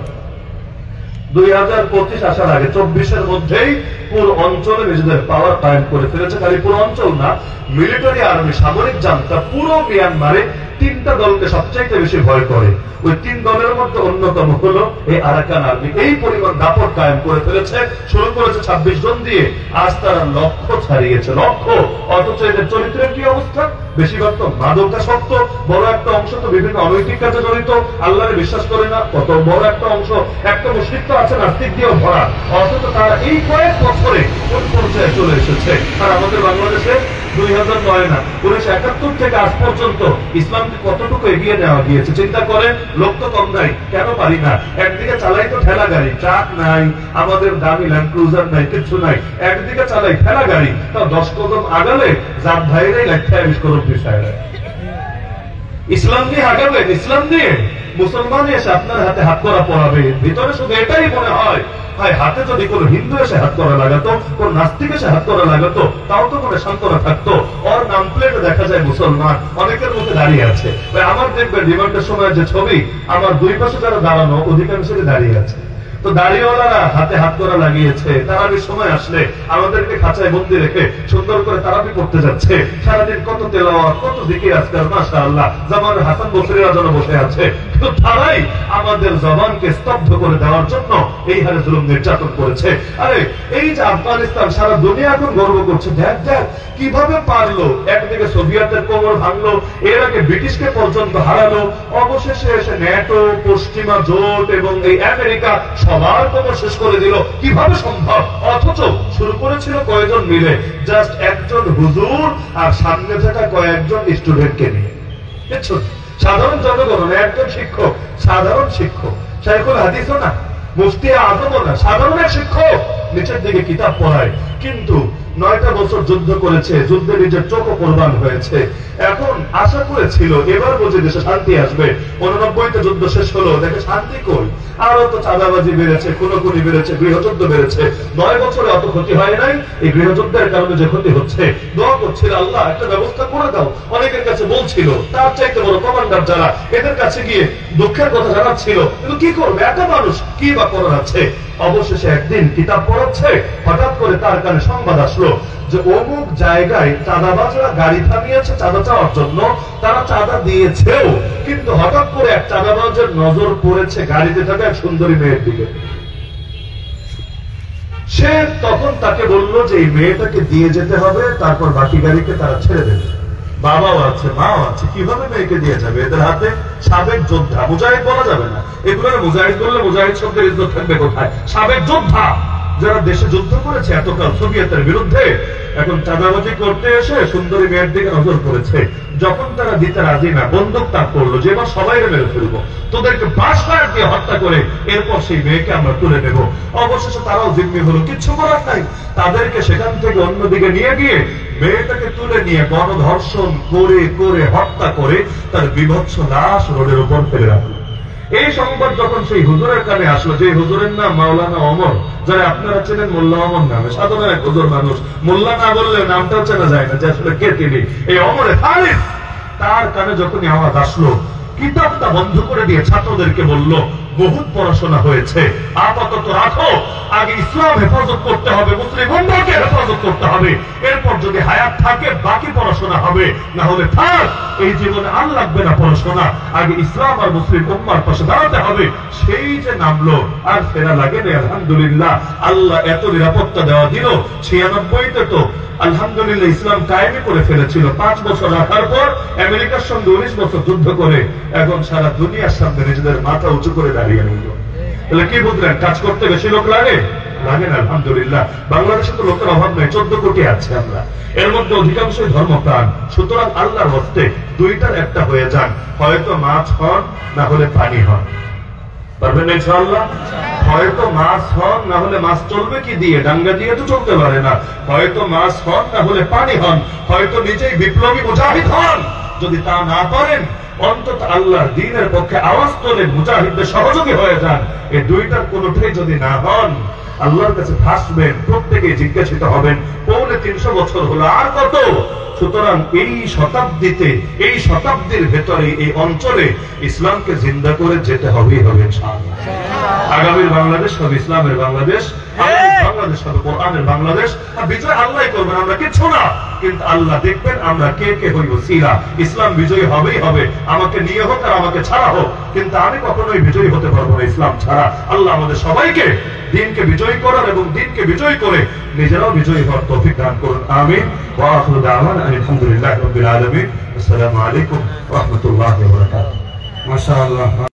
2025 আসার আগে 24-এর মধ্যেই পুরো অঞ্চলে নিজেদের পাওয়ার কায়েম করে ফেলেছে। খালি পুরো অঞ্চল না, মিলিটারি আর্মি, সামরিক জান্তা পুরো মিয়ানমারে 3টা দলকে সবচাইতে বেশি ভয় করে। ওই 3 দলের মধ্যে অন্যতম হলো এই আরাকান আর্মি। এই পরিমাণ দাপট কায়েম করে ফেলেছে। শুরু করেছে 26 জন দিয়ে, আজ তারা লক্ষ্য ছাড়িয়েছে, লক্ষ্য। অথচ এদের চরিত্রের কি অবস্থা? বেশিরভাগ তো মাদকাসক্ত, বড় একটা অংশ তো বিভিন্ন অনৈতিক কাজে জড়িত, আল্লাহরে বিশ্বাস করে না, কত বড় একটা অংশ, একটা মুশরিক তো আছে নাস্তিক দিয়েও ভরা। অথচ তারা এই কয়েক বছরে কোন পর্যায়ে চলে এসেছে। আর আমাদের বাংলাদেশে 2009 না, 1971 থেকে আজ পর্যন্ত ইসলামকে কতটুকু এগিয়ে নেওয়া গিয়েছে চিন্তা করেন। লোক তো কম নাই, কেন পারি না? একদিকে চালাই তো ঠেলা গাড়ি, ট্রাক নাই, আমাদের দামি ল্যান্ড ক্রুজার নাই, কিছু নাই, একদিকে চালাই ঠেলা গাড়ি, তাও 10 কদম আগালে জাত ভাইরাই লাগতে 20 কদম বিষয়। ইসলাম নিয়ে আগাবেন, ইসলাম নিয়ে মুসলমান এসে আপনার হাতে হাত করা পড়াবে, ভিতরে শুধু এটাই মনে হয়, ভাই হাতে যদি কোনো হিন্দু এসে হাত করা লাগাতো, কোন নাস্তিক এসে হাত করা লাগাতো, তাও তো কোনো সান্ত্বনা থাকতো। ওর নাম প্লেটে দেখা যায় মুসলমান, অনেকের মধ্যে দাঁড়িয়ে আছে। আমার দেখবেন রিমান্ডের সময় যে ছবি, আমার 2 পাশে যারা দাঁড়ানো অধিকাংশই দাঁড়িয়ে আছে। তো দাঁড়িয়েওয়ালারা হাতে হাত করা লাগিয়েছে। তারাবির সময় আসলে আমাদেরকে খাঁচায় বন্দি রেখে সুন্দর করে তারাবি করতে যাচ্ছে। সারাদিন কত তেলাওয়াত, কত জিকির আজকাল, মাশাআল্লাহ। জামান হাসান বসরিরা যেন বসে আছে, কিন্তু তারাই আমাদের জবানকে স্তব্ধ করে দেওয়ার জন্য এই হারে জুলুম নির্যাতন করেছে। আরে এই যে আফগানিস্তান, সারা দুনিয়া এখন গর্ব করছে, দেখ দেখ কিভাবে পারলো। একদিকে সোভিয়েতের কোমর ভাঙলো, এর আগে ব্রিটিশকে পর্যন্ত হারালো, অবশেষে এসে ন্যাটো, পশ্চিমা জোট এবং এই আমেরিকা সবার কোমর শেষ করে দিল। কিভাবে সম্ভব? অথচ শুরু করেছিল কয়েকজন মিলে, জাস্ট একজন হুজুর আর সামনে থাকা কয়েকজন স্টুডেন্টকে নিয়ে। সাধারণ জনগণ, একজন শিক্ষক, সাধারণ শিক্ষক, শাইখুল হাদিসও না, মুফতি আজমও না, সাধারণ এক শিক্ষক নিচের দিকে কিতাব পড়ায়। কিন্তু 9টা বছর যুদ্ধ করেছে, যুদ্ধে নিজের চোখও কোরবান হয়েছে। এখন আশা করেছিল এবার বুঝে দেশে শান্তি আসবে। 89-তে যুদ্ধ শেষ হলো, দেখে শান্তি কই, আরো তো চাঁদাবাজি বেড়েছে, খুনোখুনি বেড়েছে, গৃহযুদ্ধ বেড়েছে। 9 বছরে অত ক্ষতি হয় নাই, এই গৃহযুদ্ধের কারণে যে ক্ষতি হচ্ছে। দোয়া করছিল আল্লাহ একটা ব্যবস্থা করে দাও। অনেকের কাছে বলছিল, তার চাইতে বড় কমান্ডার যারা, এদের কাছে গিয়ে দুঃখের কথা জানাচ্ছিল, কিন্তু কি করবে, একটা মানুষ কি বা করার আছে। অবশেষে একদিন কিতাব পড়াচ্ছে, হঠাৎ করে তার কানে সংবাদ আসলো যে অমুক জায়গায় চাঁদাবাজরা গাড়ি থামিয়েছে চাঁদা চাওয়ার জন্য, তারা চাঁদা দিয়েছেও, কিন্তু হঠাৎ করে এক চাঁদাবাজের নজর পড়েছে গাড়িতে থাকা এক সুন্দরী মেয়ের দিকে। সে তখন তাকে বললো যে এই মেয়েটাকে দিয়ে যেতে হবে, তারপর বাকি গাড়িকে তারা ছেড়ে দেবে। বাবাও আছে, মাও আছে, কিভাবে মেয়েকে দিয়ে যাবে? এদের হাতে সাবেক যোদ্ধা, মুজাহিদ বলা যাবে না, এগুলো মুজাহিদ করলে মুজাহিদ শব্দের ইজ্জত থাকবে কোথায়? সাবেক যোদ্ধা যারা দেশে যুদ্ধ করেছে এতকাল সোভিয়েতের বিরুদ্ধে, এখন চাঁদাবাজি করতে এসে সুন্দরী মেয়ের দিকে নজর পড়েছে। যখন তারা দিতে রাজি না, বন্দুক তাক করলো যে এবার সবাই মেরে ফেলবো, তোদেরকে বাঁশকাঠ দিয়ে হত্যা করে এরপর সেই মেয়েকে আমরা তুলে নেব। অবশেষে তারাও জিম্মি হলো, কিচ্ছু করার নাই। তাদেরকে সেখান থেকে অন্যদিকে নিয়ে গিয়ে মেয়েটাকে তুলে নিয়ে গণধর্ষণ করে করে হত্যা করে তার বিভৎস লাশ রোডের উপর ফেলে রাখলো। এই সংবাদ যখন সেই হুজুরের কানে আসলো, যে হুজুরের নাম মাওলানা ওমর, যারা আপনারা চেনেন মোল্লা ওমর নামে, সাধারণ এক হুজুর মানুষ, মোল্লা না বললে নামটাও চেনা যায় না যে আসলে কে তিনি। এই ওমরে ফারিস, তার কানে যখনই আওয়াজ আসলো, কিতাবটা বন্ধ করে দিয়ে ছাত্রদেরকে বলল, বহুত পড়াশোনা হয়েছে, আপাতত রাখো, আগে ইসলাম হেফাজত করতে হবে, মুসলিম উম্মাহকে হেফাজত করতে হবে, এরপর যদি হায়াত থাকে বাকি পড়াশোনা হবে, না হলে থাক, এই জীবনে আর লাগবে না পড়াশোনা, আগে ইসলাম আর মুসলিম উম্মার পাশে দাঁড়াতে হবে। সেই যে নামলো, আর ফেরা লাগে না। আলহামদুলিল্লাহ, আল্লাহ এত নিরাপত্তা দেওয়া দিল। 96-তে তো আলহামদুলিল্লাহ ইসলাম কায়েমি করে ফেলেছিল। 5 বছর রাখার পর আমেরিকার সঙ্গে 19 বছর যুদ্ধ করে এখন সারা দুনিয়ার সামনে নিজেদের মাথা উঁচু করে দাঁড়িয়ে নিল। তাহলে কি বুঝলেন, কাজ করতে বেশি লোক লাগে? লাগে না। আলহামদুলিল্লাহ, বাংলাদেশে তো লোকের অভাব নেই, 14 কোটি আছে আমরা, এর মধ্যে অধিকাংশই ধর্মপ্রাণ। সুতরাং আল্লাহর হস্তে 2টার একটা হয়ে যান, হয়তো মাছ হন, না হলে পানি হন। পারবেন ইনশাআল্লাহ? হয়তো মাছ হন, না হলে মাছ চলবে কি দিয়ে? ডাঙ্গা দিয়ে তো চলতে পারে না। হয়তো মাছ হন, না হলে পানি হন। হয়তো নিজেই বিপ্লবী মুজাহিদ হন। যদি তা না করেন, অন্তত আল্লাহর দ্বীনের পক্ষে আওয়াজ তোলেন, মুজাহিদদের সহযোগী হয়ে যান। এই দুইটার কোনোটাই যদি না হন, আল্লাহর কাছে ফাঁসবেন, প্রত্যেকেই জিজ্ঞাসিত হবেন 350 বছর হলো আর কত। সুতরাং এই শতাব্দীতে, এই শতাব্দীর ভেতরে, এই অঞ্চলে ইসলামকে জিন্দা করে যেতে হবেই হবে ইনশাআল্লাহ। আগামীর বাংলাদেশ হবে ইসলামের বাংলাদেশ, আগামীর বাংলাদেশ হবে কোরআনের বাংলাদেশ। আর বিজয় আল্লাহই করবেন, আমরা কিছু না। কিন্তু আল্লাহ দেখবেন আমরা কে কে হইব সিরা। ইসলাম বিজয়ী হবেই হবে, আমাকে নিয়ে হোক আর আমাকে ছাড়া হোক। কিন্তু আমি কখনোই বিজয়ী হতে পারবো না ইসলাম ছাড়া। আল্লাহ আমাদের সবাইকে দ্বীনকে বিজয়ী করার এবং দ্বীনকে বিজয়ী করে নিজেরাও বিজয়ী হওয়ার তৌফিক দান করুন। আমিন। ওয়া আখিরু দাওয়ানা আলহামদুলিল্লাহি রাব্বিল আলামিন। আসসালামু আলাইকুম ওয়া রাহমাতুল্লাহি ওয়া বারাকাতুহু। মাশাআল্লাহ।